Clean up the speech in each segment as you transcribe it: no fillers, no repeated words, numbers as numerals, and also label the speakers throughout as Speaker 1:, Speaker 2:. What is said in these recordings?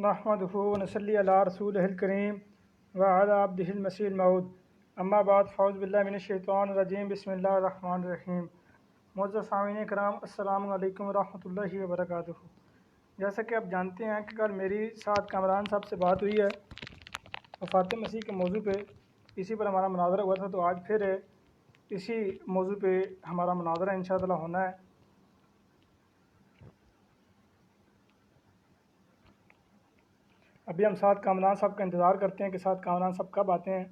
Speaker 1: نحمده ونصلي على رسوله الكريم وعلى عبده المسيح الموعود اما بعد فاعوذ باللہ من الشیطان الرجیم بسم اللہ الرحمن الرحیم۔ معزز سامعین کرام، السلام علیکم ورحمۃ اللہ وبرکاتہ۔ جیسا کہ آپ جانتے ہیں کہ کل میری سعد کامران صاحب سے بات ہوئی ہے وفات مسیح کے موضوع پہ، اسی پر ہمارا مناظرہ ہوا تھا، تو آج پھر اسی موضوع پہ ہمارا مناظرہ انشاءاللہ ہونا ہے۔ ابھی ہم سعد کامران صاحب کا انتظار کرتے ہیں کہ سعد کامران صاحب کب آتے ہیں۔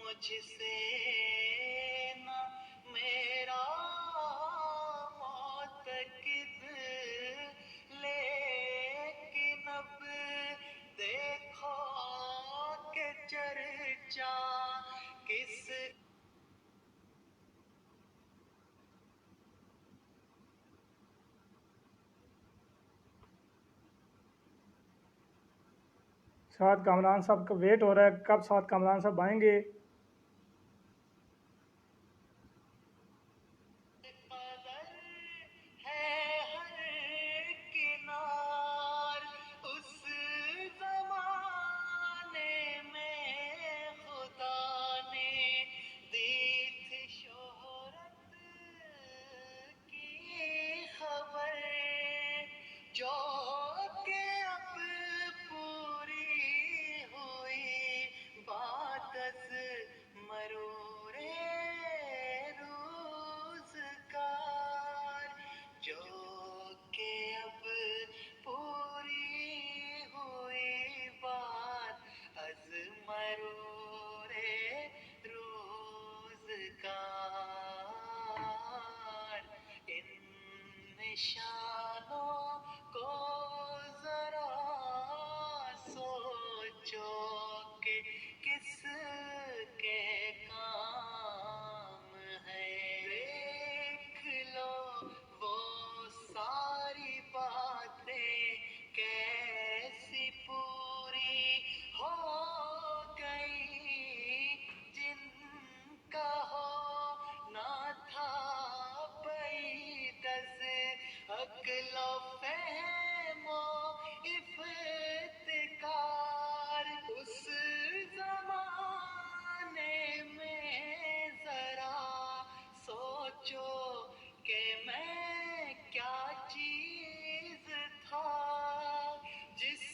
Speaker 2: مجھ سے نہ میرا معتقد، لیکن اب دیکھو کہ چرچا کس
Speaker 1: سعد کامران صاحب کا ویٹ ہو رہا ہے، کب سعد کامران صاحب آئیں گے۔
Speaker 2: نشانوں کو ذرا سوچو کہ کس کے کام ہے۔ دیکھ لو وہ ساری باتیں کیسی پوری ہو گئی جن کا ہونا تھا بعید عقل و فہم و افتکار۔ اس زمانے میں ذرا سوچو کہ میں کیا چیز تھا، جس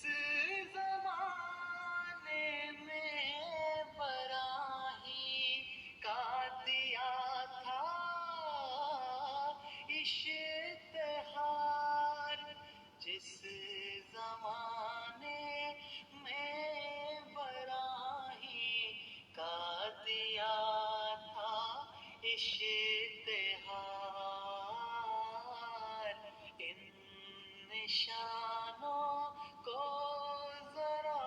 Speaker 2: زمانے میں براہیم کا دیا تھا اشتہار، جس زمانے میں براہیم کا دیا تھا اشتہار۔ ان نشانوں کو ذرا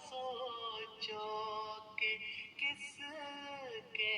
Speaker 2: سوچو کہ کس کے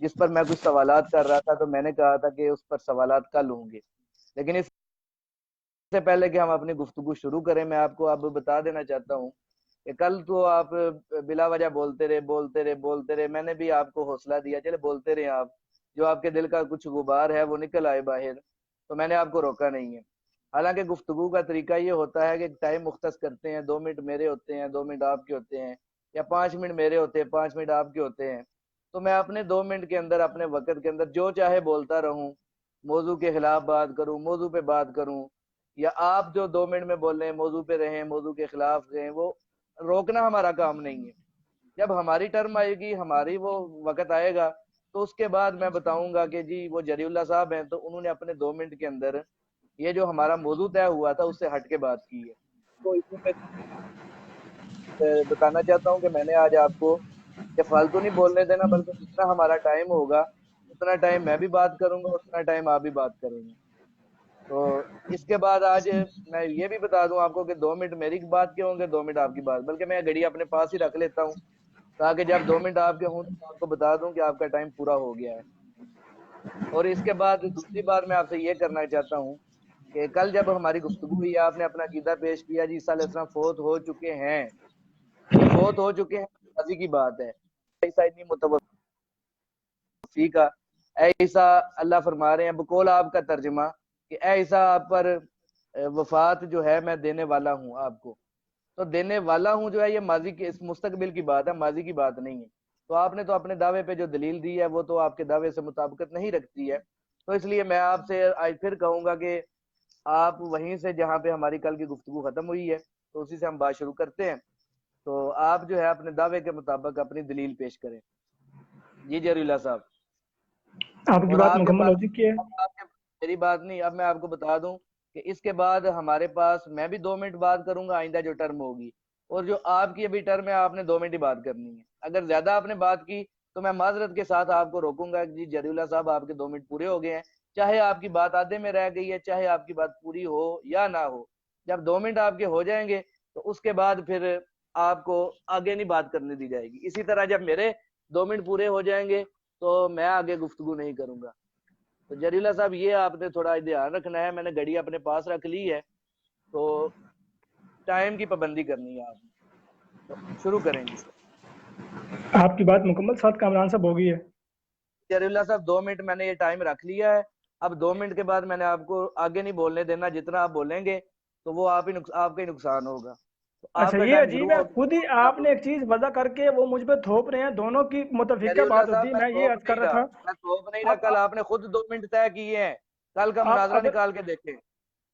Speaker 3: جس پر میں کچھ سوالات کر رہا تھا، تو میں نے کہا تھا کہ اس پر سوالات کل ہوں گے. لیکن اس سے پہلے کہ ہم اپنی گفتگو شروع کریں، میں آپ کو اب بتا دینا چاہتا ہوں کہ کل تو آپ بلا وجہ بولتے رہے. میں نے بھی آپ کو حوصلہ دیا، چلے بولتے رہے آپ، جو آپ کے دل کا کچھ غبار ہے وہ نکل آئے باہر، تو میں نے آپ کو روکا نہیں ہے. حالانکہ گفتگو کا طریقہ یہ ہوتا ہے کہ ٹائم مختص کرتے ہیں، 2 منٹ میرے ہوتے ہیں، 2 منٹ آپ کے ہوتے ہیں، یا 5 منٹ میرے ہوتے ہیں، 5 منٹ آپ کے ہوتے ہیں. تو میں اپنے 2 منٹ کے اندر، اپنے وقت کے اندر جو چاہے بولتا رہوں، موضوع کے خلاف بات کروں، موضوع پہ بات کروں، یا آپ جو 2 منٹ میں بول رہے ہیں موضوع پہ رہیں، موضوع کے خلاف رہیں. وہ روکنا ہمارا کام نہیں ہے. جب ہماری ٹرم آئے گی، ہماری وہ وقت آئے گا، تو اس کے بعد میں بتاؤں گا کہ جی وہ جری اللہ صاحب ہیں، تو انہوں نے اپنے 2 منٹ کے اندر یہ جو ہمارا موضوع طے ہوا تھا اس سے ہٹ کے بات کی ہے. تو اسی پہ بتانا چاہتا ہوں کہ میں نے آج آپ کو کہ فالتو نہیں بولنے دینا، بلکہ جتنا ہمارا ٹائم ہوگا اتنا ٹائم میں بھی بات کروں گا، اتنا ٹائم آپ بھی بات کریں گے. تو اس کے بعد آج میں یہ بھی بتا دوں آپ کو کہ 2 منٹ میری بات کے ہوں گے، 2 منٹ آپ کی بات، بلکہ میں گھڑی اپنے پاس ہی رکھ لیتا ہوں تاکہ جب 2 منٹ آپ کے ہوں تو میں آپ کو بتا دوں کہ آپ کا ٹائم پورا ہو گیا ہے. اور اس کے بعد دوسری بات میں آپ سے یہ کرنا چاہتا ہوں کہ کل جب ہماری گفتگو ہوئی، آپ نے اپنا عقیدہ پیش کیا جی عیسیٰ علیہ السلام فوت ہو چکے ہیں. یہ فوت ہو چکے ہیں ماضی کی بات ہے. متوفی کا اے عیسیٰ، اللہ فرما رہے ہیں بقول آپ کا ترجمہ کہ اے عیسیٰ آپ پر وفات جو ہے میں دینے والا ہوں آپ کو. تو دینے والا ہوں جو ہے یہ ماضی کے مستقبل کی بات ہے، ماضی کی بات نہیں ہے. تو آپ نے تو اپنے دعوے پہ جو دلیل دی ہے وہ تو آپ کے دعوے سے مطابقت نہیں رکھتی ہے. تو اس لیے میں آپ سے آج پھر کہوں گا کہ آپ وہیں سے جہاں پہ ہماری کل کی گفتگو ختم ہوئی ہے تو اسی سے ہم بات شروع کرتے ہیں. تو آپ جو ہے اپنے دعوے کے مطابق اپنی دلیل پیش کریں. جی جری اللہ صاحب.
Speaker 1: آپ کی
Speaker 3: اور
Speaker 1: بات
Speaker 3: آپ کے
Speaker 1: مکمل
Speaker 3: پاس
Speaker 1: ہو چکی ہے.
Speaker 3: میری بات نہیں، اب میں آپ کو بتا دوں کہ اس کے بعد ہمارے پاس میں بھی 2 منٹ بات کروں گا آئندہ جو ٹرم ہوگی، اور جو آپ کی ابھی ٹرم ہے آپ نے 2 منٹ ہی بات کرنی ہے. اگر زیادہ آپ نے بات کی تو میں معذرت کے ساتھ آپ کو روکوں گا. جی جری اللہ صاحب آپ کے 2 منٹ پورے ہو گئے ہیں، چاہے آپ کی بات آدھے میں رہ گئی ہے، چاہے آپ کی بات پوری ہو یا نہ ہو. جب 2 منٹ آپ کے ہو جائیں گے تو اس کے بعد پھر آپ کو آگے نہیں بات کرنے دی جائے گی. اسی طرح جب میرے 2 منٹ پورے ہو جائیں گے تو میں آگے گفتگو نہیں کروں گا. تو جری اللہ صاحب یہ آپ نے تھوڑا دھیان رکھنا ہے. میں نے گھڑی اپنے پاس رکھ لی ہے تو ٹائم کی پابندی کرنی ہے آپ نے. تو شروع کریں گے.
Speaker 1: آپ کی بات مکمل ساتھ کامران صاحب ہو گئی ہے.
Speaker 3: جری اللہ صاحب 2 منٹ میں نے یہ ٹائم رکھ لیا ہے. اب 2 منٹ کے بعد میں نے آپ کو آگے نہیں بولنے دینا. جتنا آپ بولیں گے تو وہ آپ کا ہی نقصان ہوگا. تو آپ
Speaker 1: اچھا
Speaker 3: کا
Speaker 1: یہ
Speaker 3: ٹائم شروع
Speaker 1: عجیب ہے،
Speaker 3: ہو
Speaker 1: خود ہی
Speaker 3: گیا.
Speaker 1: آپ نے ایک چیز وضع کر کے وہ مجھ پہ تھوپ رہے ہیں. دونوں کی
Speaker 3: جری
Speaker 1: متفقہ
Speaker 3: اللہ
Speaker 1: بات ہوتی
Speaker 3: صاحب
Speaker 1: ہے.
Speaker 3: میں
Speaker 1: میں یہ
Speaker 3: تھوپ
Speaker 1: عرض کر
Speaker 3: نہیں
Speaker 1: رہا
Speaker 3: رہا،
Speaker 1: تھا
Speaker 3: میں تھوپ نہیں رہا.
Speaker 1: اب
Speaker 3: کل آپ نے خود 2 منٹ طے کیے ہیں. کل کا
Speaker 1: اب
Speaker 3: مناظرہ
Speaker 1: اگر
Speaker 3: نکال کے دیکھیں.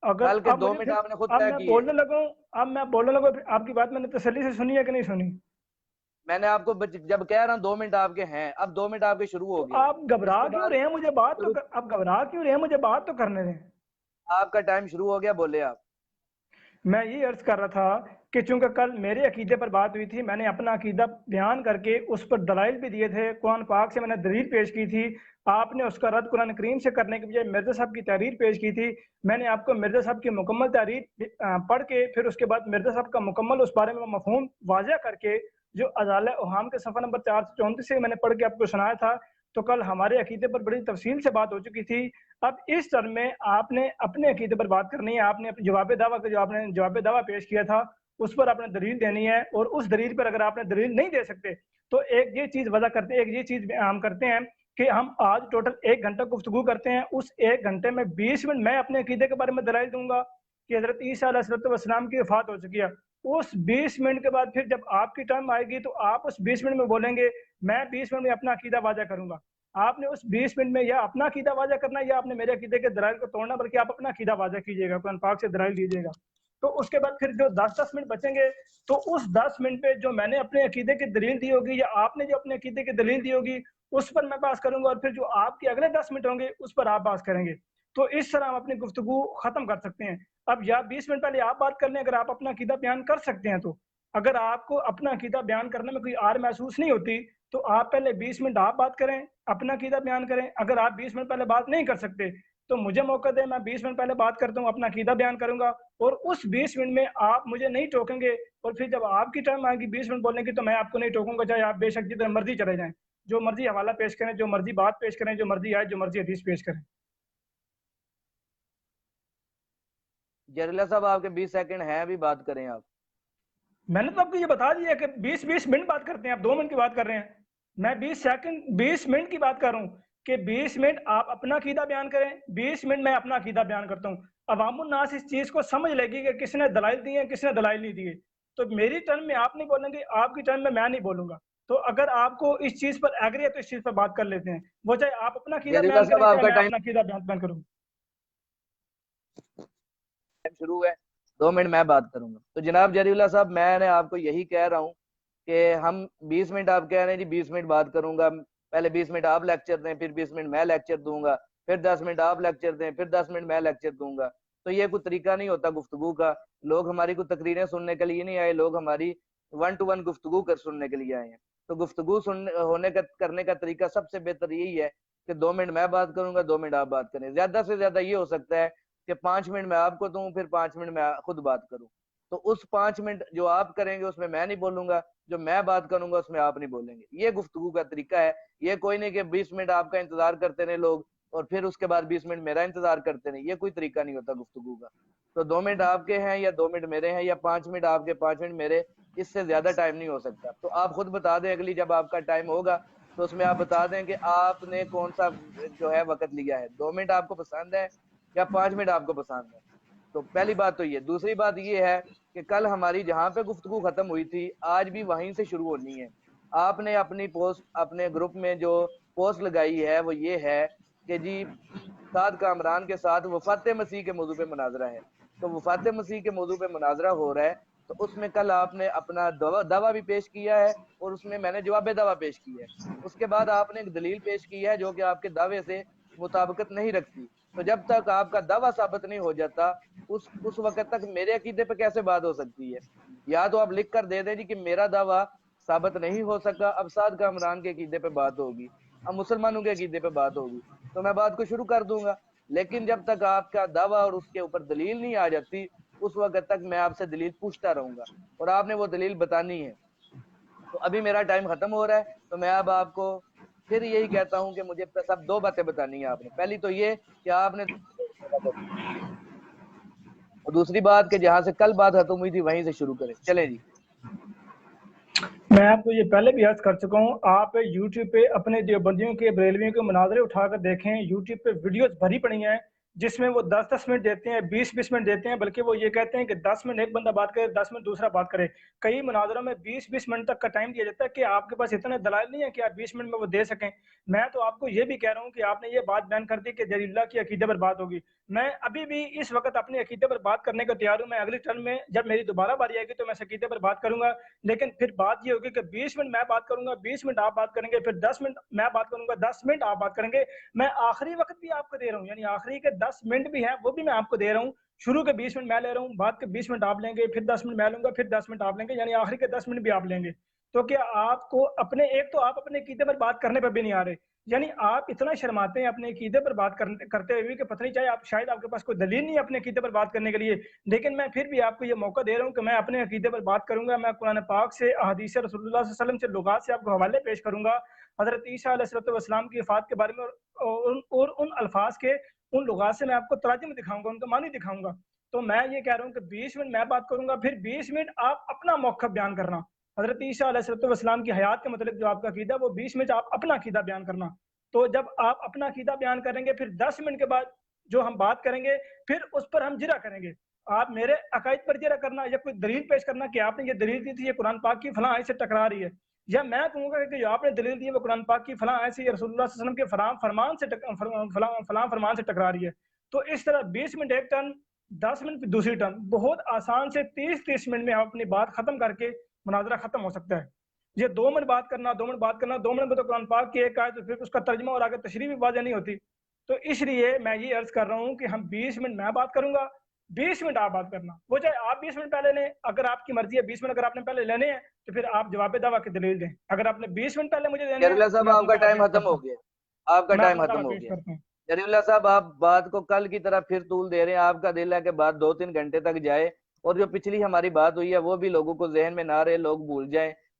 Speaker 1: اگر
Speaker 3: کل کے
Speaker 1: اب
Speaker 3: 2
Speaker 1: مجھے
Speaker 3: منٹ
Speaker 1: پھر
Speaker 3: آپ نے خود
Speaker 1: اب
Speaker 3: طے
Speaker 1: میں
Speaker 3: کیے ہیں.
Speaker 1: بولنے لگا ہوں، آپ کی بات میں نے تسلی سے سنی ہے کہ نہیں سنی؟
Speaker 3: میں نے آپ کو جب کہہ رہا ہوں 2 منٹ آپ کے ہیں، اب 2 منٹ آپ کے شروع
Speaker 1: تو
Speaker 3: ہو گئے ہیں.
Speaker 1: آپ گھبرا
Speaker 3: اس کے
Speaker 1: کیوں
Speaker 3: بعد
Speaker 1: رہے ہیں؟ مجھے بات تو آپ گھبرا کیوں رہے ہیں؟ مجھے بات تو کرنے دیں.
Speaker 3: آپ کا ٹائم شروع ہو گیا، بولے آپ.
Speaker 1: میں یہ عرض کر رہا تھا کہ چونکہ کل میرے عقیدے پر بات ہوئی تھی، میں نے اپنا عقیدہ بیان کر کے اس پر دلائل بھی دیے تھے. قرآن پاک سے میں نے دلیل پیش کی تھی. آپ نے اس کا رد قرآن کریم سے کرنے کے بجائے مرزا صاحب کی تحریر پیش کی تھی. میں نے آپ کو مرزا صاحب کی مکمل تحریر پڑھ کے پھر اس کے بعد مرزا صاحب کا مکمل اس بارے میں مفہوم واضح کر کے جو ازالہ اوہام کے صفحہ نمبر 434 سے میں نے پڑھ کے آپ کو سنایا تھا. تو کل ہمارے عقیدے پر بڑی تفصیل سے بات ہو چکی تھی. اب اس ٹرم میں آپ نے اپنے عقیدے پر بات کرنی ہے. آپ نے جواب دعویٰ کا جو آپ نے جواب دعویٰ پیش کیا تھا اس پر آپ نے دلیل دینی ہے. اور اس دلیل پر اگر آپ نے دلیل نہیں دے سکتے تو ایک یہ چیز وضع کرتے ہیں، ایک یہ چیز ہم کرتے ہیں کہ ہم آج ٹوٹل 1 گھنٹہ گفتگو کرتے ہیں. اس 1 گھنٹے میں 20 منٹ میں اپنے عقیدے کے بارے میں دلائل دوں گا کہ حضرت عیسیٰ علیہ السلام کی وفات ہو چکی ہے. اس 20 منٹ کے بعد پھر جب آپ کی ٹرم آئے گی تو آپ اس 20 منٹ میں بولیں گے. میں 20 منٹ میں اپنا عقیدہ واضح کروں گا. آپ نے اس 20 منٹ میں یا اپنا عقیدہ واضح کرنا یا آپ نے میرے عقیدے کے دلائل کو توڑنا، بلکہ آپ اپنا عقیدہ واضح کیجیے گا، قرآن پاک سے دلائل دیجیے گا. تو اس کے بعد پھر جو 10 منٹ بچیں گے تو اس 10 منٹ پہ جو میں نے اپنے عقیدے کی دلیل دی ہوگی یا آپ نے جو اپنے عقیدے کی دلیل دی ہوگی اس پر میں بحث کروں گا، اور پھر جو آپ کے اگلے 10 منٹ ہوں گے اس پر آپ بحث کریں گے. تو اس طرح ہم اپنی گفتگو ختم کر سکتے ہیں. اب یا 20 منٹ پہلے آپ بات کر لیں اگر آپ اپنا عقیدہ بیان کر سکتے ہیں تو. اگر آپ کو اپنا عقیدہ بیان کرنے میں کوئی آر محسوس نہیں ہوتی تو آپ پہلے 20 منٹ آپ بات کریں، اپنا عقیدہ بیان کریں. اگر آپ 20 منٹ پہلے بات نہیں کر سکتے تو مجھے موقع دیں، میں 20 منٹ پہلے بات کرتا ہوں، اپنا عقیدہ بیان کروں گا، اور اس 20 منٹ میں آپ مجھے نہیں ٹوکیں گے. اور پھر جب آپ کی ٹائم آئے گی 20 منٹ بولنے کی تو میں آپ کو نہیں ٹوکوں گا، چاہے آپ بے شک جتنے مرضی چلے جائیں. جو مرضی حوالہ پیش کریں، جو مرضی بات پیش کریں، جو مرضی آیت، جو مرضی حدیث پیش کریں۔
Speaker 3: جریلا صاحب آپ کے 20 سیکنڈ ہیں، ابھی بات کریں آپ۔
Speaker 1: میں نے تو آپ کو یہ بتا دیا کہ 20 منٹ بات کرتے ہیں، آپ 2 منٹ کی بات کر رہے ہیں۔ میں 20 منٹ کی بات کر رہا ہوں کہ 20 منٹ آپ اپنا عقیدہ بیان کریں، 20 منٹ میں اپنا عقیدہ بیان کرتا ہوں۔ عوام الناس اس چیز کو سمجھ لے گی کہ کس نے دلائل دیے ہیں، کس نے دلائل نہیں دیے۔ تو میری ٹرن میں آپ نہیں بولیں گے، آپ کی ٹرن میں نہیں بولوں گا۔ تو اگر آپ کو اس چیز پر ایگری ہے تو اس چیز پر بات کر لیتے ہیں، وہ چاہے آپ اپنا عقیدہ
Speaker 3: جریلا
Speaker 1: بیان
Speaker 3: صاحب
Speaker 1: کریں،
Speaker 3: آپ
Speaker 1: چاہے
Speaker 3: کا
Speaker 1: میں
Speaker 3: ٹائم
Speaker 1: اپنا عقیدہ بیان کروں۔
Speaker 3: شروع ہے، 2 منٹ میں بات کروں گا۔ تو جناب جریلا صاحب، میں نے آپ کو یہی کہہ رہا ہوں کہ ہم 20 منٹ آپ کہہ رہے ہیں جی 20 منٹ بات کروں گا، پہلے 20 منٹ آپ لیکچر دیں، پھر 20 منٹ میں لیکچر دوں گا، پھر 10 منٹ آپ لیکچر دیں، پھر 10 منٹ میں لیکچر دوں گا۔ تو یہ کوئی طریقہ نہیں ہوتا گفتگو کا۔ لوگ ہماری کوئی تقریریں سننے کے لیے نہیں آئے، لوگ ہماری 1 to 1 گفتگو کر سننے کے لیے آئے ہیں۔ تو گفتگو کرنے کا طریقہ سب سے بہتر یہی ہے کہ 2 منٹ میں بات کروں گا، 2 منٹ آپ بات کریں۔ زیادہ سے زیادہ یہ ہو سکتا ہے کہ 5 منٹ میں آپ کو دوں، پھر 5 منٹ میں خود بات کروں۔ تو اس 5 منٹ جو آپ کریں گے اس میں نہیں بولوں گا، جو میں بات کروں گا اس میں آپ نہیں بولیں گے۔ یہ گفتگو کا طریقہ ہے۔ یہ کوئی نہیں کہ 20 منٹ آپ کا انتظار کرتے رہے لوگ اور پھر اس کے بعد 20 منٹ میرا انتظار کرتے رہے۔ یہ کوئی طریقہ نہیں ہوتا گفتگو کا۔ تو 2 منٹ آپ کے ہیں یا 2 منٹ میرے ہیں یا 5 منٹ آپ کے 5 منٹ میرے، اس سے زیادہ ٹائم نہیں ہو سکتا۔ تو آپ خود بتا دیں اگلی جب آپ کا ٹائم ہوگا تو اس میں آپ بتا دیں کہ آپ نے کون سا جو ہے وقت لیا ہے، 2 منٹ آپ کو پسند ہے یا 5 منٹ آپ کو پسند ہے۔ تو پہلی بات تو یہ۔ دوسری بات یہ ہے کہ کل ہماری جہاں پہ گفتگو ختم ہوئی تھی آج بھی وہیں سے شروع ہونی ہے۔ آپ نے اپنی پوسٹ اپنے گروپ میں جو پوسٹ لگائی ہے وہ یہ ہے کہ جی سعد کامران کے ساتھ وفات مسیح کے موضوع پہ مناظرہ ہے۔ تو وفات مسیح کے موضوع پہ مناظرہ ہو رہا ہے، تو اس میں کل آپ نے اپنا دعویٰ بھی پیش کیا ہے اور اس میں نے جواب دعویٰ پیش کیا ہے۔ اس کے بعد آپ نے ایک دلیل پیش کی ہے جو کہ آپ کے دعوے سے مطابقت نہیں رکھتی۔ تو جب تک آپ کا دعویٰ ثابت نہیں ہو جاتا اس وقت تک میرے عقیدے پہ کیسے بات ہو سکتی ہے؟ یا تو آپ لکھ کر دے دیں جی کہ میرا دعویٰ ثابت نہیں ہو سکا، اب سعد کامران کے عقیدے پہ بات ہوگی، اب مسلمانوں کے عقیدے پہ بات ہوگی، تو میں بات کو شروع کر دوں گا۔ لیکن جب تک آپ کا دعویٰ اور اس کے اوپر دلیل نہیں آ جاتی اس وقت تک میں آپ سے دلیل پوچھتا رہوں گا اور آپ نے وہ دلیل بتانی ہے۔ تو ابھی میرا ٹائم ختم ہو رہا ہے، تو میں اب آپ کو پھر یہی کہتا ہوں کہ مجھے سب 2 باتیں بتانی ہیں آپ نے۔ پہلی تو یہ کہ آپ نے، اور دوسری بات کہ جہاں سے کل بات ختم ہوئی تھی وہیں سے شروع کریں۔ چلیں جی۔
Speaker 1: میں آپ کو یہ پہلے بھی عرض کر چکا ہوں، آپ یوٹیوب پہ اپنے دیوبندیوں کے بریلویوں کے مناظرے اٹھا کر دیکھیں، یوٹیوب پہ ویڈیوز بھری پڑی ہیں جس میں وہ 10-10 منٹ دیتے ہیں، 20-20 منٹ دیتے ہیں، بلکہ وہ یہ کہتے ہیں کہ 10 منٹ ایک بندہ بات کرے، 10 منٹ دوسرا بات کرے۔ کئی مناظروں میں 20-20 منٹ تک کا ٹائم دیا جاتا ہے کہ آپ کے پاس اتنے دلائل نہیں ہے کہ آپ 20 منٹ میں وہ دے سکیں۔ میں تو آپ کو یہ بھی کہہ رہا ہوں کہ آپ نے یہ بات بیان کر دی کہ جلیل اللہ کی عقیدے پر بات ہوگی۔ میں ابھی بھی اس وقت اپنے عقیدے پر بات کرنے کو تیار ہوں۔ میں اگلی ٹرن میں جب میری دوبارہ باری آئے گی تو میں اس عقیدے پر بات کروں گا، لیکن پھر بات یہ ہوگی کہ 20 منٹ میں بات کروں گا، 20 منٹ آپ بات کریں گے، پھر 10 منٹ میں بات کروں گا، 10 منٹ آپ بات کریں گے۔ میں آخری وقت بھی آپ کو دے رہا ہوں، یعنی آخری کے 10 منٹ بھی ہیں وہ بھی میں آپ کو دے رہا ہوں۔ شروع کے 20 منٹ میں لے رہا ہوں، بعد کے 20 منٹ آپ لیں گے، پھر 10 منٹ میں لوں گا، پھر 10 منٹ آپ لیں گے، یعنی آخری کے 10 منٹ بھی آپ لیں گے۔ تو کیا آپ کو اپنے آپ اپنے عقیدے پر بات کرنے پر بھی نہیں آ رہے، یعنی آپ اتنا شرماتے ہیں اپنے عقیدے پر بات کرتے ہوئے کہ پتہ نہیں چاہے شاید آپ کے پاس کوئی دلیل نہیں ہے اپنے عقیدے پر بات کرنے کے لیے، لیکن میں پھر بھی آپ کو یہ موقع دے رہا ہوں کہ میں اپنے عقیدے پر بات کروں گا۔ میں قرآن پاک سے، احادیث رسول اللہ صلی اللہ علیہ وسلم سے، لغات سے آپ کو حوالے پیش کروں گا حضرت عیسیٰ علیہ السلام کی وفات کے بارے میں، اور ان الفاظ کے، ان لغات سے میں آپ کو ترجمہ دکھاؤں گا، ان کا معنی دکھاؤں گا۔ تو میں یہ کہہ رہا ہوں کہ 20 منٹ میں بات کروں گا، پھر 20 منٹ آپ اپنا موقف بیان کرنا۔ حضرت عیسیٰ علیہ السلام کی حیات کے متعلق جو آپ کا عقیدہ، وہ 20 منٹ آپ اپنا عقیدہ بیان کرنا۔ تو جب آپ اپنا عقیدہ بیان کریں گے، پھر 10 منٹ کے بعد جو ہم بات کریں گے پھر اس پر ہم جرا کریں گے۔ آپ میرے عقائد پر جرا کرنا یا کوئی دلیل پیش کرنا کہ آپ نے یہ دلیل دی تھی یہ قرآن پاک کی فلاں آیت سے ٹکرا رہی ہے، یا میں کہوں گا کہ جو آپ نے دلیل دی ہے وہ قرآن پاک کی فلاں آیت سے یا رسول اللہ صلی اللہ علیہ وسلم کے فلاں فرمان سے ٹکرا رہی ہے۔ تو اس طرح 20 منٹ ایک ٹرن، 10 منٹ دوسری ٹرن، بہت آسان سے 30 منٹ میں آپ اپنی بات ختم کر کے مناظرہ ختم ہو سکتا ہے۔ یہ 2 منٹ بات کرنا، 2 منٹ بات کرنا، 2 منٹ میں تو قرآن پاک کی ایک آیت تو پھر اس کا ترجمہ اور آگے تشریح بھی واضح نہیں ہوتی۔ تو اس لیے میں یہ عرض کر رہا ہوں کہ ہم 20 منٹ میں بات کروں گا، 20 منٹ آپ بات کرنا، وہ چاہے آپ 20 منٹ پہلے لیں، اگر آپ کی مرضی ہے 20 منٹ اگر آپ نے پہلے لینے ہیں تو پھر آپ جواب دعویٰ کی دلیل دیں، اگر آپ نے 20 منٹ پہلے مجھے دینے ہیں
Speaker 3: جریلا
Speaker 1: تو
Speaker 3: صاحب
Speaker 1: میں
Speaker 3: آپ
Speaker 1: اپنا
Speaker 3: کا
Speaker 1: دعویٰ
Speaker 3: ٹائم
Speaker 1: پیش
Speaker 3: ختم
Speaker 1: کرتا
Speaker 3: ہو
Speaker 1: ہوں،
Speaker 3: گیا، آپ کا
Speaker 1: میں
Speaker 3: ٹائم
Speaker 1: اپنا
Speaker 3: ختم
Speaker 1: دعویٰ
Speaker 3: ہو
Speaker 1: پیش
Speaker 3: گیا۔
Speaker 1: کرتا ہوں۔
Speaker 3: جریلا صاحب آپ بات کو کل کی طرح پھر طول دے رہے ہیں، آپ کا دل ہے کہ بات 2-3 گھنٹے تک جائے اور جو پچھلی ہماری بات ہوئی ہے وہ بھی لوگوں کو ذہن میں نہ رہے، لوگ بھول جائیں۔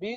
Speaker 3: 20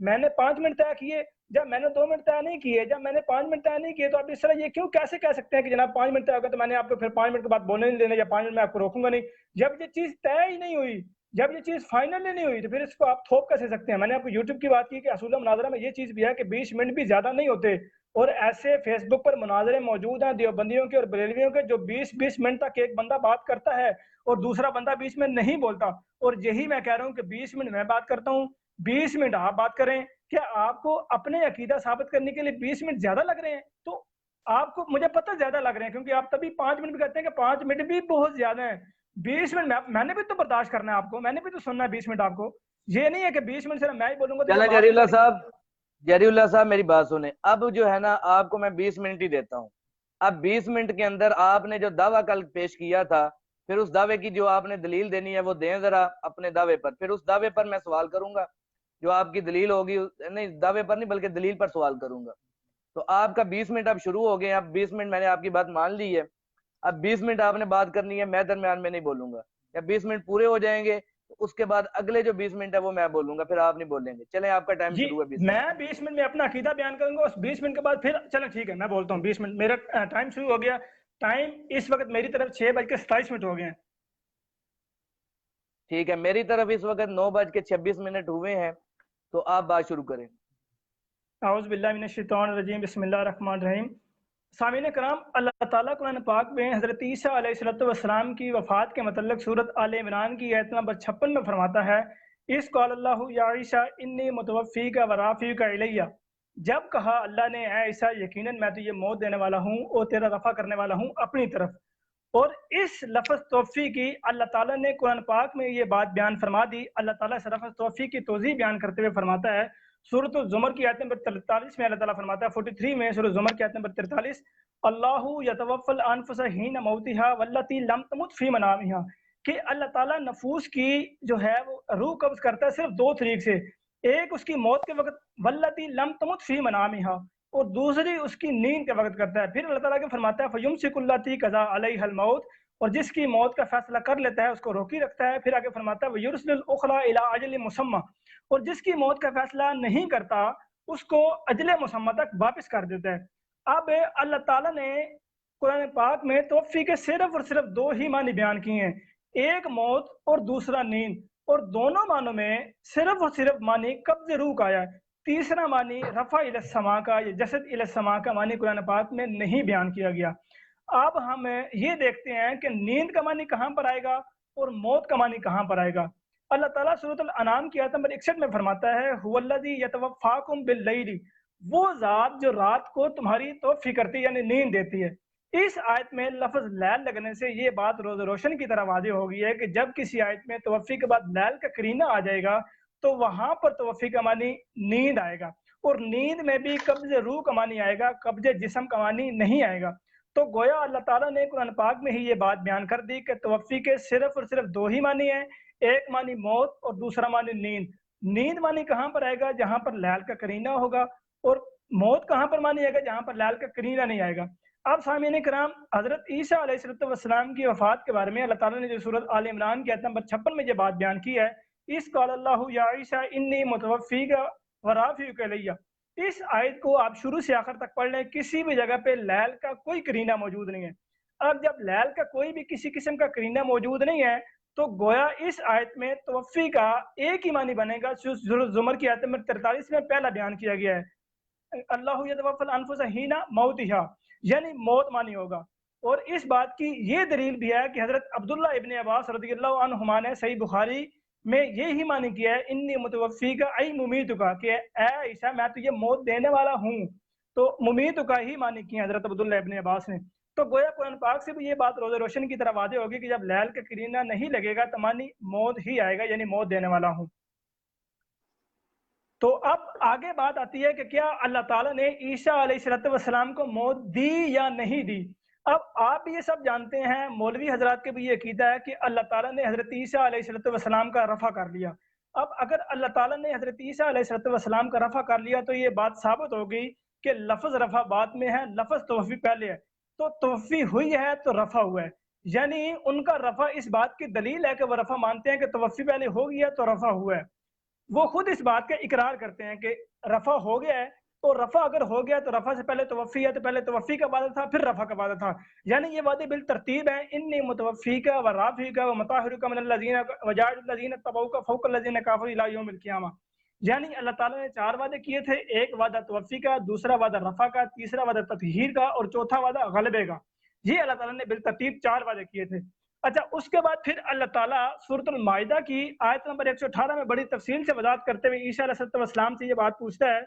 Speaker 1: میں نے 5 منٹ طے کیے، جب میں نے 2 منٹ طے نہیں کیے، جب میں نے 5 منٹ طے نہیں کیے، تو آپ اس طرح یہ کیوں کیسے کہہ سکتے ہیں کہ جناب 5 منٹ طے ہو گیا تو میں نے آپ کو پھر 5 منٹ کے بعد بولنے نہیں دینا یا 5 منٹ میں آپ کو روکوں گا نہیں؟ جب یہ چیز طے ہی نہیں ہوئی، جب یہ چیز فائنل ہی نہیں ہوئی، تو پھر اس کو آپ تھوپ کیسے سکتے ہیں؟ میں نے آپ کو یوٹیوب کی بات کی کہ اصول مناظرہ میں یہ چیز بھی ہے کہ 20 منٹ بھی زیادہ نہیں ہوتے، اور ایسے فیس بک پر مناظرے موجود ہیں دیوبندیوں کے اور بریلویوں کے جو 20 منٹ تک ایک بندہ بات کرتا ہے اور دوسرا بندہ 20 منٹ نہیں بولتا، اور یہی میں کہہ رہا ہوں کہ 20 منٹ میں بات کرتا ہوں، 20 منٹ آپ بات کریں، کیا آپ کو اپنے عقیدہ ثابت کرنے کے لیے 20 منٹ زیادہ لگ رہے ہیں؟ تو آپ کو مجھے پتہ زیادہ لگ رہے ہیں، کیونکہ آپ تبھی 5 منٹ بھی کہتے ہیں کہ 5 منٹ بھی بہت زیادہ ہیں۔ 20 منٹ میں نے بھی تو برداشت کرنا ہے آپ کو، میں نے بھی تو سننا ہے 20 منٹ آپ کو، یہ نہیں ہے کہ 20 منٹ سے میں ہی بولوں گا تو
Speaker 3: چلیں
Speaker 1: جب آپ
Speaker 3: جری
Speaker 1: کی
Speaker 3: اللہ
Speaker 1: باری
Speaker 3: صاحب، جری اللہ صاحب میری بات سنیں، اب جو ہے نا آپ کو میں 20 منٹ ہی دیتا ہوں۔ اب 20 منٹ کے اندر آپ نے جو دعویٰ کل پیش کیا تھا، پھر اس دعوے کی جو آپ نے دلیل دینی ہے وہ دیں ذرا اپنے دعوے پر، پھر اس دعوے پر میں سوال کروں گا، جو آپ کی دلیل ہوگی، نہیں دعوے پر نہیں بلکہ دلیل پر سوال کروں گا۔ تو آپ کا 20 منٹ اب شروع ہو گئے ہیں، اب 20 منٹ میں نے آپ کی بات مان لی ہے، اب 20 منٹ آپ نے بات کرنی ہے، میں درمیان میں نہیں بولوں گا، یا 20 منٹ پورے ہو جائیں گے اس کے بعد اگلے جو 20 منٹ ہے وہ میں بولوں گا، پھر آپ نہیں بولیں گے۔ چلیں آپ کا ٹائم
Speaker 1: جی
Speaker 3: شروع ہے 20
Speaker 1: میں
Speaker 3: منٹ۔
Speaker 1: 20 منٹ میں اپنا عقیدہ بیان کروں گا، اس 20 منٹ کے بعد پھر چلیں ٹھیک ہے میں بولتا ہوں 20 منٹ، میرا ٹائم شروع ہو گیا۔ ٹائم اس وقت میری طرف 6:27 ہو گئے ہیں۔
Speaker 3: ٹھیک ہے، میری طرف اس وقت 9:26 ہوئے ہیں، تو آپ بات شروع کریں۔
Speaker 1: اعوذ باللہ من الشیطان الرجیم، بسم اللہ الرحمن الرحیم۔ سامعین کرام، اللہ تعالیٰ قرآن پاک میں حضرت عیسیٰ علیہ السلام کی وفات کے متعلق سورۃ آل عمران کی آیت نمبر 56 میں فرماتا ہے، اس قال اللہ یا عیسیٰ انی متوفیک و رافعک الیہ، جب کہا اللہ نے اے عیسیٰ یقیناً میں تجھے موت دینے والا ہوں اور تیرا رفع کرنے والا ہوں اپنی طرف۔ اور اس لفظ توفی کی اللہ تعالیٰ نے قرآن پاک میں یہ بات بیان فرما دی۔ اللہ تعالیٰ اس لفظ توفی کی توضیح بیان کرتے ہوئے فرماتا ہے سورۃ الزمر کی آیت نمبر 43 میں، اللہ تعالیٰ فرماتا ہے 43 میں سورۃ الزمر کی آیت نمبر 43، اللہ یتوفی الانفس حین موتها والتی لم تمت فی منامہا، کہ اللہ تعالیٰ نفوس کی جو ہے وہ روح قبض کرتا ہے صرف 2 طریق سے، ایک اس کی موت کے وقت والتی لم تمت فی منامہا، اور دوسری اس کی نیند کے وقت کرتا ہے۔ پھر اللہ تعالیٰ کے فرماتا ہے فَيُمْسِكُ الَّتِي قَضَىٰ عَلَيْهَا الْمَوْتَ، اور جس کی موت کا فیصلہ کر لیتا ہے اس کو روکی رکھتا ہے۔ پھر آگے فرماتا ہے وَيُرْسِلُ الْأُخْرَىٰ إِلَىٰ أَجَلٍ مُّسَمًّى، اور جس کی موت کا فیصلہ نہیں کرتا اس کو اجل مسمى تک واپس کر دیتا ہے۔ اب اللہ تعالیٰ نے قرآن پاک میں توفی کے صرف اور صرف 2 ہی معنی بیان کیے ہیں، ایک موت اور دوسرا نیند، اور دونوں معنوں میں صرف اور صرف معنی قبض روح کا آیا ہے۔ تیسرا معنی رفع الی السماء کا یا جسد الی السماء کا معنی قرآن پاک میں نہیں بیان کیا گیا۔ اب ہم یہ دیکھتے ہیں کہ نیند کا معنی کہاں پر آئے گا اور موت کا معنی کہاں پر آئے گا۔ اللہ تعالیٰ سورۃ الانعام کی آیت نمبر 61 میں فرماتا ہے هو الذی یتوفاکم باللیل، وہ ذات جو رات کو تمہاری توفی کرتی یعنی نیند دیتی ہے۔ اس آیت میں لفظ لیل لگنے سے یہ بات روز روشن کی طرح واضح ہو گئی ہے کہ جب کسی آیت میں توفی کے بعد لیل کا قرینہ آ جائے گا تو وہاں پر توفی کا معنی نیند آئے گا، اور نیند میں بھی قبض روح کا معنی آئے گا، قبض جسم کا معنی نہیں آئے گا۔ تو گویا اللہ تعالیٰ نے قرآن پاک میں ہی یہ بات بیان کر دی کہ توفی کے صرف اور صرف 2 ہی معنی ہیں، ایک معنی موت اور دوسرا معنی نیند۔ نیند معنی کہاں پر آئے گا؟ جہاں پر لیل کا قرینہ ہوگا، اور موت کہاں پر معنی آئے گا؟ جہاں پر لیل کا قرینہ نہیں آئے گا۔ اب سامعین کرام، حضرت عیسیٰ علیہ السلام کی وفات کے بارے میں اللہ تعالیٰ نے جو سورۃ آل عمران کی آیت نمبر 56 میں یہ بات بیان کی ہے، اس قال اللہ یا عیسیٰ انی متوفیک و رافعک الیہ، اس آیت کو آپ شروع سے آخر تک پڑھ لیں، کسی بھی جگہ پہ لیل کا کوئی قرینہ موجود نہیں ہے۔ اب جب لیل کا کوئی بھی کسی قسم کا قرینہ موجود نہیں ہے تو گویا اس آیت میں توفی کا ایک ہی معنی بنے گا سورۃ زمر کی آیت نمبر 43 میں پہلا بیان کیا گیا ہے، اللہ یتوفی الانفس حین موتہا، یعنی موت معنی ہوگا۔ اور اس بات کی یہ دلیل بھی ہے کہ حضرت عبداللہ ابن عباس رضی اللہ عنہما نے صحیح بخاری میں یہی معنی کیا ہے انی متوفیک ای ممیتک، کہ اے عیسیٰ میں تجھے موت دینے والا ہوں، تو ممیتک ہی معنی کیا حضرت عبداللہ ابن عباس نے۔ تو گویا قرآن پاک سے بھی یہ بات روز روشن کی طرح واضح ہوگی کہ جب لیل کا قرینہ نہیں لگے گا تو معنی موت ہی آئے گا، یعنی موت دینے والا ہوں۔ تو اب آگے بات آتی ہے کہ کیا اللہ تعالیٰ نے عیسیٰ علیہ السلام کو موت دی یا نہیں دی؟ اب آپ بھی یہ سب جانتے ہیں، مولوی حضرات کے بھی یہ عقیدہ ہے کہ اللہ تعالیٰ نے حضرت عیسیٰ علیہ السلام کا رفع کر لیا۔ اب اگر اللہ تعالیٰ نے حضرت عیسیٰ علیہ السلام کا رفع کر لیا تو یہ بات ثابت ہو گئی کہ لفظ رفع بعد میں ہے، لفظ توفی پہلے ہے، تو توفی ہوئی ہے تو رفع ہوا ہے، یعنی ان کا رفع اس بات کی دلیل ہے کہ وہ رفع مانتے ہیں کہ توفی پہلے ہو گئی ہے تو رفع ہوا ہے۔ وہ خود اس بات کا اقرار کرتے ہیں کہ رفع ہو گیا ہے، تو رفع اگر ہو گیا تو رفع سے پہلے توفی ہے، تو پہلے توفی کا وعدہ تھا پھر رفع کا وعدہ تھا، یعنی یہ وعدے بالترتیب ہیں، انی متوفیک و رافعک و مطہرک من الذین وجاعل الذین اتبعوک فوق الذین کفروا الی یوم القیامہ، یعنی اللہ تعالیٰ نے 4 وعدے کیے تھے، ایک وعدہ توفی کا، دوسرا وعدہ رفع کا، تیسرا وعدہ تطہیر کا، اور چوتھا وعدہ غلبے کا، یہ اللہ تعالیٰ نے بالترتیب 4 وعدے کیے تھے۔ اچھا، اس کے بعد پھر اللہ تعالیٰ سورۃ المائدہ کی آیت نمبر 118 میں بڑی تفصیل سے وضاحت کرتے ہوئے عیسیٰ علیہ السلام سے یہ بات پوچھتا ہے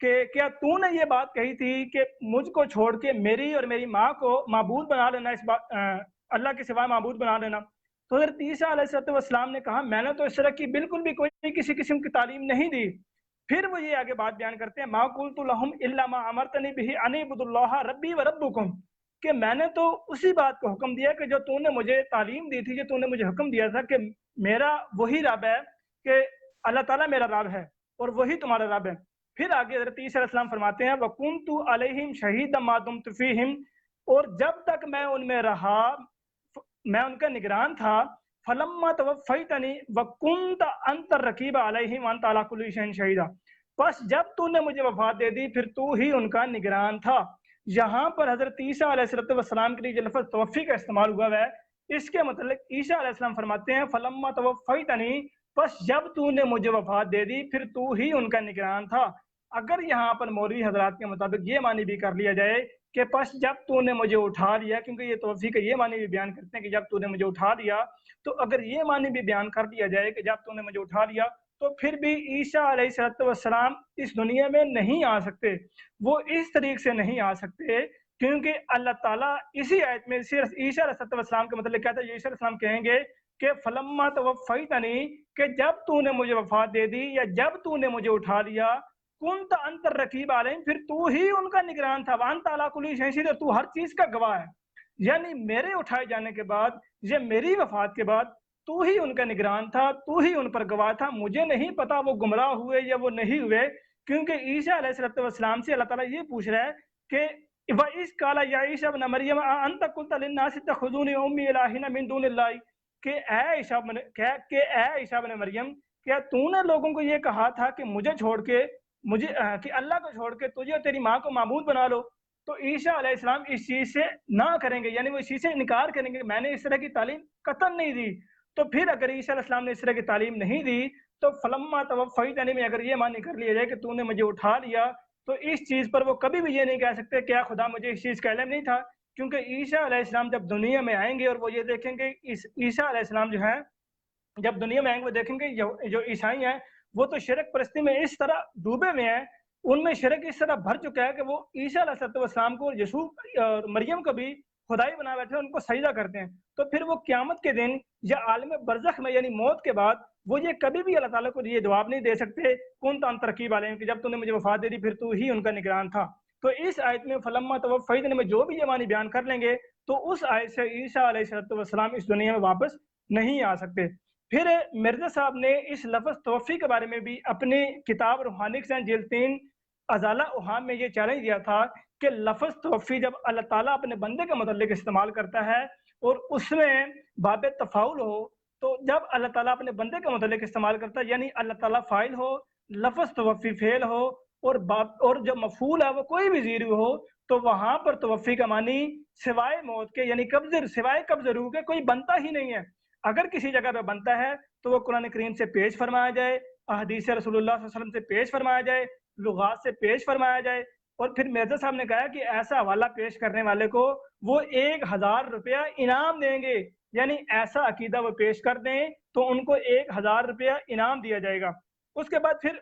Speaker 1: کہ کیا تو نے یہ بات کہی تھی کہ مجھ کو چھوڑ کے میری اور میری ماں کو معبود بنا لینا، اللہ کے سوا معبود بنا لینا؟ تو حضرت عیسیٰ علیہ السلام نے کہا میں نے تو اس طرح کی بالکل بھی کوئی کسی قسم کی تعلیم نہیں دی۔ پھر وہ یہ آگے بات بیان کرتے ہیں ما قلت لهم الا ما امرتنی به ان اعبدوا اللہ ربی وربکم، کہ میں نے تو اسی بات کو حکم دیا کہ جو تو نے مجھے تعلیم دی تھی، جو تو نے مجھے حکم دیا تھا کہ میرا وہی رب ہے، کہ اللہ تعالیٰ میرا رب ہے اور وہی تمہارا رب ہے۔ پھر آگے حضرت عیسیٰ علیہ السلام فرماتے ہیں وَكُنْتُ عَلَيْهِمْ شَهِيدًا مَا دُمْتُ فِيهِمْ، اور جب تک میں ان میں رہا میں ان کا نگران تھا، فَلَمَّا تَوَفَّيْتَنِي وَكُنْتَ أَنْتَ الرَّقِيبَ عَلَيْهِمْ وَأَنْتَ عَلَى كُلِّ شَيْءٍ شَهِيدٌ، بس جب تو نے مجھے وفات دے دی پھر تو ہی ان کا نگران تھا۔ یہاں پر حضرت عیسیٰ علیہ السلام کے لیے جو لفظ توفی کا استعمال ہوا ہے، اس کے متعلق عیسیٰ علیہ السلام فرماتے ہیں فَلَمَّا تَوَفَّيْتَنِي، بس جب تو نے مجھے وفات دے دی پھر تو ہی ان کا نگران تھا۔ اگر یہاں پر مولوی حضرات کے مطابق یہ معنی بھی کر لیا جائے کہ پس جب تو نے مجھے اٹھا لیا، کیونکہ یہ توفی کا یہ معنی بھی بیان کرتے ہیں کہ جب تو نے مجھے اٹھا لیا، تو اگر یہ معنی بھی بیان کر دیا جائے کہ جب تو نے مجھے اٹھا لیا، تو پھر بھی عیسیٰ علیہ السلام اس دنیا میں نہیں آ سکتے، وہ اس طریقے سے نہیں آ سکتے، کیونکہ اللہ تعالیٰ اسی آیت میں صرف عیسیٰ علیہ السلام کے مطلب کہتا ہے، عیسیٰ علیہ السلام کہیں گے کہ فلما توفیتنی، کہ جب تو نے مجھے وفات دے دی یا جب تو نے مجھے اٹھا لیا، کنت انت الرقیب علیہم، پھر تو ہی ان کا نگران تھا، وانت علی کل شیء شہید، تو ہر چیز کا گواہ ہے، یعنی میرے اٹھائے جانے کے بعد یا میری وفات کے بعد تو ہی ان کا نگران تھا، تو ہی ان پر گواہ تھا، مجھے نہیں پتا وہ گمراہ ہوئے یا وہ نہیں ہوئے، کیونکہ عیسیٰ علیہ السلام سے اللہ تعالیٰ یہ پوچھ رہا ہے کہ وَإِذْ قَالَ يَا عِيسَى ابْنَ مَرْيَمَ أَأَنْتَ قُلْتَ لِلنَّاسِ اتَّخِذُونِي وَأُمِّيَ إِلَٰهَيْنِ مِن دُونِ اللَّهِ، کہ اے عیسیٰ ابن مریم، کیا تو نے لوگوں کو یہ کہا تھا کہ مجھے چھوڑ کے کہ اللہ کو چھوڑ کے تجھے اور تیری ماں کو معبود بنا لو؟ تو عیسیٰ علیہ السلام اس چیز سے نہ کریں گے، یعنی وہ اس چیز سے انکار کریں گے، میں نے اس طرح کی تعلیم قطعاً نہیں دی۔ تو پھر اگر عیسیٰ علیہ السلام نے اس طرح کی تعلیم نہیں دی تو فلما توفیتنی میں اگر یہ معنی کر لیا جائے کہ تو نے مجھے اٹھا لیا، تو اس چیز پر وہ کبھی بھی یہ نہیں کہہ سکتے کیا خدا مجھے اس چیز کا علم نہیں تھا، کیونکہ عیسیٰ علیہ السلام جب دنیا میں آئیں گے اور وہ یہ دیکھیں گے عیسیٰ علیہ السلام جو ہیں جب دنیا میں آئیں گے وہ دیکھیں گے جو عیسائی ہیں وہ تو شرک پرستی میں اس طرح ڈوبے ہوئے ہیں، ان میں شرک اس طرح بھر چکا ہے کہ وہ عیسیٰ علیہ السلام کو یسوع اور مریم کو بھی خدائی بنا بیٹھے، ان کو سجدہ کرتے ہیں۔ تو پھر وہ قیامت کے دن یا عالم برزخ میں یعنی موت کے بعد وہ یہ کبھی بھی اللہ تعالیٰ کو یہ جواب نہیں دے سکتے کون تان ترکیب والے کہ جب تو نے مجھے وفات دے دی پھر تو ہی ان کا نگران تھا۔ تو اس آیت میں فلما توفیتنی میں جو بھی یہ معنی بیان کر لیں گے تو اس آیت سے عیسیٰ علیہ السلام اس دنیا میں واپس نہیں آ سکتے۔ پھر مرزا صاحب نے اس لفظ توفی کے بارے میں بھی اپنی کتاب روحانی جلد 3 ازالہ اوہام میں یہ چیلنج دیا تھا کہ لفظ توفی جب اللہ تعالیٰ اپنے بندے کے متعلق استعمال کرتا ہے اور اس میں باب تفاعل ہو، تو جب اللہ تعالیٰ اپنے بندے کے متعلق استعمال کرتا ہے یعنی اللہ تعالیٰ فاعل ہو، لفظ توفی فعل ہو اور جو مفعول ہے وہ کوئی بھی ضروری ہو، تو وہاں پر توفی کا معنی سوائے موت کے یعنی سوائے قبض روح کے کوئی بنتا ہی نہیں ہے۔ اگر کسی جگہ پہ بنتا ہے تو وہ قرآن کریم سے پیش فرمایا جائے، احادیث رسول اللہ صلی اللہ علیہ وسلم سے پیش فرمایا جائے، لغات سے پیش فرمایا جائے، اور پھر مرزا صاحب نے کہا کہ ایسا حوالہ پیش کرنے والے کو وہ 1000 روپیہ انعام دیں گے، یعنی ایسا عقیدہ وہ پیش کر دیں تو ان کو 1000 روپیہ انعام دیا جائے گا۔ اس کے بعد پھر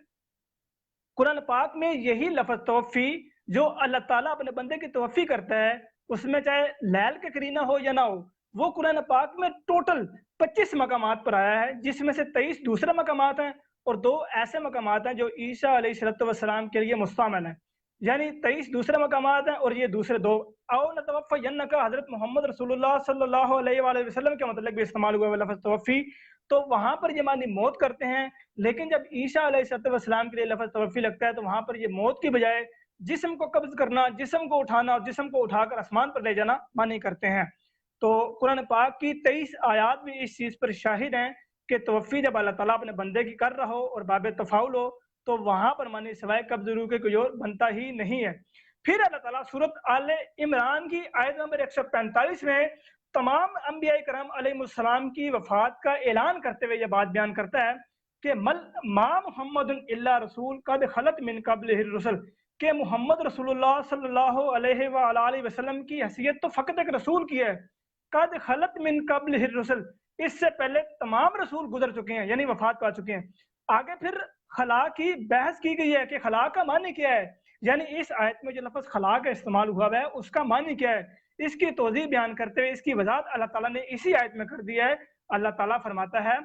Speaker 1: قرآن پاک میں یہی لفظ توفی جو اللہ تعالیٰ اپنے بندے کی توفی کرتا ہے، اس میں چاہے لیل کے قرینہ ہو یا نہ ہو، وہ قرآن پاک میں ٹوٹل 25 مقامات پر آیا ہے، جس میں سے 23 دوسرے مقامات ہیں اور 2 ایسے مقامات ہیں جو عیسیٰ علیہ السلام کے لیے مستعمل ہیں، یعنی 23 دوسرے مقامات ہیں اور یہ دوسرے 2 او نتوفینک حضرت محمد رسول اللہ صلی اللہ علیہ وآلہ وسلم کے متعلق بھی استعمال ہوا ہے لفظ توفی، تو وہاں پر یہ معنی موت کرتے ہیں، لیکن جب عیسیٰ علیہ السلام کے لیے لفظ توفی لگتا ہے تو وہاں پر یہ موت کی بجائے جسم کو قبض کرنا، جسم کو اٹھانا اور جسم کو اٹھا کر آسمان پر لے جانا معنی کرتے ہیں۔ تو قرآن پاک کی 23 آیات بھی اس چیز پر شاہد ہیں کہ توفی جب اللہ تعالیٰ اپنے بندے کی کر رہا ہو اور باب تفاؤل ہو تو وہاں پر معنی سوائے قبض روح کے کوئی اور بنتا ہی نہیں ہے۔ پھر اللہ تعالیٰ سورۃ آل عمران کی آیت نمبر 145 میں تمام انبیاء کرام علیہ السلام کی وفات کا اعلان کرتے ہوئے یہ بات بیان کرتا ہے کہ ما محمد الا رسول قد خلت من قبلہ الرسل، کہ محمد رسول اللہ صلی اللہ علیہ وآلہ وسلم کی حیثیت تو فقط ایک رسول کی ہے، قد خلت من قبلہ الرسل، اس سے پہلے تمام رسول گزر چکے ہیں یعنی وفات پا چکے ہیں۔ آگے پھر خلا کی بحث کی گئی ہے کہ خلا کا معنی کیا ہے، یعنی اس آیت میں جو لفظ خلا کا استعمال ہوا ہے اس کا معنی کیا ہے، اس کی توضیح بیان کرتے ہوئے اس کی وضاحت اللہ تعالیٰ نے اسی آیت میں کر دی ہے۔ اللہ تعالیٰ فرماتا ہے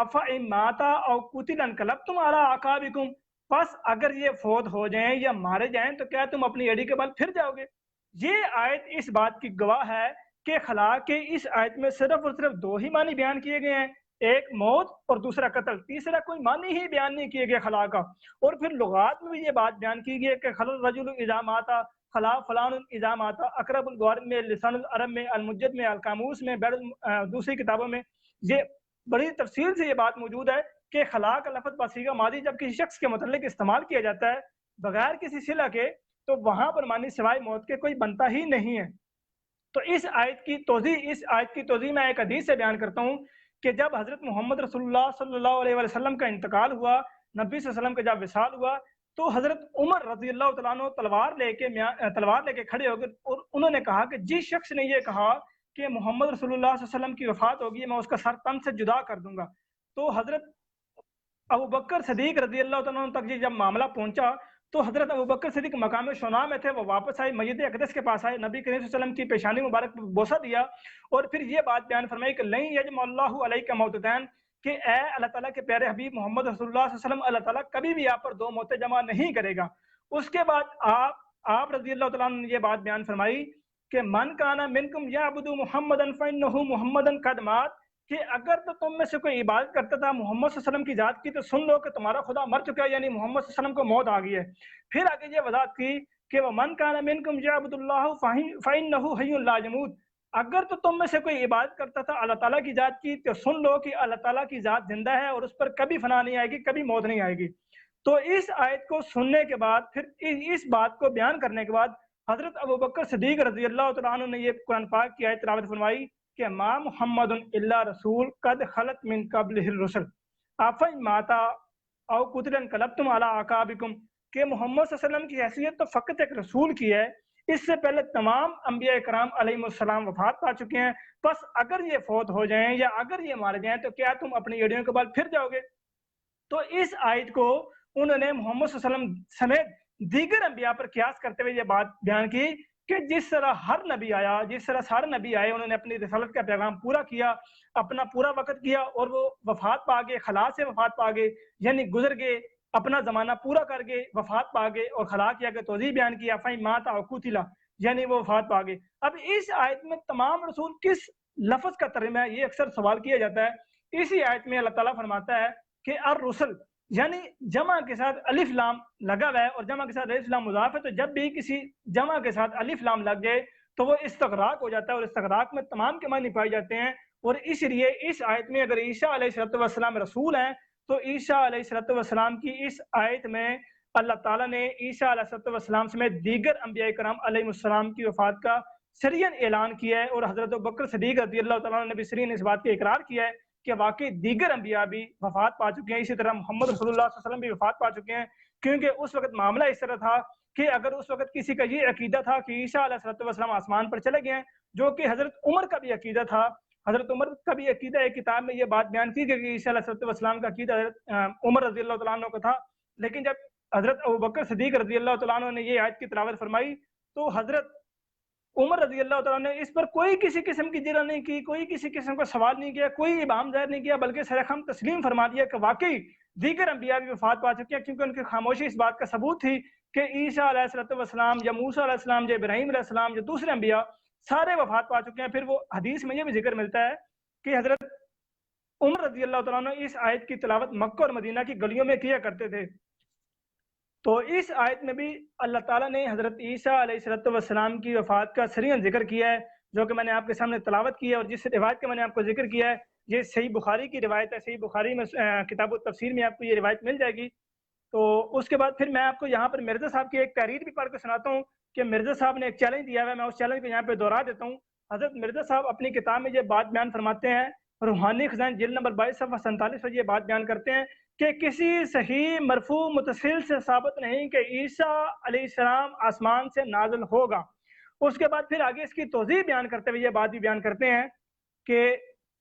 Speaker 1: آفَإِن مَاتَ أَوْ قُتِلَ انقلبتم عَلَىٰ أَعْقَابِكُم، بس اگر یہ فوت ہو جائیں یا مارے جائیں تو کیا تم اپنی ایڑی کے بل پھر جاؤ گے۔ یہ آیت اس بات کی گواہ ہے کہ خلا کے اس آیت میں صرف اور صرف دو ہی معنی بیان کیے گئے ہیں، ایک موت اور دوسرا قتل، تیسرا کوئی معنی ہی بیان نہیں کیے گئے خلا کا۔ اور پھر لغات میں بھی یہ بات بیان کی گئی ہے کہ خلا الرجل اذا مات، خلا فلان اذا مات، اقرب الغوارب میں، لسان العرب میں، المجد میں، القاموس میں، دوسری کتابوں میں یہ بڑی تفصیل سے یہ بات موجود ہے کہ خلا کا لفظ بصیغہ ماضی جب کسی شخص کے متعلق استعمال کیا جاتا ہے بغیر کسی صلہ کے تو وہاں پر معنی سوائے موت کے کوئی بنتا ہی نہیں ہے۔ تو اس آیت کی توضیح میں ایک حدیث سے بیان کرتا ہوں کہ جب حضرت محمد رسول اللہ صلی اللہ علیہ وسلم کا انتقال ہوا، نبی صلی اللہ علیہ وسلم کا جب وصال ہوا تو حضرت عمر رضی اللہ تعالیٰ عنہ تلوار لے کے کھڑے ہو گئے اور انہوں نے کہا کہ جس شخص نے یہ کہا کہ محمد رسول اللہ صلی اللہ علیہ وسلم کی وفات ہوگی میں اس کا سر تن سے جدا کر دوں گا، تو حضرت ابوبکر صدیق رضی اللہ تعالیٰ عنہ تک جب معاملہ پہنچا تو حضرت ابوبکر صدیق مقام شنا میں تھے، وہ واپس آئے، مسجد اقدس کے پاس آئے، نبی کریم صلی اللہ علیہ وسلم کی پیشانی مبارک پر بوسہ دیا اور پھر یہ بات بیان فرمائی کہ لن یجمع اللہ علیک موتتین، کہ اے اللہ تعالیٰ کے پیارے حبیب محمد رسول اللہ صلی اللہ علیہ وسلم، اللہ تعالیٰ کبھی بھی آپ پر دو موتیں جمع نہیں کرے گا۔ اس کے بعد آپ رضی اللہ تعالیٰ عنہ نے یہ بات بیان فرمائی کہ من کانا منکم یعبد محمدا فانہ محمدا قد مات، کہ اگر تو تم میں سے کوئی عبادت کرتا تھا محمد صلی اللہ علیہ وسلم کی ذات کی تو سن لو کہ تمہارا خدا مر چکا ہے، یعنی محمد صلی اللہ علیہ وسلم کو موت آ گئی ہے۔ پھر آگے یہ وضاحت کی کہ وَمَنْ كَانَ مِنْكُمْ يَعْبُدُ اللَّهُ فَإِنَّهُ حَيٌّ لَا يَمُوتُ، اگر تو تم میں سے کوئی عبادت کرتا تھا اللہ تعالیٰ کی ذات کی تو سن لو کہ اللہ تعالیٰ کی ذات زندہ ہے اور اس پر کبھی فنا نہیں آئے گی، کبھی موت نہیں آئے گی۔ تو اس آیت کو سننے کے بعد پھر اس بات کو بیان کرنے کے بعد حضرت ابوبکر صدیق رضی اللہ تعالیٰ عنہ نے یہ قرآن پاک کی آیت تلاوت فرمائی کہ ما محمد الا رسول قد خلت من قبلہ الرسل افإن مات او قتل انقلبتم علی اعقابکم، کہ محمد صلی اللہ علیہ وسلم کی حیثیت تو فقط ایک رسول کی ہے، اس سے پہلے تمام انبیاء کرام علیہ السلام وفات پا چکے ہیں، بس اگر یہ فوت ہو جائیں یا اگر یہ مارے جائیں تو کیا تم اپنی ایڑیوں کے بل پھر جاؤ گے۔ تو اس آیت کو انہوں نے محمد صلی اللہ علیہ وسلم سمیت دیگر انبیاء پر قیاس کرتے ہوئے یہ بات بیان کی کہ جس طرح ہر نبی آیا، جس طرح سارے نبی آئے، انہوں نے اپنی رسالت کا پیغام پورا کیا، اپنا پورا وقت کیا اور وہ وفات پا گئے، خلا سے وفات پا گئے، یعنی گزر گئے، اپنا زمانہ پورا کر گئے، وفات پا گئے، اور خلا کیا کہ توضیح بیان کیا فَإِن مَاتَ أَوْ قُتِلَ، یعنی وہ وفات پا گئے۔ اب اس آیت میں تمام رسول کس لفظ کا ترجمہ ہے، یہ اکثر سوال کیا جاتا ہے۔ اسی آیت میں اللہ تعالیٰ فرماتا ہے کہ الرسل، یعنی جمع کے ساتھ الف لام لگا ہوا ہے اور جمع کے ساتھ الف لام مضاف ہے، تو جب بھی کسی جمع کے ساتھ الف لام لگ جائے تو وہ استغراق ہو جاتا ہے، اور استغراق میں تمام کے معنی پائے جاتے ہیں۔ اور اس لیے اس آیت میں اگر عیسیٰ علیہ السلام رسول ہیں تو عیسیٰ علیہ السلام کی اس آیت میں اللہ تعالیٰ نے عیسیٰ علیہ السلام سمیت دیگر انبیاء کرام علیہ السلام کی وفات کا سریعاً اعلان کیا ہے، اور حضرت ابوبکر صدیق رضی اللہ تعالیٰ نے بھی سریعاً اس بات کا اقرار کیا ہے کہ واقعی دیگر انبیاء بھی وفات پا چکے ہیں، اسی طرح محمد رسول اللہ صلی اللہ علیہ وسلم بھی وفات پا چکے ہیں، کیونکہ اس وقت معاملہ اس طرح تھا کہ اگر اس وقت کسی کا یہ عقیدہ تھا کہ عیسیٰ علیہ السلام آسمان پر چلے گئے ہیں، جو کہ حضرت عمر کا بھی عقیدہ تھا، حضرت عمر کا بھی عقیدہ ایک کتاب میں یہ بات بیان کی کہ عیسیٰ علیہ السلام کا عقیدہ حضرت عمر رضی اللہ تعالیٰ عنہ کا تھا، لیکن جب حضرت ابوبکر صدیق رضی اللہ تعالیٰ عنہ نے یہ آیت کی تلاوت فرمائی تو حضرت عمر رضی اللہ تعالیٰ نے اس پر کوئی کسی قسم کی جرح نہیں کی، کوئی کسی قسم کا سوال نہیں کیا، کوئی ابہام ظاہر نہیں کیا، بلکہ سرخم تسلیم فرما دیا کہ واقعی دیگر انبیاء بھی وفات پا چکے ہیں، کیونکہ ان کی خاموشی اس بات کا ثبوت تھی کہ عیسیٰ علیہ السلام یا موسیٰ علیہ السلام یا ابراہیم علیہ السلام یا دوسرے انبیاء سارے وفات پا چکے ہیں۔ پھر وہ حدیث میں یہ بھی ذکر ملتا ہے کہ حضرت عمر رضی اللہ تعالیٰ نے اس آیت کی تلاوت مکہ اور مدینہ کی گلیوں میں کیا کرتے تھے۔ تو اس آیت میں بھی اللہ تعالیٰ نے حضرت عیسیٰ علیہ السلام کی وفات کا سریعاً ذکر کیا ہے، جو کہ میں نے آپ کے سامنے تلاوت کی ہے، اور جس روایت کا میں نے آپ کو ذکر کیا ہے یہ صحیح بخاری کی روایت ہے، صحیح بخاری میں کتاب التفسیر میں آپ کو یہ روایت مل جائے گی۔ تو اس کے بعد پھر میں آپ کو یہاں پر مرزا صاحب کی ایک تحریر بھی پڑھ کے سناتا ہوں کہ مرزا صاحب نے ایک چیلنج دیا ہے، میں اس چیلنج کو یہاں پہ دہرا دیتا ہوں۔ حضرت مرزا صاحب اپنی کتاب میں یہ بات بیان فرماتے ہیں، روحانی خزائن جلد نمبر 22 صفحہ 47 پر یہ بات بیان کرتے ہیں کہ کسی صحیح مرفوع متصل سے ثابت نہیں کہ عیسیٰ علیہ السلام آسمان سے نازل ہوگا۔ اس کے بعد پھر آگے اس کی توضیح بیان کرتے ہوئے یہ بات بھی بیان کرتے ہیں کہ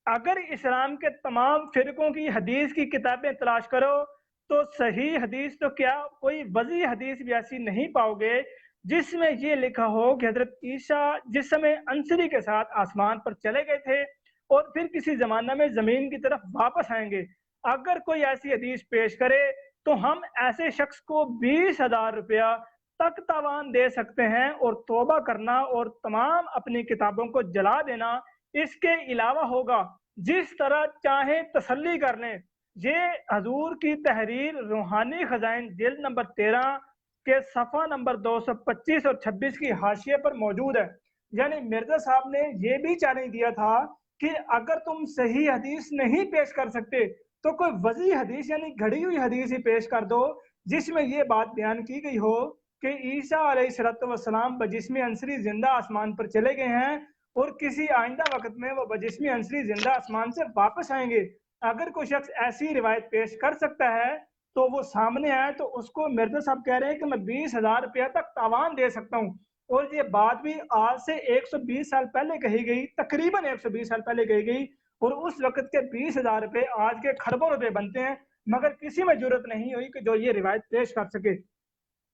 Speaker 1: اگر اسلام کے تمام فرقوں کی حدیث کی کتابیں تلاش کرو تو صحیح حدیث تو کیا کوئی وضعی حدیث بھی ایسی نہیں پاؤ گے جس میں یہ لکھا ہو کہ حضرت عیسیٰ جس سمے عنصری کے ساتھ آسمان پر چلے گئے تھے اور پھر کسی زمانہ میں زمین کی طرف واپس آئیں گے۔ اگر کوئی ایسی حدیث پیش کرے تو ہم ایسے شخص کو 20,000 روپیہ تک تاوان دے سکتے ہیں اور توبہ کرنا اور تمام اپنی کتابوں کو جلا دینا اس کے علاوہ ہوگا، جس طرح چاہیں تسلی کر لیں۔ یہ حضور کی تحریر روحانی خزائن جلد نمبر 13 کے صفحہ نمبر 225 اور 26 کی حاشیے پر موجود ہے۔ یعنی مرزا صاحب نے یہ بھی چیلنج دیا تھا کہ اگر تم صحیح حدیث نہیں پیش کر سکتے تو کوئی وضعی حدیث یعنی گھڑی ہوئی حدیث ہی پیش کر دو جس میں یہ بات بیان کی گئی ہو کہ عیسیٰ علیہ السلام بجسم عنصری زندہ آسمان پر چلے گئے ہیں اور کسی آئندہ وقت میں وہ بجسم عنصری زندہ آسمان سے واپس آئیں گے۔ اگر کوئی شخص ایسی روایت پیش کر سکتا ہے تو وہ سامنے آئے تو اس کو مرزا صاحب کہہ رہے ہیں کہ میں 20,000 روپیہ تک تاوان دے سکتا ہوں، اور یہ بات بھی آج سے 120 سال پہلے کہی گئی، تقریباً 120 سال پہلے کہی گئی، اور اس وقت کے 20,000 روپے آج کے کھربوں روپے بنتے ہیں، مگر کسی میں جرت نہیں ہوئی کہ جو یہ روایت پیش کر سکے۔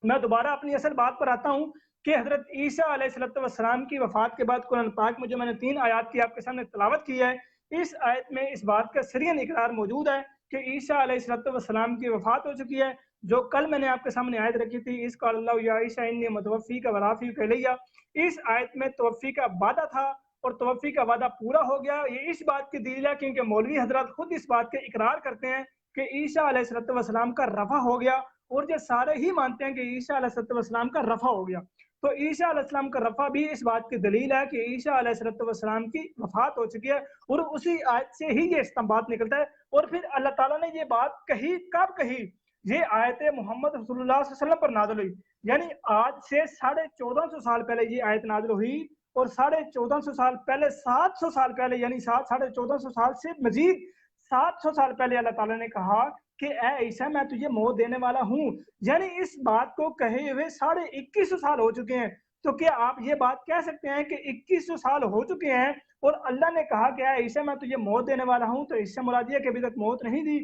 Speaker 1: میں دوبارہ اپنی اصل بات پر آتا ہوں کہ حضرت عیسیٰ علیہ السلام کی وفات کے بعد قرآن پاک میں جو میں نے 3 آیات کی آپ کے سامنے تلاوت کی ہے، اس آیت میں اس بات کا سرین اقرار موجود ہے کہ عیسیٰ علیہ السلام کی وفات ہو چکی ہے۔ جو کل میں نے آپ کے سامنے آیت رکھی تھی، اس قال اللہ یا عیسیٰ انی متوفیک و رافعک الیہ، اس آیت میں توفی کا وعدہ تھا اور توفی کا وعدہ پورا ہو گیا۔ یہ اس بات کی دلیل ہے کیونکہ مولوی حضرات خود اس بات کے اقرار کرتے ہیں کہ عیسیٰ علیہ السلام کا رفع ہو گیا، اور یہ سارے ہی مانتے ہیں کہ عیسیٰ علیہ السلام کا رفع ہو گیا۔ تو عیسیٰ علیہ السلام کا رفع بھی اس بات کی دلیل ہے کہ عیسیٰ علیہ السلام کی وفات ہو چکی ہے، اور اسی آیت سے ہی یہ استنباط نکلتا ہے۔ اور پھر اللہ تعالیٰ نے یہ بات کہی، کب کہی؟ یہ آیت محمد رسول اللہ صلی اللہ علیہ وسلم پر نازل ہوئی، یعنی آج سے 1450 سال پہلے یہ آیت نازل ہوئی، اور 1450 سال پہلے 700 سال پہلے یعنی 1450 سال سے مزید 700 سال پہلے اللہ تعالیٰ نے کہا کہ اے عیسیٰ میں تجھے موت دینے والا ہوں۔ یعنی اس بات کو کہے ہوئے 2150 سال ہو چکے ہیں۔ تو کیا آپ یہ بات کہہ سکتے ہیں کہ 2100 سال ہو چکے ہیں اور اللہ نے کہا کہ اے عیسیٰ میں تجھے موت دینے والا ہوں، تو اس سے مراد یہ کہ ابھی تک موت نہیں دی؟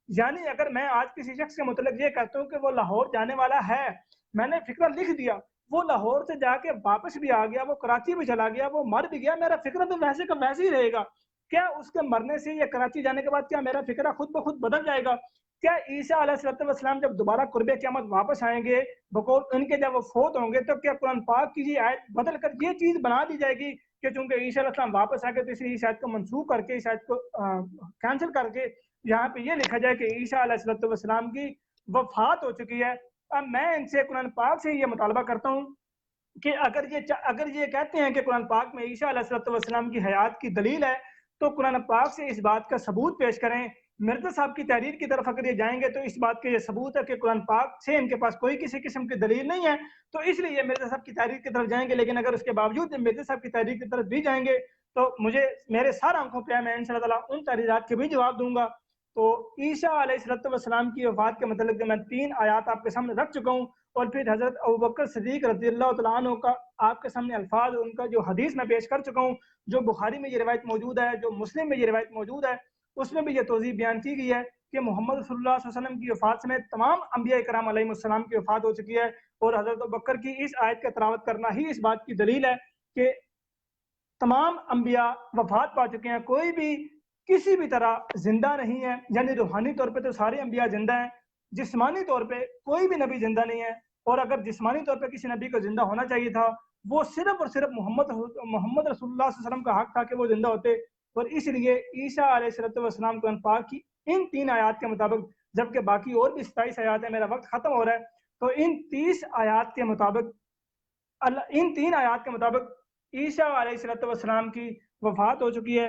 Speaker 1: یعنی اگر میں آج کسی شخص کے متعلق یہ کہتا ہوں کہ وہ لاہور جانے والا ہے، میں نے فکرہ لکھ دیا، وہ لاہور سے جا کے واپس بھی آ گیا، وہ کراچی بھی چلا گیا، وہ مر بھی گیا، میرا فکرہ تو ویسے کا ویسے ہی رہے گا۔ کیا اس کے مرنے سے یا کراچی جانے کے بعد کیا میرا فکرہ خود بخود بدل جائے گا؟ کیا عیسیٰ علیہ السلام جب دوبارہ قرب قیامت واپس آئیں گے بقول ان کے جب وہ فوت ہوں گے، تو کیا قرآن پاک کی یہ آیت بدل کر یہ چیز بنا دی جائے گی کہ چونکہ عیسیٰ علیہ السلام واپس آ گئے تو اس لیے اس آیت کو منسوخ کر کے اس آیت کو کینسل کر کے یہاں پہ یہ لکھا جائے کہ عیسیٰ علیہ السلام کی وفات ہو چکی ہے؟ اب میں ان سے قرآن پاک سے یہ مطالبہ کرتا ہوں کہ اگر یہ کہتے ہیں کہ قرآن پاک میں عیسیٰ علیہ السلام کی حیات کی دلیل ہے تو قرآن پاک سے اس بات کا ثبوت پیش کریں۔ مرزا صاحب کی تحریر کی طرف اگر یہ جائیں گے تو اس بات کا یہ ثبوت ہے کہ قرآن پاک سے ان کے پاس کوئی کسی قسم کی دلیل نہیں ہے، تو اس لیے یہ مرزا صاحب کی تحریر کی طرف جائیں گے۔ لیکن اگر اس کے باوجود مرزا صاحب کی تحریر کی طرف بھی جائیں گے تو مجھے میرے سارے آنکھوں پہ میں انشاءاللہ تعالیٰ ان تحریرات کے بھی جواب دوں گا۔ تو عیسیٰ علیہ السلام کی وفات کے متعلق میں 3 آیات آپ کے سامنے رکھ چکا ہوں، اور پھر حضرت ابوبکر صدیق رضی اللہ تعالیٰ عنہ کا آپ کے سامنے الفاظ ان کا جو حدیث میں پیش کر چکا ہوں، جو بخاری میں یہ روایت موجود ہے، جو مسلم میں یہ روایت موجود ہے، اس میں بھی یہ توضیح بیان کی گئی ہے کہ محمد رسول اللہ صلی اللہ علیہ وسلم کی وفات سمیت تمام انبیاء کرام علیہ السلام کی وفات ہو چکی ہے، اور حضرت ابوبکر کی اس آیت کا تلاوت کرنا ہی اس بات کی دلیل ہے کہ تمام انبیاء وفات پا چکے ہیں، کوئی بھی کسی بھی طرح زندہ نہیں ہے۔ یعنی روحانی طور پہ تو سارے انبیاء زندہ ہیں، جسمانی طور پہ کوئی بھی نبی زندہ نہیں ہے، اور اگر جسمانی طور پہ کسی نبی کو زندہ ہونا چاہیے تھا وہ صرف اور صرف محمد رسول اللہ صلی اللہ علیہ وسلم کا حق تھا کہ وہ زندہ ہوتے، اور اس لیے عیسیٰ علیہ السلام قرآن پاک کی ان 3 آیات کے مطابق، جبکہ باقی اور بھی 27 آیات ہیں، میرا وقت ختم ہو رہا ہے، تو ان 30 آیات کے مطابق ان 3 آیات کے مطابق عیسیٰ علیہ السلام کی وفات ہو چکی ہے،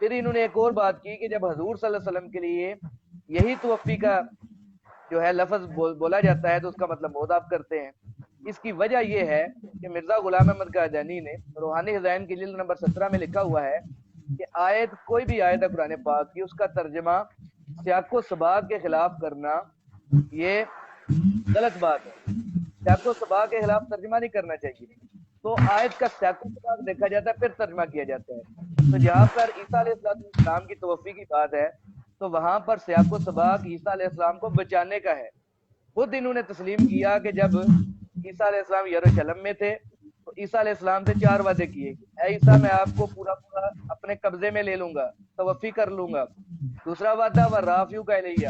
Speaker 3: پھر انہوں نے ایک اور بات کی کہ جب حضور صلی اللہ علیہ وسلم کے لیے یہی توفی کا جو ہے لفظ بولا جاتا ہے تو اس کا مطلب موت آپ کرتے ہیں۔ اس کی وجہ یہ ہے کہ مرزا غلام احمد قادیانی نے روحانی خزائن کی جلد نمبر 17 میں لکھا ہوا ہے کہ آیت کوئی بھی آیت ہے قرآن پاک کی، اس کا ترجمہ سیاق و سباق کے خلاف کرنا یہ غلط بات ہے۔ سیاق و سباق کے خلاف ترجمہ نہیں کرنا چاہیے، تو آیت کا سیاق و سباق دیکھا جاتا ہے پھر ترجمہ کیا جاتا ہے۔ تو جہاں پر عیسیٰ علیہ السلام کی توفی کی بات ہے تو وہاں پر سیاق و سباق عیسیٰ علیہ السلام کو بچانے کا ہے۔ خود انہوں نے تسلیم کیا کہ جب عیسیٰ علیہ السلام یروشلم میں تھے تو عیسیٰ علیہ السلام سے 4 وعدے کیے، اے عیسیٰ میں آپ کو پورا اپنے قبضے میں لے لوں گا، توفی کر لوں گا۔ دوسرا وعدہ ورافیو کا الیہ،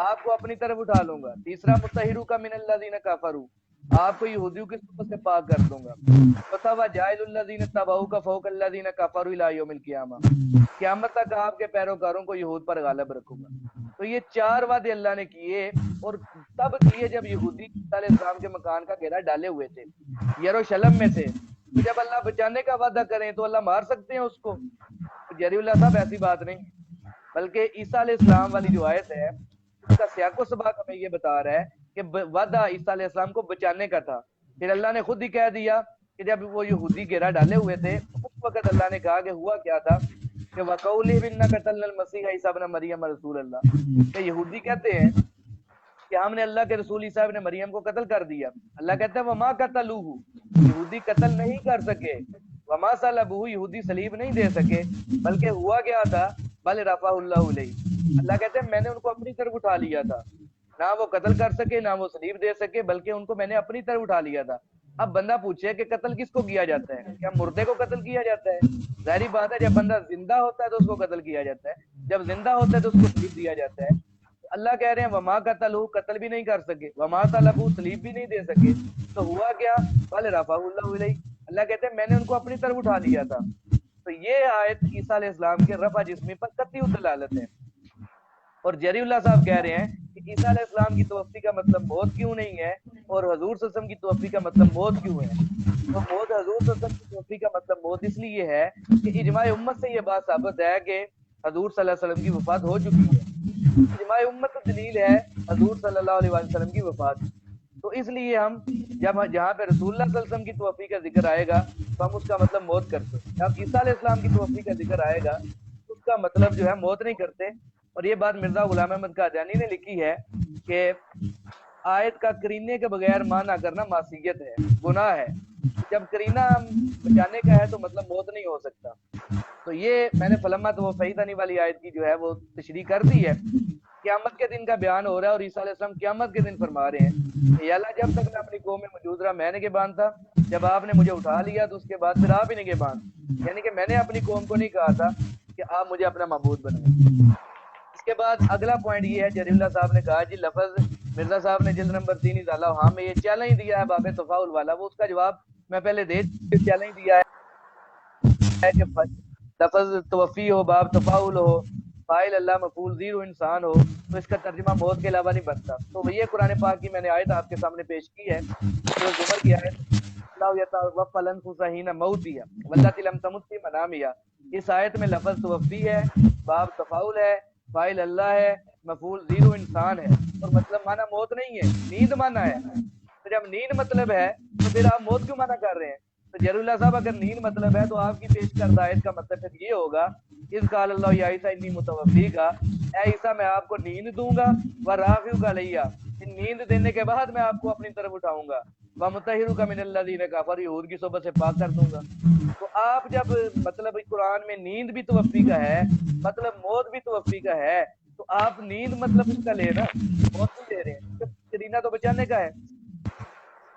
Speaker 3: آپ کو اپنی طرف اٹھا لوں گا۔ تیسرا مطہرو کا من الذین کفروا، آپ کو یہودیوں کی صحبت سے پاک کر دوں گا۔ چوتھا وجاعل الذین تبعوک فوق الذین کفروا الی یوم القیامہ، قیامت تک آپ کے پیروکاروں کو یہود پر غالب رکھوں گا۔ تو یہ 4 وعدے اللہ نے کیے، اور تب کیے جب یہودی عیسیٰ علیہ السلام کے مکان کا گھیرا ڈالے ہوئے تھے، یروشلم میں تھے۔ تو جب اللہ بچانے کا وعدہ کریں تو اللہ مار سکتے ہیں اس کو؟ جری اللہ صاحب ایسی بات نہیں، بلکہ عیسیٰ علیہ السلام والی جو آیت ہے اس کا سیاق و سباق ہمیں یہ بتا رہا ہے کہ وعدہ عیسیٰ علیہ السلام کو بچانے کا تھا۔ پھر اللہ نے خود ہی کہہ دیا کہ جب وہ یہودی گھیرا ڈالے ہوئے تھے اس وقت اللہ نے کہا کہ ہوا کیا تھا کہ وَقَوْلِهِ بِإِنَّا قَتَلْنَا الْمَسِيحَ عِيسَى ابْنَ مَرْيَمَ رسول اللہ، کہ یہودی کہتے ہیں کہ ہم نے اللہ کے رسول عیسیٰ ابن مریم کو قتل کر دیا۔ اللہ کہتا ہے وَمَا قَتَلُوهُ، یہودی قتل نہیں کر سکے، وَمَا صَلَبُوهُ، یہودی صلیب نہیں دے سکے، بلکہ ہوا کیا تھا بَلْ رَفَعَهُ اللَّهُ إِلَيْهِ، اللہ کہتے ہیں میں نے ان کو اپنی طرف اٹھا لیا تھا، نہ وہ قتل کر سکے نہ وہ صلیب دے سکے، بلکہ ان کو میں نے اپنی طرف اٹھا لیا تھا۔ اب بندہ پوچھے کہ قتل کس کو کیا جاتا ہے؟ کیا مردے کو قتل کیا جاتا ہے؟ ظاہری بات ہے جب بندہ زندہ ہوتا ہے تو اس کو قتل کیا جاتا ہے، جب زندہ ہوتا ہے تو اس کو صلیب دیا جاتا ہے۔ اللہ کہہ رہے ہیں وما قتلوا، قتل بھی نہیں کر سکے، وما صلبوا، صلیب بھی نہیں دے سکے، تو ہوا کیا بل رفعہ اللہ الیہ، اللہ کہتے ہیں میں نے ان کو اپنی طرف اٹھا لیا تھا۔ تو یہ آیت عیسیٰ علیہ السلام کے رفع جسمی پر قطعی دلالت ہے۔ اور جری اللہ صاحب کہہ رہے ہیں کہ عیسیٰ علیہ السلام کی توفی کا مطلب موت کیوں نہیں ہے اور حضور صلی اللہ علیہ وسلم کی توفی کا مطلب موت کیوں ہے؟ تو موت حضور صلی اللہ علیہ وسلم کی توفی کا مطلب موت اس لیے ہے کہ اجماع امت سے یہ بات ثابت ہے کہ حضور صلی اللہ علیہ وسلم کی وفات ہو چکی ہے۔ اجماع امت کی دلیل ہے حضور صلی اللہ علیہ وسلم کی وفات۔ تو اس لیے ہم جب جہاں پہ رسول اللہ صلی اللہ علیہ وسلم کی توفی کا ذکر آئے گا تو ہم اس کا مطلب موت کرتے ہیں، جب عیسیٰ علیہ السلام کی توفی کا ذکر آئے گا اس کا مطلب جو ہے موت نہیں کرتے۔ اور یہ بات مرزا غلام احمد قادیانی نے لکھی ہے کہ آیت کا کرینے کے بغیر معنی کرنا معصیت ہے، گناہ ہے۔ جب کرینہ بچانے کا ہے تو مطلب موت نہیں ہو سکتا۔ تو یہ میں نے فلما تو وہ فیضانی والی آیت کی جو ہے وہ تشریح کر دی ہے۔ قیامت کے دن کا بیان ہو رہا ہے اور عیسیٰ علیہ السلام قیامت کے دن فرما رہے ہیں کہ یا اللہ جب تک میں اپنی قوم میں موجود رہا میں نگہبان تھا، جب آپ نے مجھے اٹھا لیا تو اس کے بعد پھر آپ ہی نگہبان، یعنی کہ میں نے اپنی قوم کو نہیں کہا تھا کہ آپ مجھے اپنا معبود بنائیں۔ اس کے بعد اگلا پوائنٹ یہ ہے، جری اللہ صاحب نے کہا جی لفظ مرزا صاحب نے جلد نمبر 3 اضالہ ہاں میں یہ چیلنج دیا ہے باب تفاؤل والا، وہ اس کا جواب میں پہلے دے چیلنج دیا ہے کہ لفظ توفی ہو، باب تفاؤل ہو، فاعل اللہ مفعول زیرو انسان ہو تو اس کا ترجمہ موت کے علاوہ نہیں بنتا۔ تو یہ قرآن پاک کی میں نے آیت آپ کے سامنے پیش کی ہے، سورۃ زمر کی آیت اللہ یتوفی الانفس حین موتها واللاتی لم تمت فی منامها۔ اس آیت میں لفظ توفی ہے، باب تفاؤل ہے، فاعل اللہ ہے، مفعول زیرو انسان ہے، اور مطلب معنی موت نہیں ہے، نیند معنی ہے۔ تو جب نیند مطلب ہے تو پھر آپ موت کیوں معنی کر رہے ہیں؟ تو جر اللہ صاحب اگر نیند مطلب ہے تو آپ کی پیش کردہ آیت کا مطلب پھر یہ ہوگا اذ قال اللہ یا عیسیٰ انی متوفیک، اے عیسیٰ میں آپ کو نیند دوں گا، ورافعک علیہ، نیند دینے کے بعد میں آپ کو اپنی طرف اٹھاؤں گا، ومطہرک من الذین کفروا، یہود کی صحبت سے پاک کر دوں گا۔ تو آپ جب مطلب قرآن میں نیند بھی توفی کا ہے، مطلب موت بھی توفی کا ہے، تو آپ نیند مطلب اس کا لے نا، موت نہیں لے رہے ہیں، کرینہ تو بچانے کا ہے۔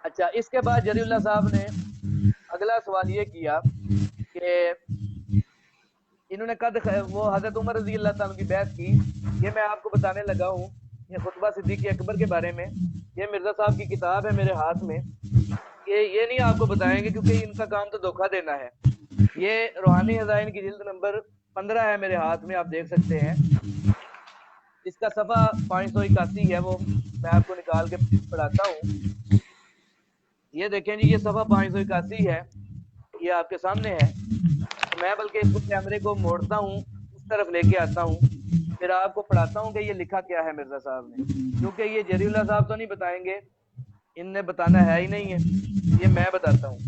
Speaker 3: اچھا اس کے بعد جری اللہ صاحب نے اگلا سوال یہ کیا کہ انہوں نے وہ حضرت عمر رضی اللہ تعالیٰ کی بیعت کی، یہ میں آپ کو بتانے لگا ہوں یہ خطبہ صدیق اکبر کے بارے میں، یہ مرزا صاحب کی کتاب ہے میرے ہاتھ میں، یہ نہیں آپ کو بتائیں گے کیونکہ ان کا کام تو دھوکہ دینا ہے۔ یہ روحانی خزائن کی جلد نمبر 15 ہے میرے ہاتھ میں، آپ دیکھ سکتے ہیں، اس کا صفحہ 581 ہے، وہ میں آپ کو نکال کے پڑھاتا ہوں۔ یہ دیکھیں جی یہ صفحہ 581 ہے، یہ آپ کے سامنے ہے، میں بلکہ اس کیمرے کو موڑتا ہوں طرف لے کے آتا ہوں، پھر آپ کو پڑھاتا ہوں کہ یہ لکھا کیا ہے مرزا صاحب نے، کیونکہ یہ جری اللہ صاحب تو نہیں بتائیں گے، ان نے بتانا ہے ہی نہیں ہے، یہ میں بتاتا ہوں۔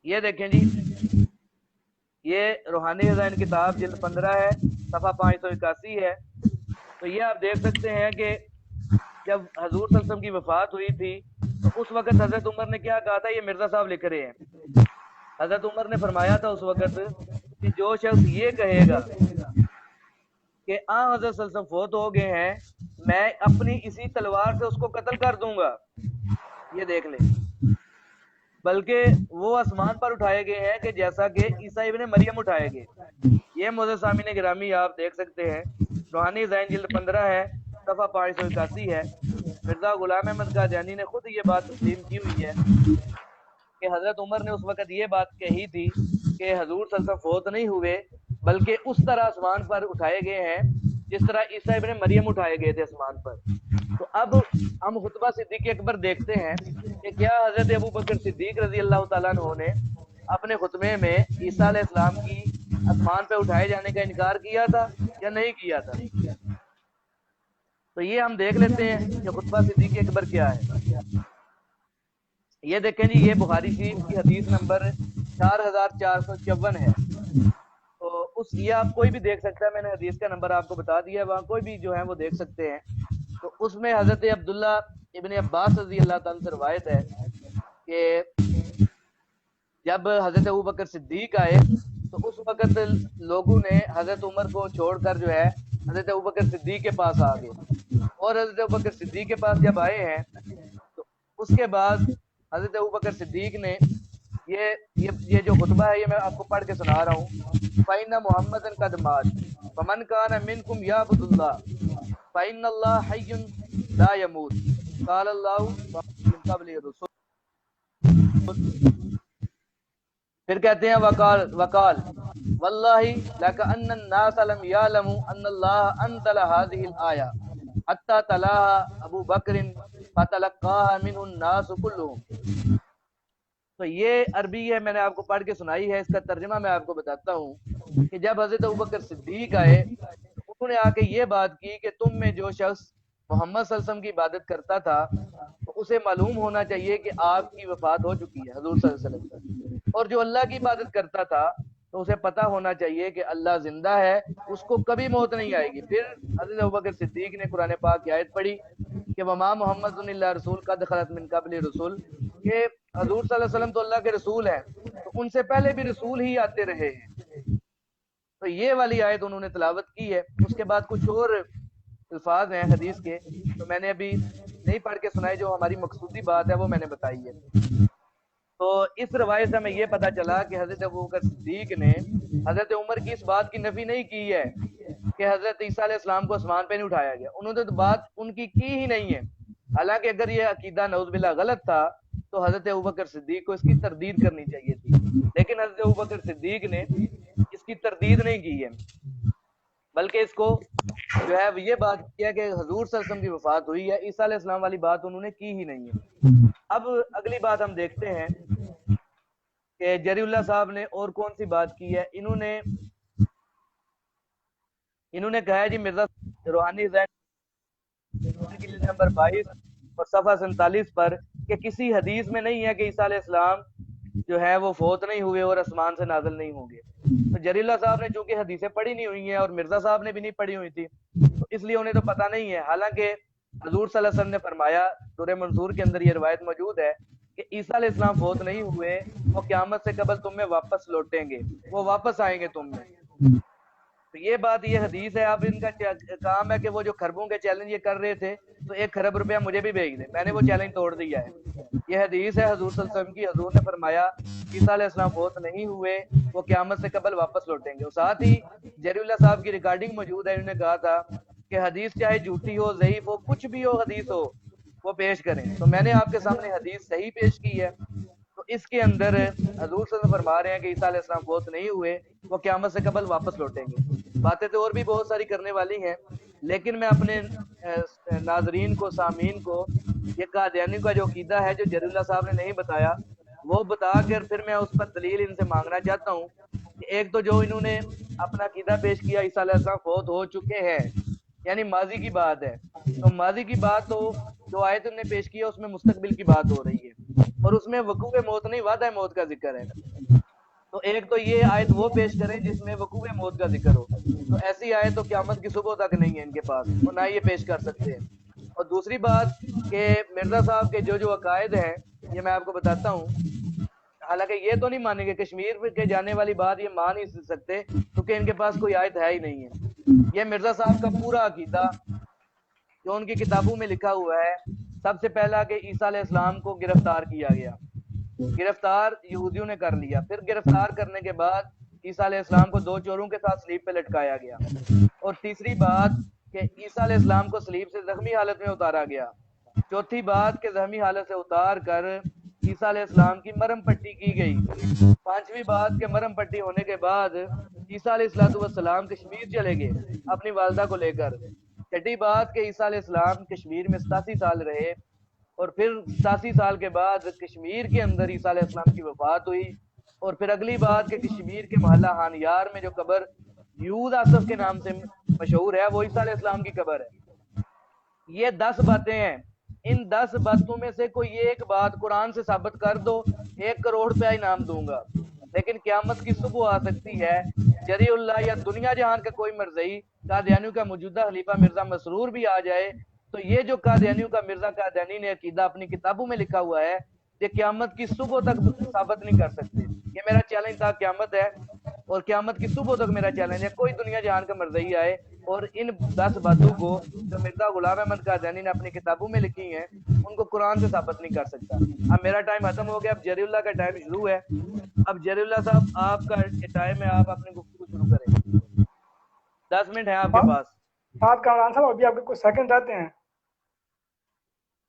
Speaker 3: یہ دیکھیں جی، یہ روحانی خزائن کتاب جلد 15 ہے، صفحہ 581 ہے۔ تو یہ آپ دیکھ سکتے ہیں کہ جب حضور صلی اللہ علیہ وسلم کی وفات ہوئی تھی تو اس وقت حضرت عمر نے کیا کہا تھا، یہ مرزا صاحب لکھ رہے ہیں۔ حضرت عمر نے فرمایا تھا اس وقت کہ جو شخص یہ کہے گا کہ حضرت صلی اللہ علیہ وسلم فوت ہو گئے ہیں، میں اپنی اسی تلوار سے اس کو قتل کر دوں گا، یہ دیکھ لیں، بلکہ وہ آسمان پر اٹھائے گئے ہیں کہ جیسا کہ عیسیٰ ابن مریم اٹھائے گئے۔ یہ معزز سامعین گرامی آپ دیکھ سکتے ہیں، روحانی خزائن جلد 15 ہے، صفحہ 581 ہے۔ مرزا غلام احمد قادیانی نے خود یہ بات تسلیم کی ہوئی ہے کہ حضرت عمر نے اس وقت یہ بات کہی تھی کہ حضور صلی اللہ علیہ وسلم فوت نہیں ہوئے، بلکہ اس طرح آسمان پر اٹھائے گئے ہیں جس طرح عیسیٰ ابن مریم اٹھائے گئے تھے آسمان پر۔ تو اب ہم خطبہ صدیق اکبر دیکھتے ہیں کہ کیا حضرت ابوبکر صدیق رضی اللہ تعالیٰ عنہ نے اپنے خطبے میں عیسیٰ علیہ السلام کی آسمان پہ اٹھائے جانے کا انکار کیا تھا یا نہیں کیا تھا؟ تو یہ ہم دیکھ لیتے ہیں کہ خطبہ صدیق اکبر کیا ہے۔ یہ دیکھیں جی، یہ بخاری شریف کی حدیث نمبر 4454 ہے۔ تو یہ آپ کوئی بھی دیکھ سکتا ہے، میں نے حدیث کا نمبر آپ کو بتا دیا ہے، وہاں کوئی بھی جو ہے وہ دیکھ سکتے ہیں۔ تو اس میں حضرت عبداللہ ابن عباس رضی اللہ تعالیٰ سے روایت ہے کہ جب حضرت ابوبکر صدیق آئے تو اس وقت لوگوں نے حضرت عمر کو چھوڑ کر جو ہے حضرت ابوبکر صدیق کے پاس آ گئے، اور حضرت ابوبکر صدیق کے پاس جب آئے ہیں تو اس کے بعد حضرت ابوبکر صدیق نے یہ جو خطبہ ہے یہ میں آپ کو پڑھ کے سنا رہا ہوں۔ فَإِنَّ مُحَمَّدًا قَدْ مَاتَ فَمَنْ كَانَ مِنْكُمْ يَعْبُدُ اللَّهَ فَإِنَّ اللَّهَ حَيٌّ لَا يَمُوتُ قَالَ اللَّهُ مِنْ قَبْلِ الرُّسُلِ۔ پھر کہتے ہیں وقال وَاللَّهِ لَكَأَنَّ النَّاسَ لَمْ يَعْلَمُوا أَنَّ اللَّهَ أَنزَلَ هَذِهِ الْآيَةَ حَتَّى تَلَاهَا أَبُو بَكْرٍ فَتَلَقَّاهَا مِنْهُ النَّاسُ كُلُّهُمْ۔ تو یہ عربی ہے، میں نے آپ کو پڑھ کے سنائی ہے، اس کا ترجمہ میں آپ کو بتاتا ہوں کہ جب حضرت ابوبکر صدیق آئے تو انہوں نے آ کے یہ بات کی کہ تم میں جو شخص محمد صلی اللہ علیہ وسلم کی عبادت کرتا تھا تو اسے معلوم ہونا چاہیے کہ آپ کی وفات ہو چکی ہے حضور صلی اللہ علیہ وسلم، اور جو اللہ کی عبادت کرتا تھا تو اسے پتہ ہونا چاہیے کہ اللہ زندہ ہے، اس کو کبھی موت نہیں آئے گی۔ پھر حضرت ابوبکر صدیق نے قرآن پاک کی آیت پڑھی کہ وما محمد اللہ رسول قد خلت من قبل رسول، کہ حضور صلی اللہ علیہ وسلم تو اللہ کے رسول ہیں، تو ان سے پہلے بھی رسول ہی آتے رہے ہیں۔ تو یہ والی آیت انہوں نے تلاوت کی ہے۔ اس کے بعد کچھ اور الفاظ ہیں حدیث کے، تو میں نے ابھی نہیں پڑھ کے سنائے، جو ہماری مقصودی بات ہے وہ میں نے بتائی ہے۔ تو اس روایت سے ہمیں یہ پتہ چلا کہ حضرت ابوبکر صدیق نے حضرت عمر کی اس بات کی نفی نہیں کی ہے کہ حضرت عیسیٰ علیہ السلام کو آسمان پہ نہیں اٹھایا گیا، انہوں نے تو بات ان کی ہی نہیں ہے۔ حالانکہ اگر یہ عقیدہ نعوذ باللہ غلط تھا تو حضرت ابوبکر صدیق کو اس کی تردید کرنی چاہیے تھی، لیکن حضرت ابوبکر صدیق نے اس کی تردید نہیں کی ہے، بلکہ اس کو جو ہے یہ بات کیا کہ حضور صلی اللہ علیہ وسلم کی وفات ہوئی ہے، عیسیٰ علیہ السلام والی بات انہوں نے کی ہی نہیں ہے۔ اب اگلی بات ہم دیکھتے ہیں کہ جری اللہ صاحب نے اور کون سی بات کی ہے۔ انہوں نے کہا ہے جی مرزا روحانی کی نمبر 22 اور صفحہ 47 پر کہ کسی حدیث میں نہیں ہے کہ عیسیٰ علیہ السلام جو ہے وہ فوت نہیں ہوئے اور آسمان سے نازل نہیں ہوں گے۔ تو جری اللہ صاحب نے چونکہ حدیثیں پڑھی نہیں ہوئی ہیں اور مرزا صاحب نے بھی نہیں پڑھی ہوئی تھی، تو اس لیے انہیں تو پتہ نہیں ہے۔ حالانکہ حضور صلی اللہ علیہ وسلم نے فرمایا، سورہ منصور کے اندر یہ روایت موجود ہے کہ عیسیٰ علیہ السلام فوت نہیں ہوئے، وہ قیامت سے قبل تم میں واپس لوٹیں گے، وہ واپس آئیں گے تم میں۔ تو یہ بات یہ حدیث ہے۔ اب ان کا کام ہے کہ وہ جو خربوں کے چیلنج یہ کر رہے تھے تو 1 خرب روپیہ مجھے بھی بھیج دیں، میں نے وہ چیلنج توڑ دیا ہے۔ یہ حدیث ہے حضور صلی اللہ علیہ وسلم کی، حضور نے فرمایا عیسیٰ علیہ السلام فوت نہیں ہوئے، وہ قیامت سے قبل واپس لوٹیں گے۔ اور ساتھ ہی جری اللہ صاحب کی ریکارڈنگ موجود ہے، انہوں نے کہا تھا کہ حدیث چاہے جھوٹی ہو، ضعیف ہو، کچھ بھی ہو، حدیث ہو وہ پیش کریں۔ تو میں نے آپ کے سامنے حدیث صحیح پیش کی ہے۔ تو اس کے اندر حضور صلی اللہ علیہ وسلم فرما رہے ہیں کہ عیسیٰ علیہ السلام فوت نہیں ہوئے، وہ قیامت سے قبل واپس لوٹیں گے۔ باتیں تو اور بھی بہت ساری کرنے والی ہیں، لیکن میں اپنے ناظرین کو، سامعین کو، یہ قادیانی کا جو عقیدہ ہے جو جری اللہ صاحب نے نہیں بتایا وہ بتا کر پھر میں اس پر دلیل ان سے مانگنا چاہتا ہوں ایک تو جو انہوں نے اپنا عقیدہ پیش کیا عیسیٰ علیہ السلام فوت ہو چکے ہیں، یعنی ماضی کی بات ہے، تو ماضی کی بات تو جو آیت انہوں نے پیش کیا اس میں مستقبل کی بات ہو رہی ہے، اور اس میں وقوع موت نہیں وعدہ موت کا ذکر ہے۔ تو ایک تو یہ آیت وہ پیش کریں جس میں وقوع موت کا ذکر ہو، تو ایسی آیت تو قیامت کی صبح تک نہیں ہے ان کے پاس، اور نہ یہ پیش کر سکتے ہیں۔ اور دوسری بات کہ مرزا صاحب کے جو عقائد ہیں یہ میں آپ کو بتاتا ہوں، حالانکہ یہ تو نہیں مانیں گے، کشمیر کے جانے والی بات یہ مان نہیں سکتے کیونکہ ان کے پاس کوئی آیت ہے ہی نہیں ہے۔ یہ مرزا صاحب کا پورا عقیدہ جو ان کی کتابوں میں لکھا ہوا ہے، سب سے پہلا کہ عیسیٰ علیہ السلام کو گرفتار کیا گیا، گرفتار یہودیوں نے کر لیا، پھر گرفتار کرنے کے بعد عیسیٰ علیہ السلام کو 2 چوروں کے ساتھ سلیب پہ لٹکایا گیا، اور تیسری بات کہ عیسیٰ علیہ السلام کو سلیب سے زخمی حالت میں اتارا گیا، چوتھی بات کہ زخمی حالت سے اتار کر عیسیٰ علیہ السلام کی مرہم پٹی کی گئی، پانچویں بات کہ مرہم پٹی ہونے کے بعد عیسیٰ علیہ السلام کشمیر چلے گئے اپنی والدہ کو لے کر، چھٹی بات کہ عیسیٰ علیہ السلام کشمیر میں 87 سال رہے، اور پھر 87 سال کے بعد کشمیر کے اندر عیسیٰ علیہ السلام کی وفات ہوئی، اور پھر اگلی بات کہ کشمیر کے محلہ ہانیار میں جو قبر یود آصف کے نام سے مشہور ہے وہ عیسیٰ علیہ السلام کی قبر ہے۔ یہ 10 باتیں ہیں، ان 10 باتوں میں سے کوئی ایک بات قرآن سے ثابت کر دو، 1 کروڑ روپیہ انعام دوں گا، لیکن قیامت کی صبح آ سکتی ہے، جری اللہ یا دنیا جہان کا کوئی مرزئی قادیانیوں کا موجودہ خلیفہ مرزا مسرور بھی آ جائے، تو یہ جو قادیانیوں کا مرزا قادیانی نے عقیدہ اپنی کتابوں میں لکھا ہوا ہے یہ قیامت کی صبح تک ثابت نہیں کر سکتے۔ یہ میرا چیلنج تھا قیامت ہے، اور قیامت کی صبح تک میرا چیلنج ہے، کوئی دنیا جہان کا مرزئی آئے اور ان 10 باتوں کو جو مرزا غلام احمد قادیانی نے اپنی کتابوں میں لکھی ہیں ان کو قرآن سے ثابت نہیں کر سکتا۔ اب میرا ٹائم ختم ہو گیا، اب جری اللہ کا ٹائم شروع ہے۔ اب جری اللہ صاحب آپ کا ٹائم ہے، آپ اپنی گفتگو شروع کریں، 10 منٹ ہیں آپ کے پاس۔
Speaker 1: بات کامران صاحب ابھی آپ کے کچھ سیکنڈ رہتے ہیں۔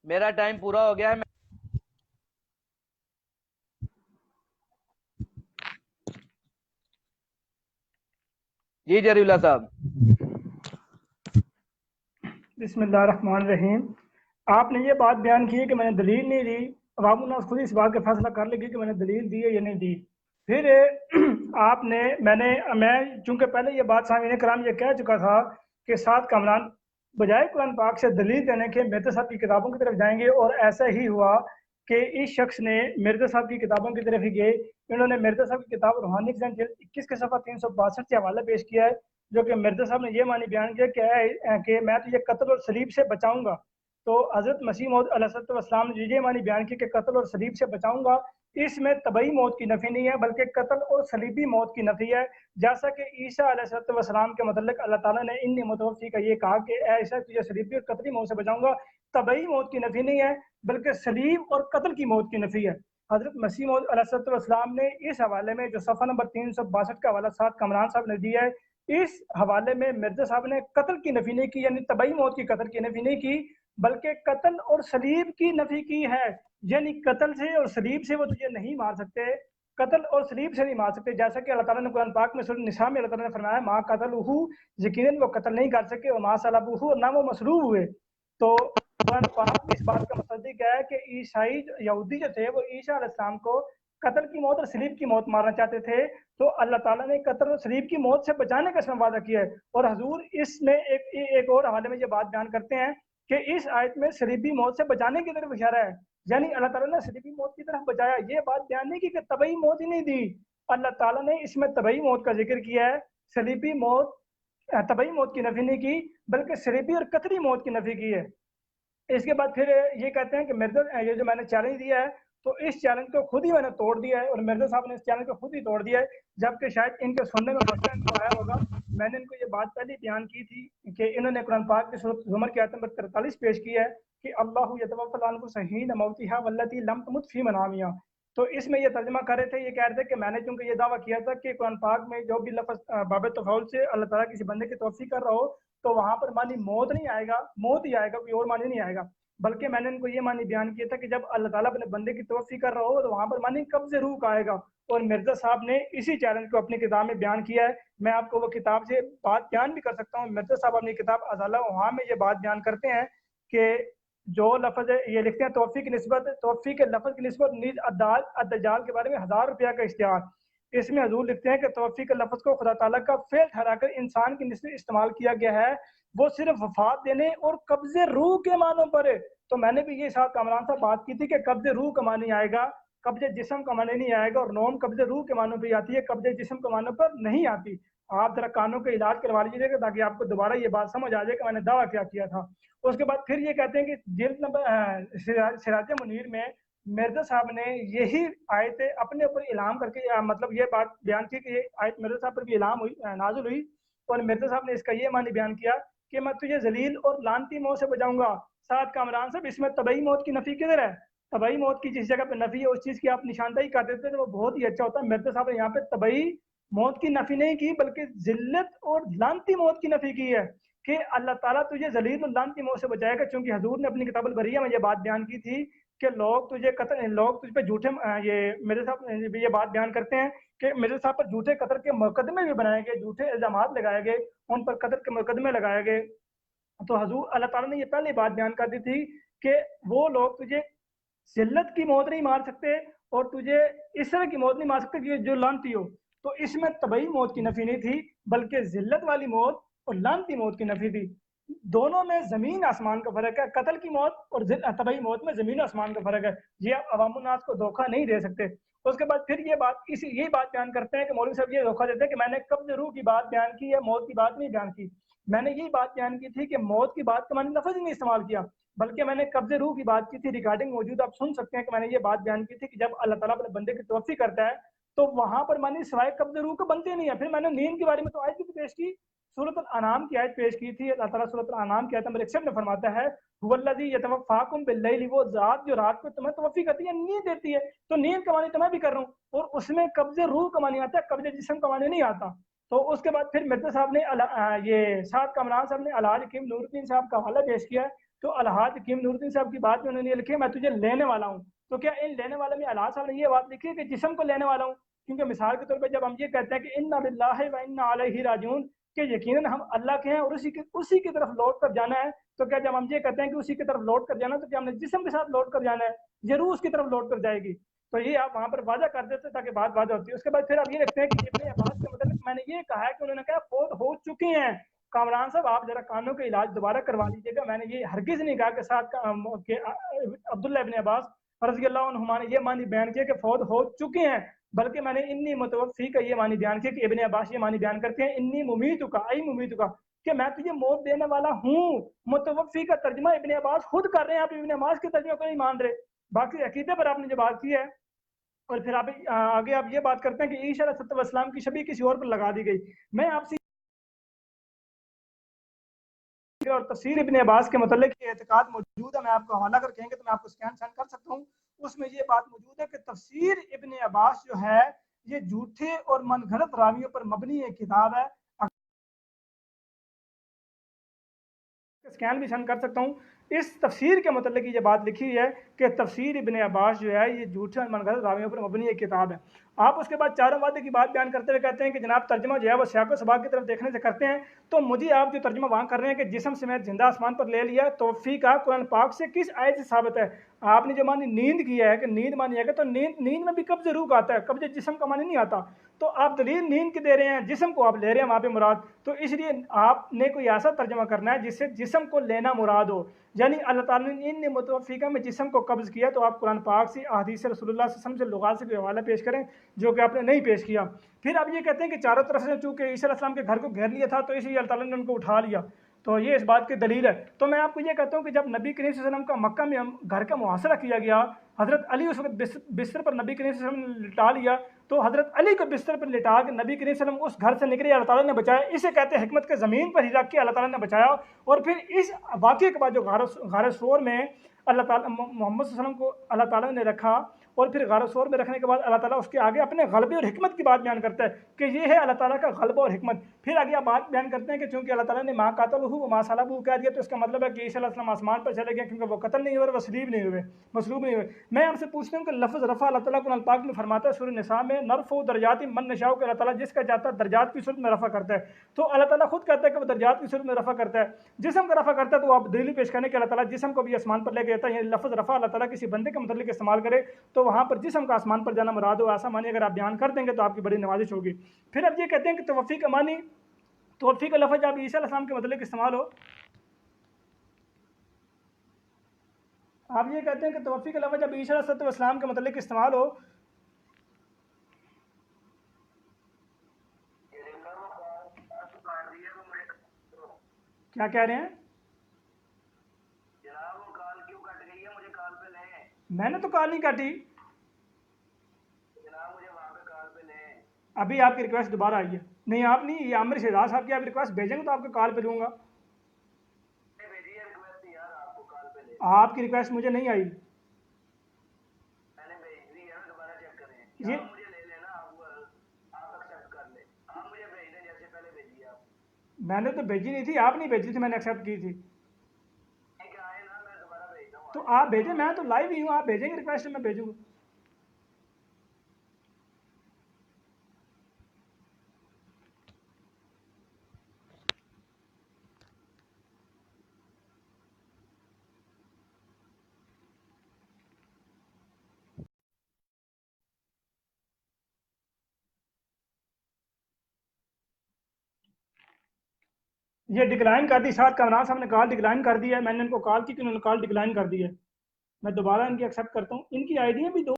Speaker 3: میرا ٹائم پورا ہو گیا ہے۔ جی جری اللہ صاحب۔
Speaker 1: بسم اللہ الرحمن الرحیم۔ آپ نے یہ بات بیان کی ہے کہ میں نے دلیل نہیں دی، عوام الناس خود اس بات کا فیصلہ کر لے گی کہ میں نے دلیل دی ہے یا نہیں دی۔ پھر آپ نے میں چونکہ پہلے یہ بات سامعین کرام یہ کہہ چکا تھا کہ 7 کامران بجائے قرآن پاک سے دلیل دینے کے مرزا صاحب کی کتابوں کی طرف جائیں گے، اور ایسا ہی ہوا کہ اس شخص نے مرزا صاحب کی کتابوں کی طرف ہی گئے۔ انہوں نے مرزا صاحب کی کتاب روحانی خزان جلد 21 کے صفحہ 362 سے حوالہ پیش کیا ہے، جو کہ مرزا صاحب نے یہ معنی بیان کیا کہ میں تجھے قتل اور صلیب سے بچاؤں گا۔ تو حضرت مسیح موعود علیہ السلام نے یہ معنی بیان کی کہ قتل اور صلیب سے بچاؤں گا، اس میں طبعی موت کی نفی نہیں ہے بلکہ قتل اور صلیبی موت کی نفی ہے، جیسا کہ عیسیٰ علیہ السلام کے متعلق اللہ تعالیٰ نے انی متوفی کا یہ کہا کہ اے عیسیٰ تجھے صلیبی اور قتلی موت سے بچاؤں گا، طبعی موت کی نفی نہیں ہے بلکہ صلیب اور قتل کی موت کی نفی ہے۔ حضرت مسیح موعود علیہ السلام نے اس حوالے میں جو صفحہ نمبر 362 کا حوالہ 7 کامران صاحب نے دیا ہے، اس حوالے میں مرزا صاحب نے قتل کی نفی نہیں کی، یعنی طبعی موت کی قتل کی نفی نہیں کی، بلکہ قتل اور صلیب کی نفی کی ہے، یعنی قتل سے اور صلیب سے وہ تجھے نہیں مار سکتے، قتل اور صلیب سے نہیں مار سکتے، جیسا کہ اللہ تعالیٰ نے قرآن پاک میں سورۃ النساء میں اللہ تعالیٰ نے فرمایا ما قتلوہ، یقیناً وہ قتل نہیں کر سکے، اور ما صلبوہ، اور نہ وہ مصلوب ہوئے۔ تو قرآن پاک اس بات کا مصدق ہے کہ عیسائی یہودی جو تھے وہ عیسیٰ علیہ السلام کو قتل کی موت اور صلیب کی موت مارنا چاہتے تھے، تو اللہ تعالیٰ نے قتل اور صلیب کی موت سے بچانے کا اس میں وعدہ کیا ہے۔ اور حضور اس میں ایک اور حوالے میں یہ بات بیان کرتے ہیں کہ اس آیت میں صلیبی موت سے بچانے کی طرف اشارہ ہے، یعنی اللہ تعالیٰ نے صلیبی موت کی طرف بچایا۔ یہ بات بیان نہیں کی کہ طبعی موت ہی نہیں دی، اللہ تعالیٰ نے اس میں طبعی موت کا ذکر کیا ہے، صلیبی موت طبعی موت کی نفی نہیں کی بلکہ صلیبی اور قتلی موت کی نفی کی ہے۔ اس کے بعد پھر یہ کہتے ہیں کہ مرزا یہ جو میں نے چیلنج دیا ہے تو اس چیلنج کو خود ہی میں نے توڑ دیا ہے، اور مرزا صاحب نے اس چیلنج کو خود ہی توڑ دیا ہے، جبکہ شاید ان کے سننے میں مسئلہ ان کو آیا ہوگا۔ میں نے ان کو یہ بات پہلے بیان کی تھی کہ انہوں نے قرآن پاک کی سورۃ زمر کی آیت نمبر 43 پیش کی ہے کہ اللہ یتوفی الانفس حین موتها والتی لم تمت فی منامها، تو اس میں یہ ترجمہ کر رہے تھے، یہ کہہ رہے تھے کہ میں نے چونکہ یہ دعویٰ کیا تھا کہ قرآن پاک میں جو بھی لفظ باب تفاعل سے اللہ تعالیٰ کسی بندے کی توفی کر رہا ہو تو وہاں پر معنی موت نہیں آئے گا، موت ہی آئے گا، کوئی اور معنی نہیں آئے گا، بلکہ میں نے ان کو یہ معنی بیان کیا تھا کہ جب اللہ تعالیٰ اپنے بندے کی توفی کر رہا ہو تو وہاں پر معنی قبض روح کا آئے گا، اور مرزا صاحب نے اسی چیلنج کو اپنی کتاب میں بیان کیا ہے۔ میں آپ کو وہ کتاب سے بات بیان بھی کر سکتا ہوں، مرزا صاحب اپنی کتاب ازالہ وہاں میں یہ بات بیان کرتے ہیں کہ جو لفظ یہ لکھتے ہیں توفی کی نسبت، توفی کے لفظ کی نسبت نیز الدجال کے بارے میں 1000 روپیہ کا اشتہار، اس میں حضور لکھتے ہیں کہ توفی کے لفظ کو خدا تعالیٰ کا فعل ٹھہرا کر انسان کی نسبت استعمال کیا گیا ہے، وہ صرف وفات دینے اور قبض روح کے معنوں پر ہے۔ تو میں نے بھی یہ ساتھ کامران صاحب بات کی تھی کہ قبض روح کا معنی آئے گا، قبض جسم کا معنی نہیں آئے گا، اور نوم قبض روح کے معنوں پہ آتی ہے، قبض جسم کے معنوں پر نہیں آتی۔ آپ ذرا کانوں کا علاج کروا لیجیے گا تاکہ آپ کو دوبارہ یہ بات سمجھ آ جائے کہ میں نے دعویٰ کیا کیا تھا۔ اس کے بعد پھر یہ کہتے ہیں کہ جلد نمبر سراج منیر میں مرزا صاحب نے یہی آیت اپنے اوپر الہام کر کے مطلب یہ بات بیان کی کہ یہ آیت مرزا صاحب پر بھی الہام ہوئی، نازل ہوئی، اور مرزا صاحب نے اس کا یہ معنی بیان کیا کہ میں تجھے ذلیل اور لعنتی موت سے بچاؤں گا۔ ساتھ کامران صاحب اس میں طبعی موت کی نفی کدھر ہے؟ طبعی موت کی جس جگہ پہ نفی ہے اس چیز کی آپ نشاندہی کر دیتے تو وہ بہت ہی اچھا ہوتا ہے۔ مرزا صاحب نے یہاں پہ طبعی موت کی نفی نہیں کی بلکہ ذلت اور لعنتی موت کی نفی کی ہے کہ اللہ تعالیٰ تجھے ذلیل اور لعنتی موت سے بچائے گا، چونکہ حضور نے اپنی کتاب البریہ میں یہ بات بیان کی تھی کہ لوگ تجھ پہ جھوٹے یہ مرزا صاحب یہ بات بیان کرتے ہیں کہ مرزا صاحب پر جھوٹے قتل کے مقدمے بھی بنائے گئے، جھوٹے الزامات لگائے گئے، ان پر قتل کے مقدمے لگائے گئے۔ تو حضور اللہ تعالیٰ نے یہ پہلے بات بیان کر دی تھی کہ وہ لوگ تجھے ذلت کی موت نہیں مار سکتے اور تجھے اس طرح کی موت نہیں مار سکتے کہ جو لعنتی ہو۔ تو اس میں طبعی موت کی نفی نہیں تھی بلکہ ذلت والی موت اور لعنتی موت کی نفی تھی۔ دونوں میں زمین آسمان کا فرق ہے، قتل کی موت اور طبعی موت میں زمین آسمان کا فرق ہے، یہ آپ عوام الناس کو دھوکہ نہیں دے سکتے۔ اس کے بعد پھر یہی بات بیان کرتے ہیں کہ مولوی صاحب یہ دھوکہ دیتے ہیں کہ میں نے قبض روح کی بات بیان کی ہے، موت کی بات نہیں بیان کی۔ میں نے یہی بات بیان کی تھی کہ موت کی بات کا میں نے لفظ ہی نہیں استعمال کیا بلکہ میں نے قبض روح کی بات کی تھی۔ ریکارڈنگ موجود آپ سن سکتے ہیں کہ میں نے یہ بات بیان کی تھی کہ جب اللہ تعالیٰ اپنے بندے کی توفی کرتا ہے تو وہاں پر میں نے سوائے قبض روح کو بنتے نہیں ہے۔ پھر میں نے نیند کے بارے میں تو آیت بھی پیش کی، سورۃ الانعام کی آیت پیش کی تھی۔ اللہ تعالیٰ سورۃ الانعام کی آیت نمبر 61 میں فرماتا ہے هو الذی یتوفاکم باللیل، وہ ذات جو رات کو تمہیں توفی کرتی ہے، نیند دیتی ہے۔ تو نیند کا معنی تو میں بھی کر رہا ہوں اور اس میں قبض روح کا معنی آتا ہے، قبض جسم کا معنی نہیں آتا۔ تو اس کے بعد پھر مرزا صاحب نے یہ سعد کامران صاحب نے الحاج حکیم نور الدین صاحب کا حوالہ پیش کیا ہے۔ تو الحاج حکیم نور الدین صاحب کی بات میں انہوں نے یہ لکھی ہے میں تجھے لینے والا ہوں۔ تو کیا ان لینے والے میں الحاج صاحب نے یہ بات لکھی ہے کہ جسم کو لینے والا ہوں؟ کیونکہ مثال کے طور پہ جب ہم یہ کہتے ہیں کہ انا للہ و انا الیہ راجعون کہ یقیناً ہم اللہ کے ہیں اور اسی کی طرف لوٹ کر جانا ہے، تو کیا جب ہم یہ کہتے ہیں کہ اسی کی طرف لوٹ کر جانا تو کیا ہم نے جسم کے ساتھ لوٹ کر جانا ہے؟ یہ روح اس کی طرف لوٹ کر جائے گی۔ تو یہ آپ وہاں پر واضح کر دیتے تاکہ بات واضح ہوتی ہے۔ اس کے بعد پھر آپ یہ لکھتے ہیں کہ ابن عباس کے متعلق میں نے یہ کہا ہے کہ انہوں نے کہا فوت ہو چکی ہیں۔ کامران صاحب آپ ذرا کانوں کا علاج دوبارہ کروا لیجیے گا، میں نے یہ ہرگز نہیں کہا کہ ساتھ عبداللہ ابن عباس رضی اللہ عنہما نے یہ معنی بیان کیا کہ فوت ہو چکے ہیں، بلکہ میں نے انی متوفی کا یہ معنی بیان کیا کہ ابن عباس یہ معنی بیان کرتے ہیں انی ممیتک ای ممیتک کہ میں تجھے موت دینے والا ہوں۔ متوفی کا ترجمہ ابن عباس خود کر رہے ہیں، آپ ابن عباس کے ترجمے کو نہیں مان رہے۔ باقی عقیدے پر آپ نے جو بات کی ہے اور پھر آپ آگے آپ یہ بات کرتے ہیں کہ عیسیٰ علیہ السلام کی شبیہ کسی اور پر لگا دی گئی۔ میں آپ سے اور تفسیر ابن عباس کے متعلق یہ اعتقاد موجود ہے، میں آپ کو حوالہ کر کہیں گے تو میں آپ کو سکین سینڈ کر سکتا ہوں۔ اس میں یہ بات موجود ہے کہ تفسیر ابن عباس جو ہے یہ جھوٹے اور من گھڑت راویوں پر مبنی ایک کتاب ہے۔ سکین بھی سینڈ کر سکتا ہوں۔ اس تفسیر کے متعلق یہ بات لکھی ہے کہ تفسیر ابن عباس جو ہے یہ جھوٹے اور من گھڑت راویوں پر مبنی ایک کتاب ہے۔ آپ اس کے بعد چاروں وعدے کی بات بیان کرتے ہوئے کہتے ہیں کہ جناب ترجمہ جو ہے وہ سیاق و سباق کی طرف دیکھنے سے کرتے ہیں، تو مجھے آپ جو ترجمہ وہاں کر رہے ہیں کہ جسم سمیت زندہ آسمان پر لے لیا، توفی کا قرآن پاک سے کس آیت سے ثابت ہے؟ آپ نے جو معنی نیند کیا ہے کہ نیند مانی ہے کہ تو نیند میں بھی قبض روح آتا ہے، قبض جسم کا معنی نہیں آتا۔ تو آپ دلیل نیند کی دے رہے ہیں، جسم کو آپ لے رہے ہیں وہاں پہ مراد، تو اس لیے آپ نے کوئی ایسا ترجمہ کرنا ہے جس سے جسم کو لینا مراد ہو، یعنی اللہ تعالیٰ نے ان متوفیقہ میں جسم کو قبض کیا، تو آپ قرآن پاک سے احادیث رسول اللہ صلی اللہ علیہ وسلم سے لغات سے کوئی حوالہ پیش کریں جو کہ آپ نے نہیں پیش کیا۔ پھر آپ یہ کہتے ہیں کہ چاروں طرف سے چونکہ عیسیٰ علیہ السلام کے گھر کو گھیر لیا تھا تو اس لیے اللہ تعالیٰ نے ان کو اٹھا لیا، تو یہ اس بات کی دلیل ہے۔ تو میں آپ کو یہ کہتا ہوں کہ جب نبی کریم صلی اللہ علیہ وسلم کا مکہ میں گھر کا محاصرہ کیا گیا، حضرت علی اس وقت بستر پر نبی کریم صلی اللہ علیہ وسلم نے لٹا لیا، تو حضرت علی کو بستر پر لٹا کے نبی کریم صلی اللہ علیہ وسلم اس گھر سے نکلے، اللہ تعالیٰ نے بچایا۔ اسے کہتے ہیں حکمت کے زمین پر ہی رکھ کے اللہ تعالیٰ نے بچایا۔ اور پھر اس واقعے کے بعد جو غار ثور میں اللہ تعالیٰ محمد صلی اللہ علیہ وسلم کو اللہ تعالیٰ نے رکھا، اور پھر غار ثور میں رکھنے کے بعد اللہ تعالیٰ اس کے آگے اپنے غلبے اور حکمت کی بات بیان کرتا ہے کہ یہ ہے اللہ تعالیٰ کا غلبہ اور حکمت۔ پھر آگے آپ بات بیان کرتے ہیں کہ چونکہ اللہ تعالیٰ نے ماں قاتلہ و ماں صلبہ کہہ دیا، تو اس کا مطلب ہے کہ عیسیٰ علیہ السلام آسمان پر چلے گئے کیونکہ وہ قتل نہیں ہوئے، وہ مصلوب نہیں ہوئے۔ میں آپ سے پوچھتا ہوں کہ لفظ رفع اللہ تعالیٰ قرآن پاک میں فرماتا ہے سورہ نساء میں نرفع درجات من نشاء، کہ اللہ تعالیٰ جس کا چاہتا ہے درجات کی صورت میں رفع کرتا ہے، تو اللہ تعالیٰ خود کہتا ہے کہ وہ درجات کی صورت میں رفع کرتا ہے۔ جسم کا رفع کرتا ہے تو آپ دلیل پیش کرنے کہ اللہ تعالیٰ جسم کو بھی آسمان پر لے گئے، کہتا ہے لفظ رفع اللہ تعالیٰ کسی بندے کے متعلق استعمال کرے تو وہاں پر جسم کا آسمان پر جانا مراد ہو، ایسا معنی اگر آپ بیان کر دیں گے تو آپ کی بڑی نوازش ہوگی۔ پھر اب یہ کہتے ہیں کہ توفی کا معنی، توفی کا لفظ جب عیسیٰ علیہ السلام کے متعلق استعمال ہو، آپ یہ کہتے ہیں کہ توفی کا لفظ جب عیسیٰ علیہ السلام کے متعلق استعمال ہو، کیا کہہ رہے ہیں؟ میں نے تو کال نہیں کاٹی، ابھی آپ کی ریکویسٹ دوبارہ آئی ہے۔ نہیں آپ نہیں، یہ عامر شہزاد صاحب کی آپ ریکویسٹ بھیجیں گے تو آپ کو کال پہ لوں گا۔ آپ کی ریکویسٹ مجھے نہیں آئی، یہ میں نے تو بھیجی نہیں تھی، آپ نہیں بھیجی تھی، میں نے ایکسیپٹ کی تھی۔ تو آپ بھیجیں، میں تو لائیو ہی ہوں، آپ بھیجیں گے ریکویسٹ میں بھیجوں گا۔ یہ ڈکلائن کر دی، ساتھ کامران صاحب نے کال ڈکلائن کر دی ہے، میں نے ان کو کال کی کہ انہوں نے کال ڈکلائن کر دی ہے۔ میں دوبارہ ان کی ایکسیپٹ کرتا ہوں، ان کی آئی ڈیاں بھی دو۔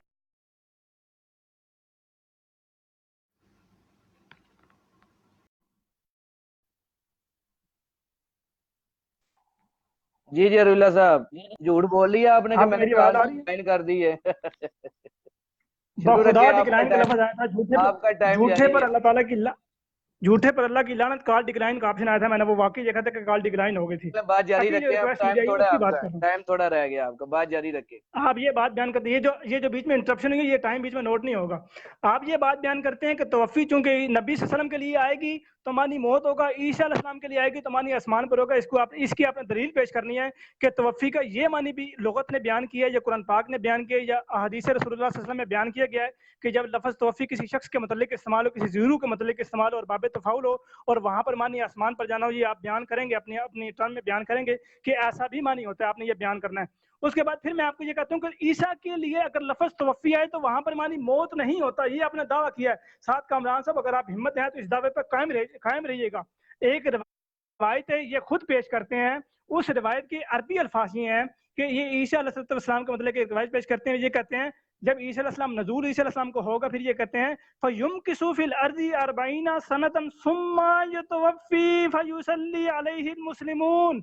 Speaker 3: جی جی ارولہ صاحب جھوٹ بول لیا آپ نے کہ
Speaker 1: آپ
Speaker 3: میں نے
Speaker 1: میری
Speaker 3: کال
Speaker 1: آواز آ رہی ہے؟
Speaker 3: ڈکلائن کر دی ہے۔
Speaker 1: بخدا ڈکلائن کا لفظ آیا تھا،
Speaker 3: آپ کا ٹائم
Speaker 1: جھوٹے
Speaker 3: جاری
Speaker 1: پر
Speaker 3: ہے۔
Speaker 1: اللہ تعالیٰ کی جھوٹے پر اللہ کی لعنت، کال ڈکلائن کا آپشن آیا تھا، میں نے وہ واقعی دیکھا تھا کہ کال ڈکلائن ہو گئی تھی۔
Speaker 3: بات جاری
Speaker 1: ابھی جو
Speaker 3: رکھیں، اب
Speaker 1: ریکویسٹ
Speaker 3: ٹائم
Speaker 1: مجھے آئی
Speaker 3: تھوڑا
Speaker 1: اس
Speaker 3: ہے
Speaker 1: کی
Speaker 3: آپ
Speaker 1: بات
Speaker 3: کا،
Speaker 1: کر رہا ہوں۔
Speaker 3: ٹائم تھوڑا رہ گیا آپ کا، بات جاری رکھیں۔
Speaker 1: آپ یہ بات بیان کرتے ہیں، یہ جو بیچ میں انٹرپشن ہوئی یہ ٹائم بیچ میں نوٹ نہیں ہوگا۔ آپ یہ بات بیان کرتے ہیں کہ توفی چونکہ نبی صلی اللہ علیہ وسلم کے لیے آئے گی تو مانی موت ہوگا، عیسیٰ علیہ السلام کے لیے آئے گی تو مانی آسمان پر ہوگا۔ اس کی آپ نے دلیل پیش کرنی ہے کہ توفی کا یہ مانی بھی لغت نے بیان کیا ہے یا قرآن پاک نے بیان کیا ہے یا احادیث رسول اللہ صلی اللہ علیہ وسلم میں بیان کیا گیا ہے کہ جب لفظ توفی کسی شخص کے متعلق استعمال ہو، کسی ضرور کے متعلق استعمال ہو اور باب تفاول ہو اور وہاں پر مانی آسمان پر جانا ہو، یہ آپ بیان کریں گے، اپنی ٹرم میں بیان کریں گے کہ ایسا بھی مانی ہوتا ہے، آپ نے یہ بیان کرنا ہے۔ اس کے بعد پھر میں آپ کو یہ کہتا ہوں کہ عیسیٰ کے لیے اگر لفظ توفی آئے تو وہاں پر مانی موت نہیں ہوتا، یہ آپ نے دعویٰ کیا ہے۔ ساتھ کامران صاحب اگر آپ ہمت ہیں تو اس دعوے پر قائم رہیے گا۔ ایک روایت ہے، یہ خود پیش کرتے ہیں، اس روایت کے عربی الفاظ یہ ہیں کہ یہ عیسیٰ علیہ السلام کے مطلب ایک روایت پیش کرتے ہیں، یہ کہتے ہیں جب عیسیٰ علیہ السلام نزول عیسیٰ علیہ السلام کو ہوگا، پھر یہ کہتے ہیں فَيُمْكِسُ فِي الْأَرْضِ 40 سَنَةً ثُمَّ يُتَوَفِّي فَيُصَلِّي عَلَيْهِ الْمُسْلِمُونَ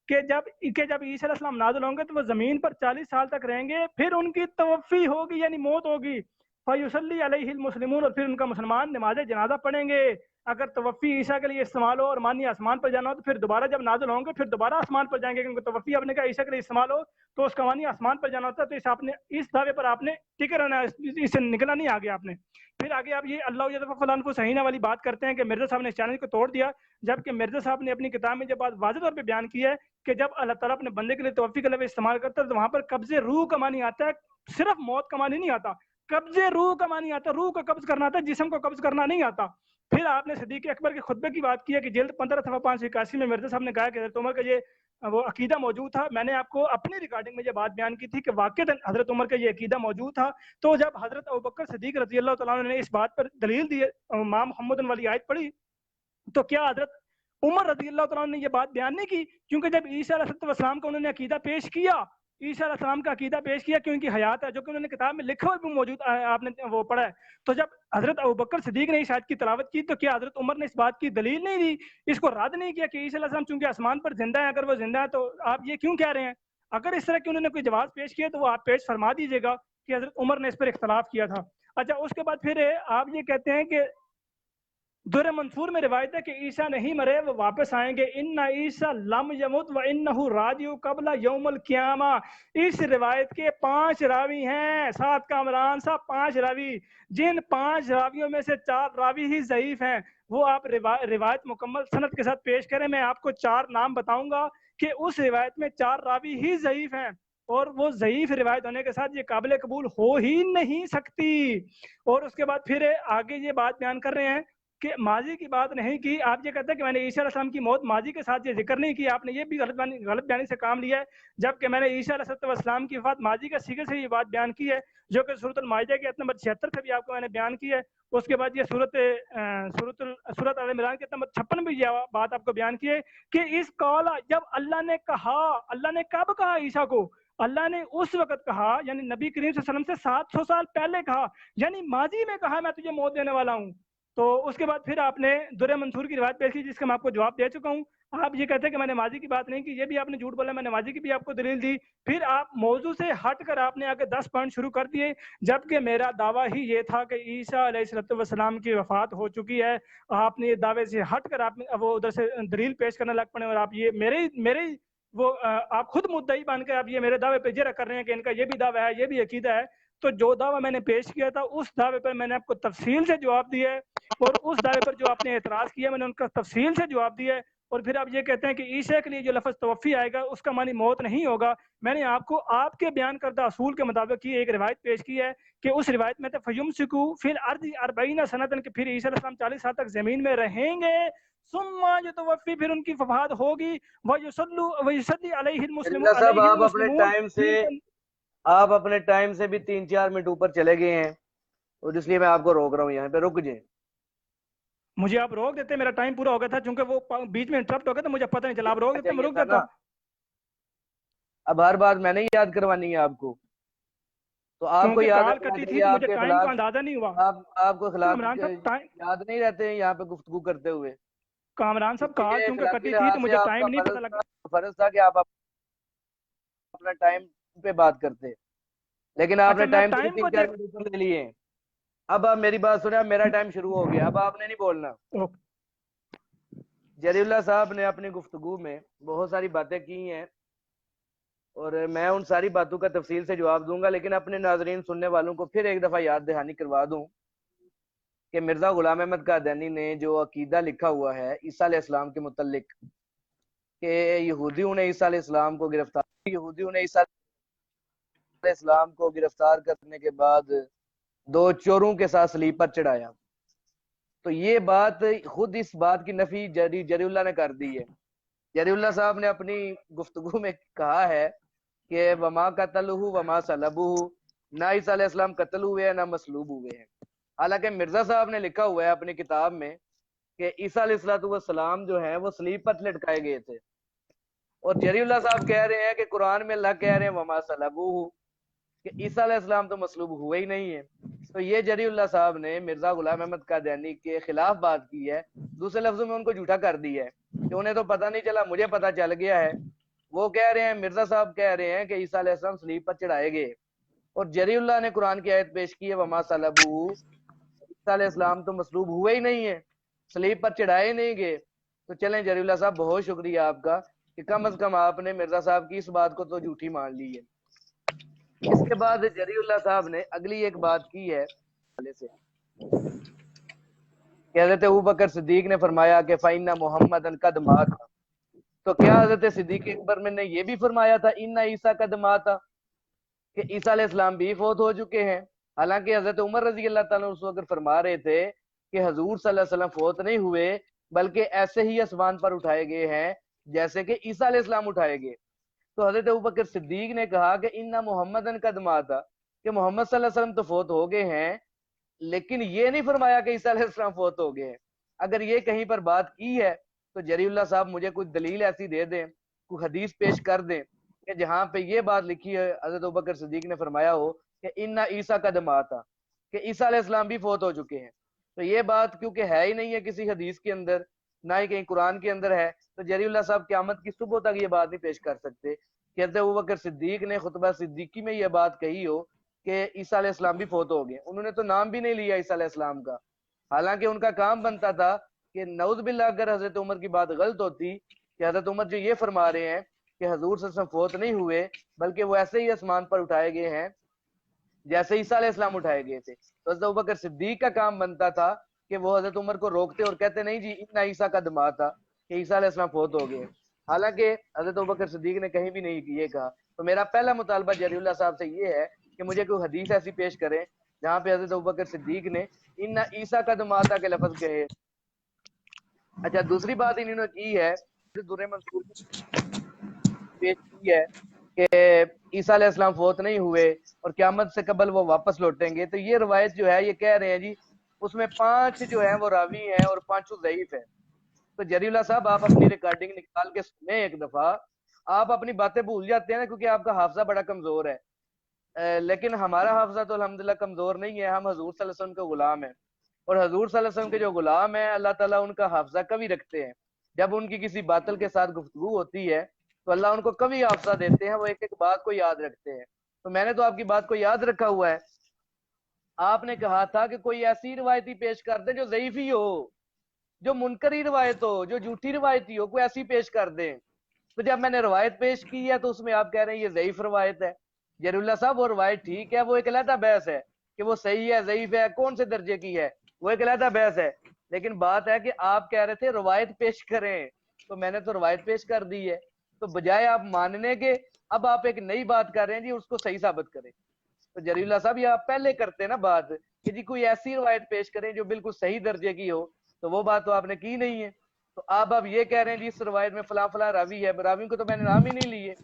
Speaker 1: کہ جب عیسیٰ علیہ السلام نازل ہوں گے تو وہ زمین پر 40 سال تک رہیں گے، پھر ان کی توفی ہوگی یعنی موت ہوگی، فَيُصَلِّي عَلَيْهِ الْمُسْلِمُونَ اور پھر ان کا مسلمان نماز جنازہ پڑھیں گے۔ اگر توفی عیسیٰ کے لیے استعمال ہو اور مانی آسمان پر جانا ہو تو پھر دوبارہ جب نازل ہوں گے پھر دوبارہ آسمان پر جائیں گے، کیونکہ توفی آپ نے کہا عیسیٰ کے لیے استعمال ہو تو اس کا مانی آسمان پر جانا ہوتا ہے، تو اس دعوے پر آپ نے ٹکے رہنا ہے، اس سے نکلا نہیں آگے آپ نے۔ پھر آگے آپ یہ اللہ یتوفی الانفس صحیح والی بات کرتے ہیں کہ مرزا صاحب نے اس چیلنج کو توڑ دیا، جبکہ مرزا صاحب نے اپنی کتاب میں جب بات واضح طور پہ بیان کی ہے کہ جب اللہ تعالیٰ اپنے بندے کے لیے توفی کا لفظ استعمال کرتا ہے تو وہاں پر قبض روح کا معنی آتا ہے، صرف موت کا معنی نہیں آتا، قبض روح کا معنی آتا ہے، روح کو قبض کرنا آتا ہے، جسم کو قبض کرنا نہیں آتا۔ پھر آپ نے صدیق اکبر کے خطبے کی بات کی ہے کہ جلد 15 صفحہ 581 میں مرزا صاحب نے کہا کہ حضرت عمر کا یہ وہ عقیدہ موجود تھا۔ میں نے آپ کو اپنی ریکارڈنگ میں یہ بات بیان کی تھی کہ واقعتاً حضرت عمر کا یہ عقیدہ موجود تھا، تو جب حضرت ابوبکر صدیق رضی اللہ تعالیٰ عنہ نے اس بات پر دلیل دی، ماں محمد والی آیت پڑھی، تو کیا حضرت عمر رضی اللہ تعالیٰ عنہ نے یہ بات بیان نہیں کی؟ کیونکہ جب عیسیٰ علیہ السلام کا انہوں نے عقیدہ پیش کیا، عیسیٰ علیہ السلام کا عقیدہ پیش کیا کہ ان کی حیات ہے، جو کہ انہوں نے کتاب میں لکھا ہوا بھی موجود آپ نے وہ پڑھا ہے، تو جب حضرت ابوبکر صدیق نے اس آیت کی تلاوت کی تو کیا حضرت عمر نے اس بات کی دلیل نہیں دی، اس کو رد نہیں کیا کہ عیسیٰ علیہ السلام چونکہ آسمان پر زندہ ہے، اگر وہ زندہ ہے تو آپ یہ کیوں کہہ رہے ہیں؟ اگر اس طرح کی انہوں نے کوئی جواز پیش کیا تو وہ آپ پیش فرما دیجیے گا کہ حضرت عمر نے اس پر اختلاف کیا تھا۔ اچھا اس کے بعد پھر آپ یہ کہتے ہیں کہ در منصور میں روایت ہے کہ عیسیٰ نہیں مرے، وہ واپس آئیں گے، ان عیسیٰ لم یمت و انہ راجع قبل یوم القیامہ۔ اس روایت کے 5 راوی ہیں، ساتھ کامران صاحب 5 راوی، جن 5 راویوں میں سے 4 راوی ہی ضعیف ہیں، وہ آپ روایت مکمل سند کے ساتھ پیش کریں، میں آپ کو 4 نام بتاؤں گا کہ اس روایت میں 4 راوی ہی ضعیف ہیں، اور وہ ضعیف روایت ہونے کے ساتھ یہ قابل قبول ہو ہی نہیں سکتی۔ اور اس کے بعد پھر آگے یہ بات بیان کر رہے ہیں کہ ماضی کی بات نہیں کی. آپ یہ کہتے ہیں کہ میں نے عیسیٰ علیہ السلام کی موت ماضی کے ساتھ یہ ذکر نہیں کی. آپ نے یہ بھی غلط بیانی سے کام لیا ہے, جبکہ میں نے عیسیٰ علیہ السلام کی وفات ماضی کے سیغے سے یہ بات بیان کی ہے, جو کہ سورۃ المائدہ کے آیت نمبر 76 سے بھی آپ کو میں نے بیان کی ہے. اس کے بعد یہ سورۃ آل عمران کے آیت نمبر 56 میں بھی یہ بات آپ کو بیان کی ہے کہ اس قول, جب اللہ نے کہا, اللہ نے کب کہا عیسیٰ کو؟ اللہ نے اس وقت کہا, یعنی نبی کریم صلی اللہ علیہ وسلم سے 700 سال پہلے کہا, یعنی ماضی میں کہا میں تجھے موت دینے والا ہوں. تو اس کے بعد پھر آپ نے در منصور کی روایت پیش کی, جس کا میں آپ کو جواب دے چکا ہوں. آپ یہ کہتے ہیں کہ میں نے ماضی کی بات نہیں کی, یہ بھی آپ نے جھوٹ بولا. میں نے ماضی کی بھی آپ کو دلیل دی. پھر آپ موضوع سے ہٹ کر آپ نے آگے 10 پوائنٹ شروع کر دیے, جبکہ میرا دعویٰ ہی یہ تھا کہ عیسیٰ علیہ السلام کی وفات ہو چکی ہے. آپ نے دعوے سے ہٹ کر آپ وہ ادھر سے دلیل پیش کرنے لگ پڑے, اور آپ یہ میرے وہ آپ خود مدعی بن کے آپ یہ میرے دعوے پہ جرح کر رہے ہیں کہ ان کا یہ بھی دعویٰ ہے, یہ بھی عقیدہ ہے. تو جو دعویٰ میں نے پیش کیا تھا اس دعوے پر میں نے آپ کو تفصیل سے جواب دیا ہے, اور اس دعوے پر جو آپ نے اعتراض کیا میں نے ان کا تفصیل سے جواب دیا ہے. اور پھر آپ یہ کہتے ہیں کہ عیسیٰ کے لیے جو لفظ توفی آئے گا اس کا معنی موت نہیں ہوگا. میں نے آپ کو آپ کے بیان کردہ اصول کے مطابق یہ ایک روایت پیش کی ہے کہ اس روایت میں فَيُمْسِكُ فِي الْأَرْضِ 40 سَنَةً کہ پھر عیسیٰ علیہ السلام 40 سال تک زمین میں رہیں گے. ثم يتوفی, پھر ان کی وفات ہوگی. وَيُصَلِّي عَلَيْهِ
Speaker 3: اللہ صاحب آپ اپنے ٹائم سے بھی 3-4 منٹ اوپر چلے گئے ہیں, اور اس لیے میں آپ کو روک رہا ہوں, یہاں پہ رک جائیں.
Speaker 1: مجھے آپ روک دیتے, میرا ٹائم پورا ہو گیا تھا, چونکہ وہ بیچ میں انٹرپٹ ہو گیا تو مجھے پتہ نہیں چلا. آپ روک دیتے میں رک دیتا.
Speaker 3: اب ہر بات میں نے یاد کروانی ہے آپ کو, تو آپ کو یاد
Speaker 1: کال کٹی تھی تو مجھے ٹائم کا اندازہ نہیں ہوا.
Speaker 3: آپ کو خلاف یاد نہیں رہتے یہاں پہ گفتگو کرتے ہوئے.
Speaker 1: کامران صاحب کال چونکہ کٹی تھی تو مجھے ٹائم نہیں پتہ لگا.
Speaker 3: فرض تھا کہ آپ اپنا ٹائم پہ بات کرتے, لیکن آپ نے ٹائم 3-4 منٹ اوپر لے لیے. اب آپ میری بات سنیں, میرا ٹائم شروع ہو گیا, اب آپ نے نہیں بولنا. جری اللہ صاحب نے اپنی گفتگو میں بہت ساری باتیں کی ہیں, اور میں ان ساری باتوں کا تفصیل سے جواب دوں گا, لیکن اپنے ناظرین سننے والوں کو پھر ایک دفعہ یاد دہانی کروا دوں کہ مرزا غلام احمد قادیانی نے جو عقیدہ لکھا ہوا ہے عیسیٰ علیہ السلام کے متعلق کہ یہودیوں نے عیسیٰ علیہ السلام کو گرفتار کرنے کے بعد 2 چوروں کے ساتھ صلیب پر چڑھایا, تو یہ بات خود اس بات کی نفی جری اللہ نے کر دی ہے. جری اللہ صاحب نے اپنی گفتگو میں کہا ہے کہ وما قتلہ وما صلبہ, نہ عیسیٰ علیہ السلام قتل ہوئے ہیں نہ مصلوب ہوئے ہیں. حالانکہ مرزا صاحب نے لکھا ہوا ہے اپنی کتاب میں کہ عیسیٰ علیہ السلام جو ہیں وہ صلیب پر لٹکائے گئے تھے, اور جری اللہ صاحب کہہ رہے ہیں کہ قرآن میں اللہ کہہ رہے ہیں وما صلبہ, کہ عیسیٰ علیہ السلام تو مصلوب ہوئے ہی نہیں ہیں. تو یہ جری اللہ صاحب نے مرزا غلام احمد قادیانی کے خلاف بات کی ہے, دوسرے لفظوں میں ان کو جھوٹا کر دی ہے کہ انہیں تو پتہ نہیں چلا, مجھے پتہ چل گیا ہے. وہ کہہ رہے ہیں, مرزا صاحب کہہ رہے ہیں کہ عیسیٰ علیہ السلام صلیب پر چڑھائے گئے, اور جری اللہ نے قرآن کی آیت پیش کی ہے وما صلبہ, عیسیٰ علیہ السلام تو مصلوب ہوئے ہی نہیں ہیں, صلیب پر چڑھائے نہیں گئے. تو چلیں جری اللہ صاحب بہت شکریہ آپ کا کہ کم از کم آپ نے مرزا صاحب کی اس بات کو تو جھوٹی مان لی ہے. اس کے بعد جری اللہ صاحب نے اگلی ایک بات کی ہے کہ حضرت ابوبکر صدیق نے فرمایا کہ فَإِنَّ مُحَمَّدًا قَدْ مَاتَ, تو کیا حضرت صدیق اکبر میں نے یہ بھی فرمایا تھا اِنَّ عیسیٰ قَدْ مَاتَ کہ عیسیٰ علیہ السلام بھی فوت ہو چکے ہیں؟ حالانکہ حضرت عمر رضی اللہ تعالیٰ اس وقت فرما رہے تھے کہ حضور صلی اللہ علیہ وسلم فوت نہیں ہوئے بلکہ ایسے ہی آسمان پر اٹھائے گئے ہیں جیسے کہ عیسیٰ علیہ السلام اٹھائے گئے. تو حضرت ابوبکر صدیق نے کہا کہ اِنَّ مُحَمَّدًا قَدْ مَاتَ کہ محمد صلی اللہ علیہ وسلم تو فوت ہو گئے ہیں, لیکن یہ نہیں فرمایا کہ عیسیٰ علیہ السلام فوت ہو گئے ہیں. اگر یہ کہیں پر بات کی ہے تو جری اللہ صاحب مجھے کوئی دلیل ایسی دے دیں, کوئی حدیث پیش کر دیں کہ جہاں پہ یہ بات لکھی ہے حضرت ابوبکر صدیق نے فرمایا ہو کہ اِنَّ عیسیٰ قَدْ مَاتَ کہ عیسیٰ علیہ السلام بھی فوت ہو چکے ہیں. تو یہ بات کیونکہ ہے ہی نہیں ہے کسی حدیث کے اندر, نہ ہی کہیں قرآن کے اندر ہے, تو جری اللہ صاحب قیامت کی صبح تک یہ بات نہیں پیش کر سکتے کہ حضرت ابوبکر صدیق نے خطبہ صدیقی میں یہ بات کہی ہو کہ عیسیٰ علیہ السلام بھی فوت ہو گئے. انہوں نے تو نام بھی نہیں لیا عیسیٰ علیہ السلام کا, حالانکہ ان کا کام بنتا تھا کہ نعوذ باللہ اگر حضرت عمر کی بات غلط ہوتی کہ حضرت عمر جو یہ فرما رہے ہیں کہ حضور صلی اللہ علیہ وسلم فوت نہیں ہوئے بلکہ وہ ایسے ہی آسمان پر اٹھائے گئے ہیں جیسے عیسیٰ علیہ السلام اٹھائے گئے تھے, تو حضرت ابوبکر صدیق کا کام بنتا تھا کہ وہ حضرت عمر کو روکتے اور کہتے نہیں جی اِنَّ عیسیٰ قَدْ مَاتَ کہ عیسیٰ علیہ السلام فوت ہو گئے, حالانکہ حضرت ابوبکر صدیق نے کہیں بھی نہیں یہ کہا. تو میرا پہلا مطالبہ جری اللہ صاحب سے یہ ہے کہ مجھے کوئی حدیث ایسی پیش کریں جہاں پہ حضرت ابوبکر صدیق نے اِنَّ عیسیٰ قَدْ مَاتَ کے لفظ کہے اچھا دوسری بات انہوں نے کی ہے درر منصور پیش کی ہے کہ عیسیٰ علیہ السلام فوت نہیں ہوئے اور قیامت سے قبل وہ واپس لوٹیں گے، تو یہ روایت جو ہے یہ کہہ رہے ہیں جی اس میں 5 جو ہیں وہ راوی ہیں اور 5 ضعیف ہیں. تو جری اللہ صاحب آپ اپنی ریکارڈنگ نکال کے سنیں ایک دفعہ. آپ اپنی باتیں بھول جاتے ہیں نا کیونکہ آپ کا حافظہ بڑا کمزور ہے، لیکن ہمارا حافظہ تو الحمدللہ کمزور نہیں ہے، ہم حضور صلی اللہ علیہ وسلم کے غلام ہیں، اور حضور صلی اللہ علیہ وسلم کے جو غلام ہیں اللہ تعالیٰ ان کا حافظہ کبھی رکھتے ہیں. جب ان کی کسی باطل کے ساتھ گفتگو ہوتی ہے تو اللہ ان کو کبھی حافظہ دیتے ہیں، وہ ایک ایک بات کو یاد رکھتے ہیں. تو میں نے تو آپ کی بات کو یاد رکھا ہوا ہے. آپ نے کہا تھا کہ کوئی ایسی روایتی پیش کر دے جو ضعیف ہی ہو، جو منکری روایت ہو، جو جھوٹی روایتی ہو، کوئی ایسی پیش کر دیں. تو جب میں نے روایت پیش کی ہے تو اس میں آپ کہہ رہے ہیں یہ ضعیف روایت ہے. جری اللہ صاحب وہ روایت ٹھیک ہے، وہ ایک علیحدہ بحث ہے کہ وہ صحیح ہے ضعیف ہے کون سے درجے کی ہے، وہ ایک علیحدہ بحث ہے. لیکن بات ہے کہ آپ کہہ رہے تھے روایت پیش کریں، تو میں نے تو روایت پیش کر دی ہے. تو بجائے آپ ماننے کے اب آپ ایک نئی بات کر رہے ہیں جی اس کو صحیح ثابت کریں. تو جری اللہ صاحب یہ آپ پہلے کرتے نا بات کہ جی کوئی ایسی روایت پیش کریں جو بالکل صحیح درجے کی ہو، تو وہ بات تو آپ نے کی نہیں ہے. تو آپ یہ کہہ رہے ہیں جی اس روایت میں فلاں فلاں راوی ہے، راوی کو تو میں نے نام ہی نہیں لیے،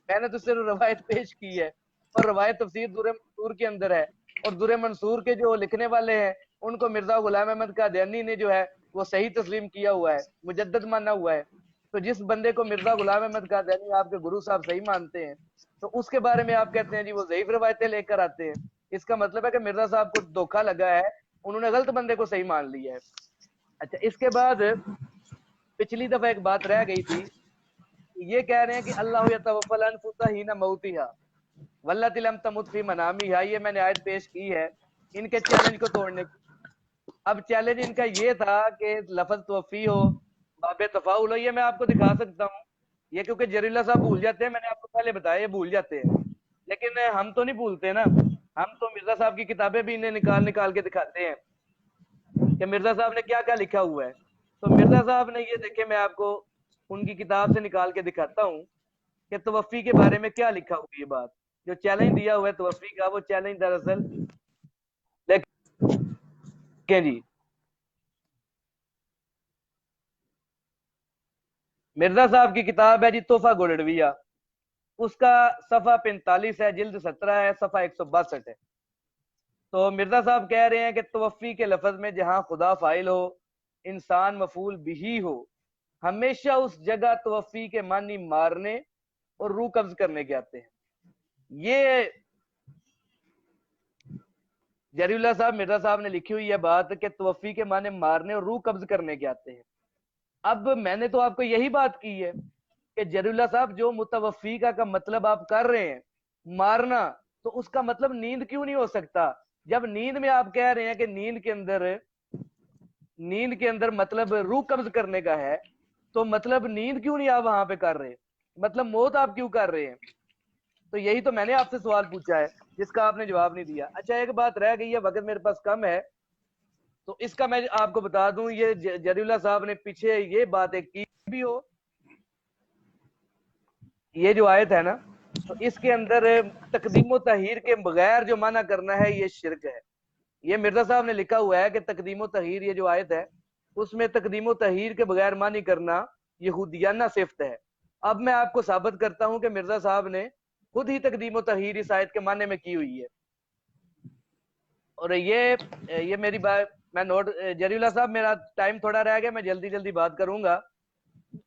Speaker 3: میں نے تو صرف روایت پیش کی ہے. اور روایت تفسیر درر منصور کے اندر ہے، اور درر منصور کے جو لکھنے والے ہیں ان کو مرزا غلام احمد قادیانی نے جو ہے وہ صحیح تسلیم کیا ہوا ہے، مجدد مانا ہوا ہے. تو جس بندے کو مرزا غلام احمد قادیانی آپ کے گرو صاحب صحیح مانتے ہیں تو اس کے بارے میں آپ کہتے ہیں جی وہ ضعیف روایتیں لے کر آتے ہیں. اس کا مطلب ہے کہ مرزا صاحب کو دھوکہ لگا ہے، انہوں نے غلط بندے کو صحیح مان لیا ہے. اچھا اس کے بعد پچھلی دفعہ ایک بات رہ گئی تھی، یہ کہہ رہے ہیں کہ اللہ یتوفی الانفس حین موتہا واللتی لم تمت فی منامہا. یہ میں نے آیت پیش کی ہے ان کے چیلنج کو توڑنے کی. اب چیلنج ان کا یہ تھا کہ لفظ توفی ہو، باب تفاعل ہو. یہ میں آپ کو دکھا سکتا ہوں، یہ کیونکہ جری اللہ صاحب بھول جاتے ہیں، میں نے آپ کو پہلے بتایا یہ بھول جاتے ہیں، لیکن ہم تو نہیں بھولتے نا. ہم تو مرزا صاحب کی کتابیں بھی انہیں نکال کے دکھاتے ہیں کہ مرزا صاحب نے کیا کیا لکھا ہوا ہے. تو مرزا صاحب نے یہ دیکھیں میں آپ کو ان کی کتاب سے نکال کے دکھاتا ہوں کہ توفی کے بارے میں کیا لکھا ہوا. یہ بات جو چیلنج دیا ہوا ہے توفی کا، وہ چیلنج دراصل دیکھیں جی مرزا صاحب کی کتاب ہے جی تحفہ گولڈویہ، اس کا صفحہ 45 ہے، جلد 17 ہے، صفحہ 162 ہے. تو مرزا صاحب کہہ رہے ہیں کہ توفی کے لفظ میں جہاں خدا فاعل ہو انسان مفعول بھی ہو، ہمیشہ اس جگہ توفی کے معنی مارنے اور روح قبض کرنے کے آتے ہیں. یہ جری اللہ صاحب مرزا صاحب نے لکھی ہوئی ہے بات کہ توفی کے معنی مارنے اور روح قبض کرنے کے آتے ہیں. اب میں نے تو آپ کو یہی بات کی ہے کہ جری اللہ صاحب جو متوفی کا مطلب آپ کر رہے ہیں مارنا، تو اس کا مطلب نیند کیوں نہیں ہو سکتا؟ جب نیند میں آپ کہہ رہے ہیں کہ نیند کے اندر مطلب روح قبض کرنے کا ہے، تو مطلب نیند کیوں نہیں آپ وہاں پہ کر رہے، مطلب موت آپ کیوں کر رہے ہیں؟ تو یہی تو میں نے آپ سے سوال پوچھا ہے جس کا آپ نے جواب نہیں دیا. اچھا ایک بات رہ گئی ہے، وقت میرے پاس کم ہے تو اس کا میں آپ کو بتا دوں. یہ جری اللہ صاحب نے پیچھے یہ بات ایک کی بھی ہو، یہ جو آیت ہے نا تو اس کے اندر تقدیم و تحیر کے بغیر جو منع کرنا ہے یہ شرک ہے. یہ مرزا صاحب نے لکھا ہوا ہے کہ تقدیم و تحیر، یہ جو آیت ہے اس میں تقدیم و تحیر کے بغیر معنی کرنا یہودیانہ صفت ہے. اب میں آپ کو ثابت کرتا ہوں کہ مرزا صاحب نے خود ہی تقدیم و تحیر اس آیت کے معنی میں کی ہوئی ہے. اور یہ میری بات میں نوٹ، جری اللہ صاحب میرا ٹائم تھوڑا رہ گیا، میں جلدی بات کروں گا.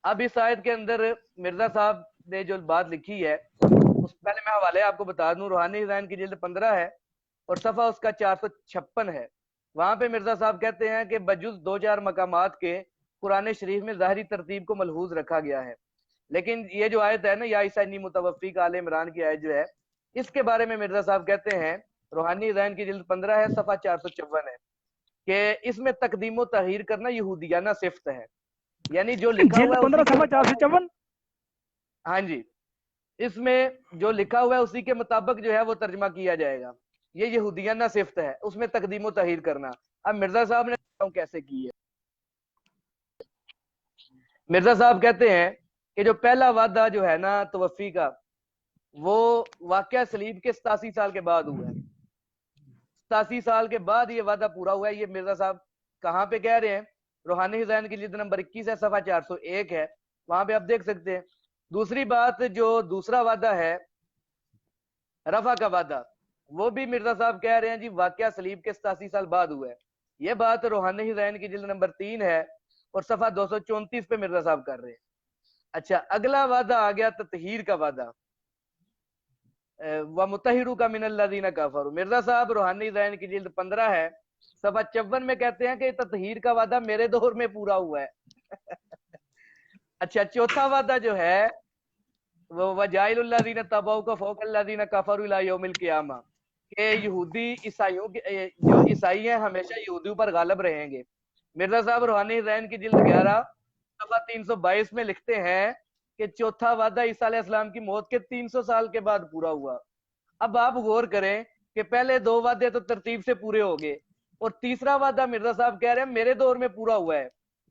Speaker 3: اب اس آیت کے اندر مرزا صاحب نے جو بات لکھی ہے اس پہلے میں حوالے آپ کو بتا دوں. روحانی ذہن کی جلد 15 ہے اور صفحہ اس کا 456 ہے. وہاں پہ مرزا صاحب کہتے ہیں کہ بجز 2-4 مقامات کے قرآن شریف میں ظاہری ترتیب کو ملحوظ رکھا گیا ہے، لیکن یہ جو آیت ہے نا یا عیسیٰ انی متوفی کا آل عمران کی آیت جو ہے اس کے بارے میں مرزا صاحب کہتے ہیں، روحانی ذہن کی جلد 15 ہے صفحہ 454 ہے، کہ اس میں تقدیم و تحیر کرنا یہودیانہ صفت ہے. یعنی جو لکھا ہوا
Speaker 1: جلد
Speaker 3: ہے
Speaker 1: 15
Speaker 3: اسی کے
Speaker 1: صفحہ
Speaker 3: مطابق،
Speaker 1: 454.
Speaker 3: ہاں جی اس میں جو لکھا ہوا ہے اسی کے مطابق جو ہے وہ ترجمہ کیا جائے گا. یہ یہودیانہ صفت ہے، اس میں تقدیم و تحیر کرنا. اب مرزا صاحب نے کیسے کی ہے؟ مرزا صاحب کہتے ہیں کہ جو پہلا وعدہ جو ہے نا توفی کا، وہ واقعہ صلیب کے 87 سال کے بعد ہوا ہے. 87 سال کے بعد یہ وعدہ پورا ہوا ہے. یہ مرزا صاحب کہاں پہ کہہ رہے ہیں؟ روحانی خزائن کی جلد نمبر 21 ہے، صفحہ 401 ہے، وہاں پہ آپ دیکھ سکتے ہیں۔ دوسری بات جو دوسرا وعدہ ہے رفع کا وعدہ، وہ بھی مرزا صاحب کہہ رہے ہیں جی واقعہ صلیب کے 87 سال بعد ہوا ہے۔ یہ بات روحانی خزائن کی جلد نمبر 3 ہے اور صفحہ 234 پہ مرزا صاحب کر رہے ہیں۔ اچھا، اگلا وعدہ آ گیا تطہیر کا وعدہ، وَمُطَهِّرُكَ مِنَ الَّذِينَ كَفَرُوا۔ مرزا صاحب روحانی خزائن کی جلد 15 ہے، صفحہ 54 میں کہتے ہیں کہ تطہیر کا وعدہ میرے دور میں پورا ہوا ہے۔ اچھا، چوتھا وعدہ جو ہے وہ وَجَائِلُ الَّذِينَ تَبَعُوكَ فَوْقَ الَّذِينَ كَفَرُوا إِلَى يَوْمِ الْقِيَامَةِ، کہ یہودی عیسائیوں کے جو عیسائی ہیں ہمیشہ یہودیوں پر غالب رہیں گے۔ مرزا صاحب روحانی خزائن کی جلد 11 صفحہ 322 میں لکھتے ہیں کہ چوتھا وعدہ عیسیٰ علیہ السلام کی موت کے 300 سال کے بعد پورا ہوا۔ اب آپ غور کریں کہ پہلے دو وعدے تو ترتیب سے پورے ہو گئے، اور تیسرا وعدہ مرزا صاحب کہہ رہے ہیں میرے دور میں پورا ہوا ہے،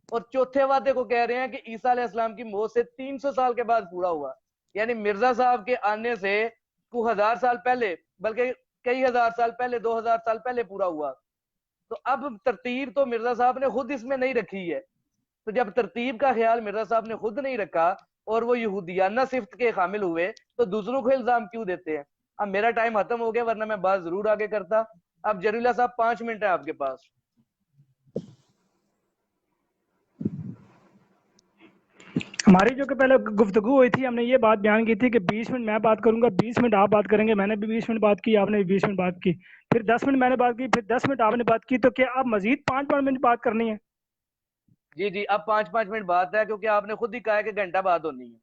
Speaker 3: اور چوتھے وعدے کو کہہ رہے ہیں کہ عیسیٰ علیہ السلام کی موت سے 300 سال کے بعد پورا ہوا۔ یعنی مرزا صاحب کے آنے سے کو 1000 سال پہلے، بلکہ کئی ہزار سال پہلے، 2000 سال پہلے پورا ہوا۔ تو اب ترتیب تو مرزا صاحب نے خود اس میں نہیں رکھی ہے، تو جب ترتیب کا خیال مرزا صاحب نے خود نہیں رکھا اور وہ یہودیانہ صفت کے حامل ہوئے تو دوسروں کو الزام کیوں دیتے ہیں؟ اب میرا ٹائم ختم ہو گیا، ورنہ میں بات ضرور آگے کرتا۔ اب جلیل اللہ صاحب 5 منٹ ہے آپ کے پاس۔
Speaker 1: ہماری جو کہ پہلے گفتگو ہوئی تھی، ہم نے یہ بات بیان کی تھی کہ 20 منٹ میں بات کروں گا، 20 منٹ آپ بات کریں گے۔ میں نے بھی 20 منٹ بات کی، آپ نے بھی 20 منٹ بات کی، پھر 10 منٹ میں نے بات کی، پھر 10 منٹ آپ نے بات کی۔ تو کیا آپ مزید 5 منٹ بات کرنی ہے؟
Speaker 3: جی جی، اب 5 منٹ بات ہے، کیونکہ آپ نے خود ہی کہا ہے کہ گھنٹہ بات ہونی ہے۔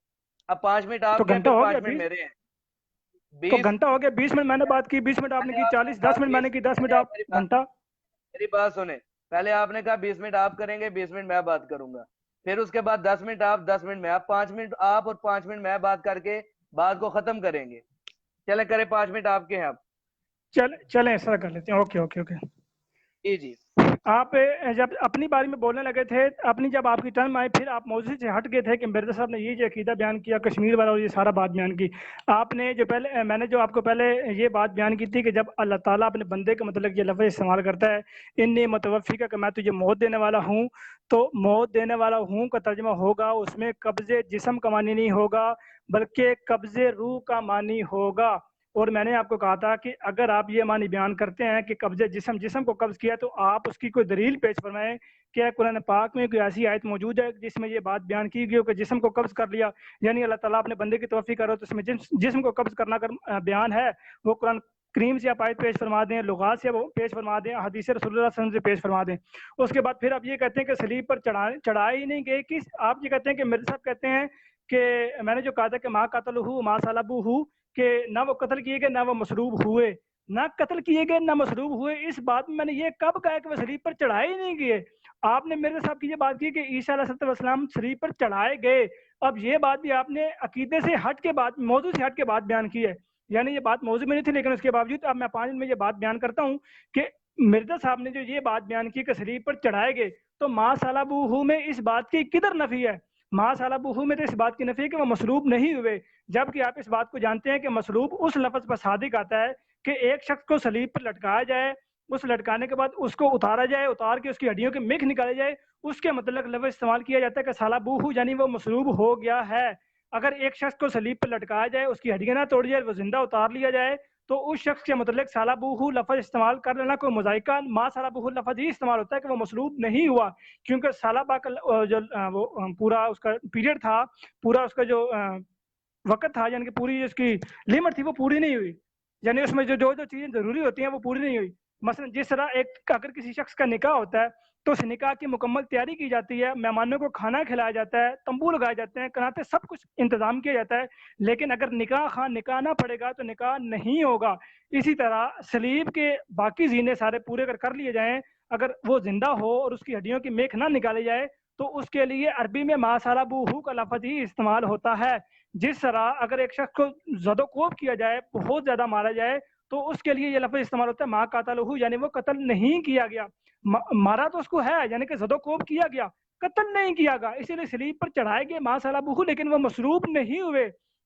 Speaker 3: اب 5 منٹ
Speaker 1: تو
Speaker 3: آپ کے ہیں،
Speaker 1: گھنٹہ
Speaker 3: پھر
Speaker 1: ہو
Speaker 3: 5
Speaker 1: گیا،
Speaker 3: منٹ میرے ہیں۔
Speaker 1: تو
Speaker 3: 20
Speaker 1: گھنٹہ ہو گیا۔ 20 منٹ میں نے بات کی، 20 منٹ آپ نے کی، 40 10 منٹ میں نے کی، 10 منٹ آپ، گھنٹہ۔
Speaker 3: میری بات سنیں، پہلے آپ نے کہا 20 منٹ آپ کریں گے، 20 منٹ میں بات کروں گا، پھر اس کے بعد 10 منٹ آپ، 10 منٹ میں آپ، 5 منٹ آپ اور 5 منٹ میں بات کر کے بات کو ختم کریں گے۔ چلیں کریں، 5 منٹ آپ کے ہیں اب۔
Speaker 1: چلیں ایسا کر لیتے ہیں، اوکے اوکے اوکے۔
Speaker 3: جی جی
Speaker 1: آپ جب اپنی بارے میں بولنے لگے تھے، جب آپ کی ٹرم آئی، پھر آپ موضوع سے ہٹ گئے تھے کہ مرزا صاحب نے یہ جو عقیدہ بیان کیا کشمیر والا اور یہ سارا بات بیان کی۔ آپ نے جو پہلے، میں نے جو آپ کو پہلے یہ بات بیان کی تھی کہ جب اللہ تعالیٰ اپنے بندے کا مطلب یہ لفظ استعمال کرتا ہے، انی متوفی کا، میں تجھے موت دینے والا ہوں، تو موت دینے والا ہوں کا ترجمہ ہوگا اس میں قبض جسم کا معنی نہیں ہوگا، بلکہ قبض روح کا معنی ہوگا۔ اور میں نے آپ کو کہا تھا کہ اگر آپ یہ معنی بیان کرتے ہیں کہ قبض جسم کو قبض کیا، تو آپ اس کی کوئی دلیل پیش فرمائیں کہ قرآن پاک میں کوئی ایسی آیت موجود ہے جس میں یہ بات بیان کی گئی ہو کہ جسم کو قبض کر لیا، یعنی اللہ تعالیٰ اپنے بندے کی توفیق کرو تو اس میں جسم کو قبض کرنا کر بیان ہے، وہ قرآن کریم سے آپ آیت پیش فرما دیں، لغات سے وہ پیش فرما دیں، حدیث رسول اللہ صلی اللہ علیہ وسلم سے پیش فرما دیں۔ اس کے بعد پھر آپ یہ کہتے ہیں کہ صلیب پر چڑھائے ہی نہیں گئے، کہ آپ یہ کہتے ہیں کہ مرزا صاحب کہتے ہیں کہ میں نے جو کہا تھا کہ ماں قتلہ ماں صلبہ، کہ نہ وہ قتل کیے گئے نہ وہ مصلوب ہوئے، نہ قتل کیے گئے نہ مصلوب ہوئے، اس بات میں نے یہ کب کہا کہ وہ صلیب پر چڑھائے ہی نہیں گئے؟ آپ نے میرے صاحب کی یہ بات کی کہ عیسیٰ علیہ السلام صلیب پر چڑھائے گئے، اب یہ بات بھی آپ نے عقیدے سے ہٹ کے بات، موضوع سے ہٹ کے بات بیان کی ہے، یعنی یہ بات موضوع میں نہیں تھی، لیکن اس کے باوجود اب میں 5 منٹ میں یہ بات بیان کرتا ہوں کہ مرزا صاحب نے جو یہ بات بیان کی کہ صلیب پر چڑھائے گئے، تو ماں صلبہ میں اس بات کی کدھر نفی ہے؟ ماں صلبہ میں تو اس بات کی نفی ہے کہ وہ مصلوب نہیں ہوئے، جبکہ آپ اس بات کو جانتے ہیں کہ مصلوب اس لفظ پر صادق آتا ہے کہ ایک شخص کو صلیب پر لٹکایا جائے، اس لٹکانے کے بعد اس کو اتارا جائے، اتار کے اس کی ہڈیوں کے میخ نکالے جائے، اس کے متعلق لفظ استعمال کیا جاتا ہے کہ صلبہ، یعنی وہ مصلوب ہو گیا ہے۔ اگر ایک شخص کو صلیب پر لٹکایا جائے، اس کی ہڈیاں نہ توڑی جائے، وہ زندہ اتار لیا جائے، تو اس شخص کے متعلق صلبہ لفظ استعمال کر لینا کوئی مذائقہ، ماں صلبہ لفظ ہی استعمال ہوتا ہے کہ وہ مصلوب نہیں ہوا، کیونکہ صلبہ کا جو وہ پورا اس کا پیریڈ تھا، پورا اس کا جو وقت تھا، یعنی کہ پوری اس کی لمٹ تھی وہ پوری نہیں ہوئی، یعنی اس میں جو چیزیں ضروری ہوتی ہیں وہ پوری نہیں ہوئی۔ مثلا جس طرح اگر کسی شخص کا نکاح ہوتا ہے تو اس نکاح کی مکمل تیاری کی جاتی ہے، مہمانوں کو کھانا کھلایا جاتا ہے، تمبو لگائے جاتے ہیں، کناتے، سب کچھ انتظام کیا جاتا ہے، لیکن اگر نکاح نہ پڑے گا تو نکاح نہیں ہوگا۔ اسی طرح صلیب کے باقی زینے سارے پورے اگر کر لیے جائیں، اگر وہ زندہ ہو اور اس کی ہڈیوں کی میخ نہ نکالے جائے، تو اس کے لیے عربی میں ماں صلبہ کا لفظ ہی استعمال ہوتا ہے۔ جس طرح اگر ایک شخص کو زد و کوب کیا جائے، بہت زیادہ مارا جائے، تو اس کے لیے یہ لفظ استعمال ہوتا ہے ماں قاتلہ، یعنی وہ قتل نہیں کیا گیا، مارا تو اس کو ہے، یعنی کہ زد و کوب کیا گیا، قتل نہیں کیا گیا، اسی لیے صلیب پر چڑھائے گئے ماں صلبہ، لیکن وہ مصلوب نہیں ہوئے۔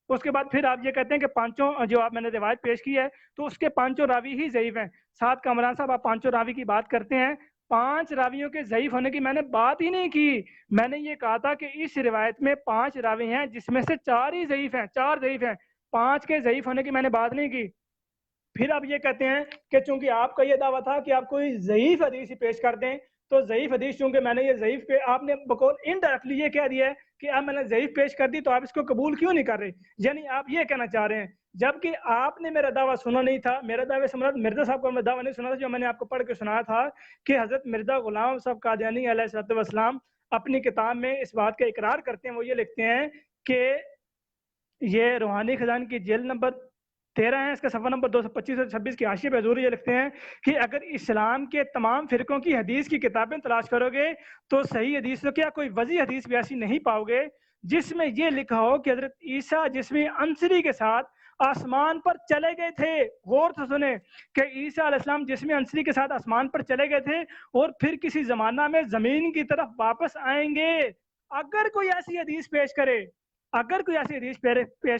Speaker 1: اس کے بعد پھر آپ یہ کہتے ہیں کہ پانچوں جو آپ میں نے روایت پیش کی ہے تو اس کے پانچوں راوی ہی ضعیف ہیں۔ سعد کامران صاحب، آپ پانچوں راوی کی بات کرتے ہیں، 5 راویوں کے ضعیف ہونے کی میں نے بات ہی نہیں کی. میں نے یہ کہا تھا کہ اس روایت میں 5 راوی ہیں جس میں سے 4 ہی ضعیف ہیں, 4 ضعیف ہیں, 5 کے ضعیف ہونے کی میں نے بات نہیں کی. پھر آپ یہ کہتے ہیں کہ چونکہ آپ کا یہ دعویٰ تھا کہ آپ کوئی ضعیف حدیث ہی پیش کر دیں, تو ضعیف حدیث چونکہ میں نے یہ ضعیف پہ آپ نے بقول انڈائریکٹلی یہ کہہ دیا ہے کہ اب میں نے ضعیف پیش کر دی تو آپ اس کو قبول کیوں نہیں کر رہے. یعنی آپ یہ کہنا چاہ رہے ہیں جبکہ آپ نے میرا دعویٰ سنا نہیں تھا. میرا دعویٰ سے مراد مرزا صاحب کا میں دعویٰ نہیں سنا تھا جو میں نے آپ کو پڑھ کے سنایا تھا کہ حضرت مرزا غلام صاحب قادیانی علیہ السلام اپنی کتاب میں اس بات کا اقرار کرتے ہیں. وہ یہ لکھتے ہیں کہ یہ روحانی خزان کی جلد نمبر 13 ہے, اس کا صفحہ نمبر 225 اور 26 کی حاشیے پہ حضور یہ لکھتے ہیں کہ اگر اسلام کے تمام فرقوں کی حدیث کی کتابیں تلاش کرو گے تو صحیح حدیث تو کیا کوئی وضعی حدیث بھی ایسی نہیں پاؤ گے جس میں یہ لکھا ہو کہ حضرت عیسیٰ جسمی عنصری کے ساتھ آسمان پر چلے گئے تھے. غور سے سنیں کہ عیسیٰ علیہ السلام جسمی عنصری کے ساتھ آسمان پر چلے گئے تھے اور پھر کسی زمانہ میں زمین کی طرف واپس آئیں گے. اگر کوئی ایسی حدیث پیش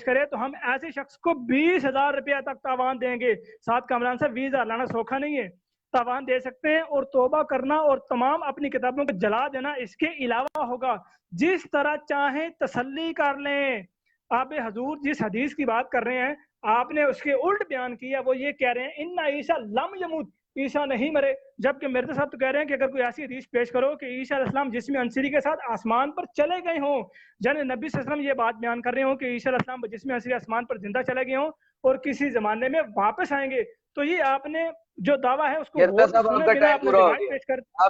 Speaker 1: کرے تو ہم ایسے شخص کو 20,000 روپیہ تک تاوان دیں گے. ساتھ کامران صاحب 20,000 لانا سوکھا نہیں ہے, تاوان دے سکتے ہیں اور توبہ کرنا اور تمام اپنی کتابوں کو جلا دینا اس کے علاوہ ہوگا. جس طرح چاہیں تسلی کر لیں. آپ حضور جس حدیث کی بات کر رہے ہیں آپ نے اس کے الٹ بیان کیا. وہ یہ کہہ رہے ہیں ان عیسیٰ لم یموت, عیسیٰ نہیں مرے, جبکہ مرزا صاحب تو کہہ رہے ہیں کہ اگر کوئی ایسی حدیث پیش کرو کہ عیسیٰ علیہ السلام جسم عنصری کے ساتھ آسمان پر چلے گئے ہوں, یعنی نبی صلی اللہ علیہ وسلم یہ بات بیان کر رہے ہوں کہ عیسیٰ علیہ السلام جسم عنصری آسمان پر زندہ چلے گئے ہوں اور کسی زمانے میں واپس آئیں گے, تو یہ آپ نے جو دعویٰ ہے اس کو
Speaker 3: آپ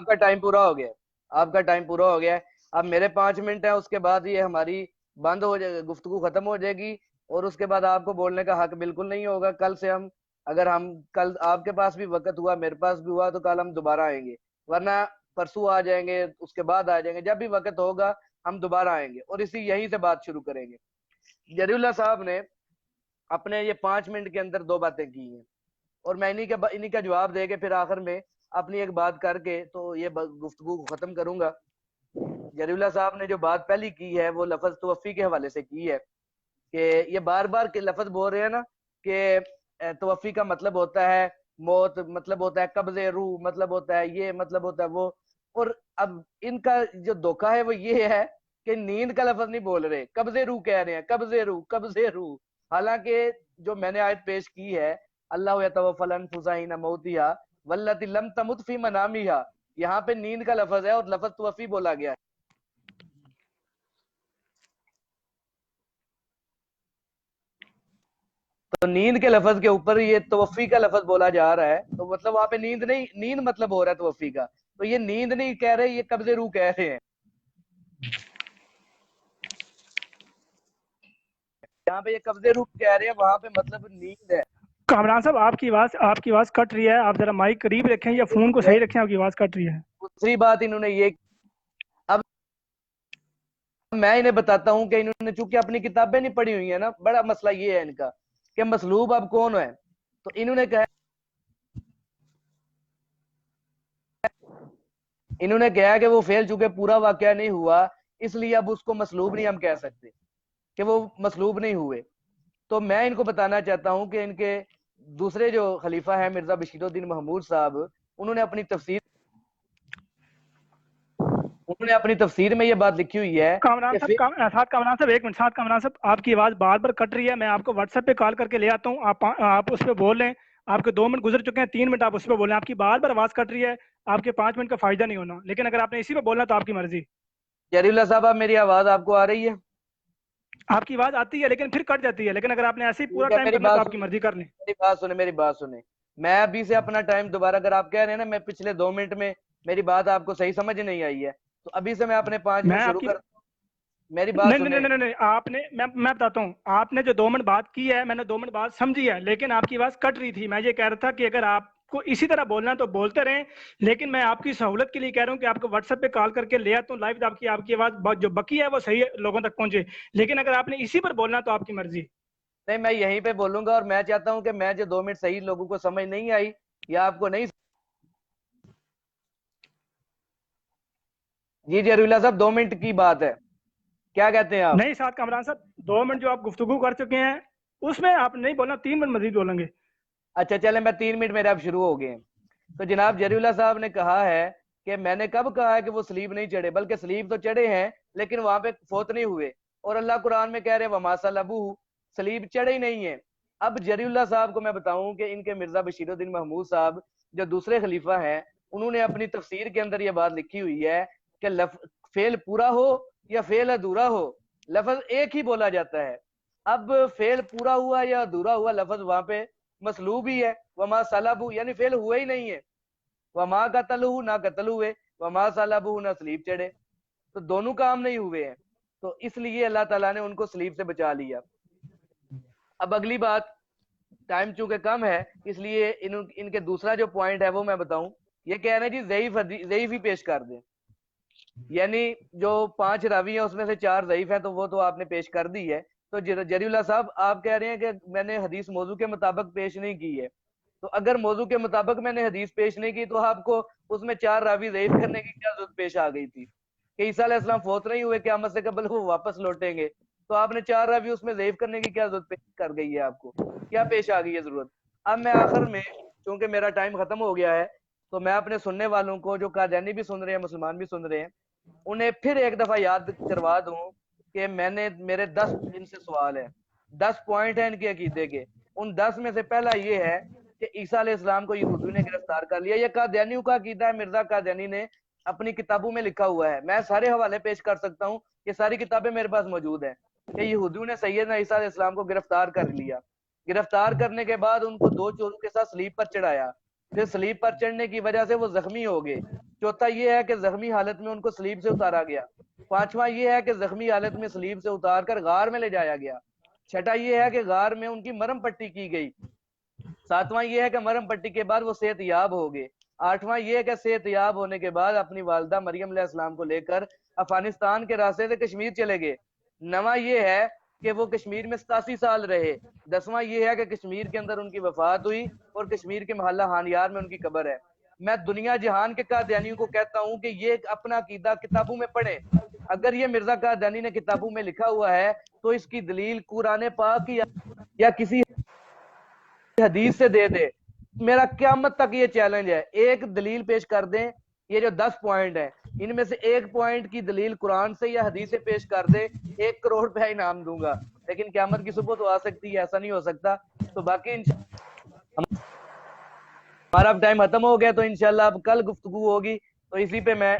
Speaker 3: کا ٹائم پورا ہو گیا ہے. اب میرے 5 منٹ ہیں, اس کے بعد یہ ہماری بند ہو جائے, گفتگو ختم ہو جائے گی اور اس کے بعد آپ کو بولنے کا حق بالکل نہیں ہوگا. کل سے اگر کل آپ کے پاس بھی وقت ہوا, میرے پاس بھی ہوا, تو کل ہم دوبارہ آئیں گے, ورنہ پرسوں آ جائیں گے, اس کے بعد آ جائیں گے, جب بھی وقت ہوگا ہم دوبارہ آئیں گے اور یہیں سے بات شروع کریں گے. جری اللہ صاحب نے اپنے یہ 5 منٹ کے اندر 2 باتیں کی ہیں اور میں انہی کا جواب دے کے پھر آخر میں اپنی ایک بات کر کے تو یہ گفتگو کو ختم کروں گا. جری اللہ صاحب نے جو بات پہلی کی ہے وہ لفظ توفی کے حوالے سے کی ہے کہ یہ بار بار کے لفظ بول رہے ہیں نا کہ توفی کا مطلب ہوتا ہے موت, مطلب ہوتا ہے قبض روح, مطلب ہوتا ہے یہ, مطلب ہوتا ہے وہ. اور اب ان کا جو دھوکہ ہے وہ یہ ہے کہ نیند کا لفظ نہیں بول رہے, قبض روح کہہ رہے ہیں, قبض روح. حالانکہ جو میں نے آیت پیش کی ہے اللہ یتوفی الانفس حین موتہا واللتی لم تمت فی منامہا, یہاں پہ نیند کا لفظ ہے اور لفظ توفی بولا گیا ہے. تو نیند کے لفظ کے اوپر یہ توفی کا لفظ بولا جا رہا ہے, تو مطلب وہاں پہ نیند نہیں, نیند مطلب ہو رہا ہے توفی کا, تو یہ نیند نہیں کہہ رہے, یہ قبض روح کہہ رہے ہیں. یہاں پہ یہ قبض روح کہہ رہے ہیں, وہاں پہ مطلب نیند ہے.
Speaker 1: کامران صاحب آپ کی آواز کٹ رہی ہے, آپ ذرا مائک قریب رکھیں یا فون کو صحیح رکھیں, آپ کی آواز کٹ رہی ہے.
Speaker 3: دوسری بات انہوں نے یہ, اب میں انہیں بتاتا ہوں کہ انہوں نے چونکہ اپنی کتابیں نہیں پڑھی ہوئی ہیں نا, بڑا مسئلہ یہ ہے ان کا کہ مصلوب اب کون ہے. تو انہوں نے کہا کہ وہ فعل چونکہ پورا واقعہ نہیں ہوا اس لیے اب اس کو مصلوب نہیں ہم کہہ سکتے کہ وہ مصلوب نہیں ہوئے. تو میں ان کو بتانا چاہتا ہوں کہ ان کے دوسرے جو خلیفہ ہیں مرزا بشیر الدین محمود صاحب, انہوں نے اپنی تفسیر میں یہ بات لکھی ہوئی ہے.
Speaker 1: کامران صاحب ایک منٹ, ساتھ کامران صاحب آپ کی آواز بار بار کٹ رہی ہے, میں آپ کو واٹس ایپ پہ کال کر کے لے آتا ہوں, آپ اس پہ بول لیں. آپ کے 2 منٹ گزر چکے ہیں, 3 منٹ آپ اس پہ بولیں. آپ کی بار بار آواز کٹ رہی ہے, آپ کے 5 منٹ کا فائدہ نہیں ہونا, لیکن اگر آپ نے اسی پہ بولنا تو آپ کی مرضی.
Speaker 3: جری اللہ صاحب, میری آواز آپ کو آ رہی ہے؟
Speaker 1: آپ کی آواز آتی ہے لیکن پھر کٹ جاتی ہے, لیکن اگر آپ نے ایسے ہی پورا ٹائم کرنا تو آپ کی مرضی کر لیں.
Speaker 3: میری بات سنیں, میں ابھی سے اپنا ٹائم دوبارہ, اگر آپ کہہ رہے ہیں نا میں پچھلے 2 منٹ میں میری بات آپ کو صحیح سمجھ نہیں آئی ہے تو ابھی سے میں اپنے 5 منٹ شروع کرتا ہوں. میری بات سنیں.
Speaker 1: نہیں, آپ نے, میں بتاتا ہوں, آپ نے جو 2 منٹ بات کی ہے میں نے 2 منٹ بات سمجھی ہے, لیکن آپ کی آواز کٹ رہی تھی. میں یہ کہہ رہا تھا کہ اگر آپ کو اسی طرح بولنا تو بولتے رہیں, لیکن میں آپ کی سہولت کے لیے کہہ رہا ہوں کہ آپ کو واٹس ایپ پہ کال کر کے لے آتا ہوں لائیو, آپ کی آواز جو بکی ہے وہ صحیح لوگوں تک پہنچے, لیکن اگر آپ نے اسی پر بولنا تو آپ کی مرضی.
Speaker 3: نہیں, میں یہیں پہ بولوں گا, اور میں چاہتا ہوں کہ میں جو 2 منٹ صحیح لوگوں کو سمجھ نہیں آئی یا آپ کو نہیں. جی جی اللہ صاحب 2 منٹ کی بات ہے, کیا کہتے ہیں آپ؟
Speaker 1: نہیں ساتھ کامران صاحب 2 منٹ جو آپ گفتگو کر چکے ہیں اس میں آپ نہیں بولنا, 3 منٹ مزید بولیں گے.
Speaker 3: اچھا چلیں, میں 3 منٹ میرے اب شروع ہو گئے ہیں. تو جناب جری اللہ صاحب نے کہا ہے کہ میں نے کب کہا ہے کہ وہ سلیب نہیں چڑھے، بلکہ سلیب تو چڑھے ہیں لیکن وہاں پہ فوت نہیں ہوئے، اور اللہ قرآن میں کہہ رہے وما صلبوہ، سلیب چڑھے ہی نہیں ہے۔ اب جری اللہ صاحب کو میں بتاؤں کہ ان کے مرزا بشیر الدین محمود صاحب جو دوسرے خلیفہ ہیں، انہوں نے اپنی تفسیر کے اندر یہ بات لکھی ہوئی ہے کہ فعل پورا ہو یا فعل ادھورا ہو، لفظ ایک ہی بولا جاتا ہے۔ اب فعل پورا ہوا یا ادھورا ہوا، لفظ وہاں پہ مسلوب ہی ہے، وما صلبوہ یعنی فعل ہوا ہی نہیں ہے، وما قتلوہ نہ قتل ہوئے، وما صلبوہ نہ سلیب چڑھے، تو دونوں کام نہیں ہوئے ہیں، تو اس لیے اللہ تعالیٰ نے ان کو سلیب سے بچا لیا۔ اب اگلی بات، ٹائم چونکہ کم ہے اس لیے ان کے دوسرا جو پوائنٹ ہے وہ میں بتاؤں، یہ کہہ رہے ہیں جی ضعیف ہی پیش کر دیں، یعنی جو 5 راوی ہیں اس میں سے 4 ضعیف ہیں، تو وہ تو آپ نے پیش کر دی ہے۔ تو جری اللہ صاحب آپ کہہ رہے ہیں کہ میں نے حدیث موضوع کے مطابق پیش نہیں کی ہے، تو اگر موضوع کے مطابق میں نے حدیث پیش نہیں کی تو آپ کو اس میں 4 راوی ضعیف کرنے کی کیا ضرورت پیش آ گئی تھی کہ عیسیٰ علیہ السلام فوت نہیں ہوئے، قیامت سے قبل وہ واپس لوٹیں گے، تو آپ نے 4 راوی اس میں ضعیف کرنے کی کیا ضرورت پیش کر گئی ہے، آپ کو کیا پیش آ گئی ہے ضرورت۔ اب میں آخر میں چونکہ میرا ٹائم ختم ہو گیا ہے تو میں اپنے سننے والوں کو جو قادیانی بھی سن رہے ہیں مسلمان بھی سن رہے ہیں انہیں پھر ایک دفعہ یاد کروا دوں کہ میرے 10 ان سے سوال ہے، 10 پوائنٹ ہیں ان کے عقیدے کے، ان 10 میں سے پہلا یہ ہے کہ عیسیٰ علیہ السلام کو یہودیوں نے گرفتار کر لیا۔ یہ قادیانیوں کا عقیدہ ہے، مرزا قادیانی نے اپنی کتابوں میں لکھا ہوا ہے، میں سارے حوالے پیش کر سکتا ہوں، یہ ساری کتابیں میرے پاس موجود ہیں کہ یہودیوں نے سیدنا عیسیٰ علیہ السلام کو گرفتار کر لیا، گرفتار کرنے کے بعد ان کو 2 چوروں کے ساتھ سلیب پر چڑھایا، پھر سلیب پر چڑھنے کی وجہ سے وہ زخمی ہو گئے، چوتھا یہ ہے کہ زخمی حالت میں ان کو سلیب سے اتارا گیا، پانچواں یہ ہے کہ زخمی حالت میں سلیب سے اتار کر غار میں لے جایا گیا، چھٹا یہ ہے کہ غار میں ان کی مرم پٹی کی گئی، ساتواں یہ ہے کہ مرم پٹی کے بعد وہ صحت یاب ہو گئے، آٹھواں یہ ہے کہ صحت یاب ہونے کے بعد اپنی والدہ مریم علیہ السلام کو لے کر افغانستان کے راستے سے کشمیر چلے گئے، نواں یہ ہے کہ وہ کشمیر میں 87 سال رہے، 10واں یہ ہے کہ کشمیر کے اندر ان کی وفات ہوئی اور کشمیر کے محلہ ہانیار میں ان کی قبر ہے۔ میں دنیا جہان کے قادیانیوں کو کہتا ہوں کہ یہ اپنا عقیدہ کتابوں میں پڑھیں، اگر یہ مرزا قادیانی نے کتابوں میں لکھا ہوا ہے تو اس کی دلیل قرآن پاک یا کسی حدیث سے دے دے، میرا قیامت تک یہ چیلنج ہے، ایک دلیل پیش کر دیں، یہ جو 10 پوائنٹ ہیں ان میں سے ایک پوائنٹ کی دلیل قرآن سے یا حدیث سے پیش کر دے، 1 کروڑ روپے انعام دوں گا، لیکن قیامت کی صبح تو آ سکتی ہے، ایسا نہیں ہو سکتا۔ تو باقی ہمارا ٹائم ختم ہو گیا، تو انشاءاللہ اب کل گفتگو ہوگی، تو اسی پہ میں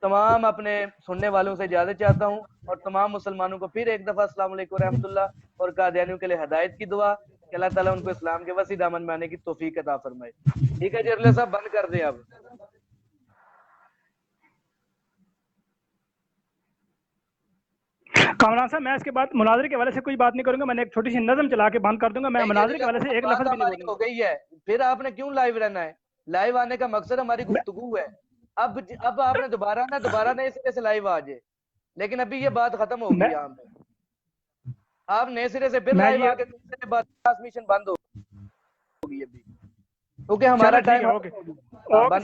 Speaker 3: تمام اپنے سننے والوں سے اجازت چاہتا ہوں اور تمام مسلمانوں کو پھر ایک دفعہ السلام علیکم ورحمۃ اللہ، اور قادیانیوں کے لیے ہدایت کی دعا کہ اللہ تعالیٰ ان کو اسلام کے وسیع دامن میں آنے کی توفیق عطا فرمائے۔ ٹھیک ہے جرلے صاحب، بند کر دیں اب۔
Speaker 1: کامران صاحب میں اس کے بعد مناظرے کے حوالے سے کوئی بات نہیں کروں گا، میں نے ایک چھوٹی سی نظم چلا کے بند کر دوں گا، میں مناظرے کے حوالے سے ایک لفظ بھی نہیں بولوں
Speaker 3: ہو
Speaker 1: گا۔
Speaker 3: گئی ہے، پھر آپ نے کیوں لائیو رہنا ہے؟ لائیو آنے کا مقصد ہماری گفتگو ہے، اب آپ نے دوبارہ نئے سرے سے لائیو آ جائے، لیکن ابھی یہ بات ختم ہوگی، یہاں پہ آپ نئے سرے سے پھر لائیو آ کے ٹرانسمیشن بند ہوگی ابھی، کیونکہ ہمارا ٹائم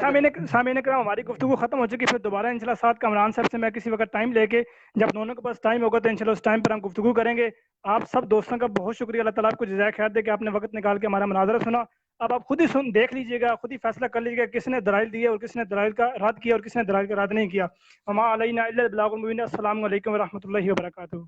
Speaker 1: سامعین کرام ہماری گفتگو ختم ہو چکی، پھر دوبارہ انشاءاللہ ساتھ کامران صاحب سے میں کسی وقت ٹائم لے کے، جب دونوں کے پاس ٹائم ہوگا تو انشاءاللہ اس ٹائم پر ہم گفتگو کریں گے۔ آپ سب دوستوں کا بہت شکریہ، اللہ تعالیٰ آپ کو جزائے خیر دے کہ آپ نے وقت نکال کے ہمارا مناظرہ سنا۔ اب آپ خود ہی دیکھ لیجئے گا، خود ہی فیصلہ کر لیجئے گا کس نے دلائل دیے اور کس نے دلائل کا رد کیا اور کس نے دلائل کا رد نہیں کیا۔ وما علینا الا البلاغ المبین۔ السلام علیکم ورحمۃ اللہ وبرکاتہ۔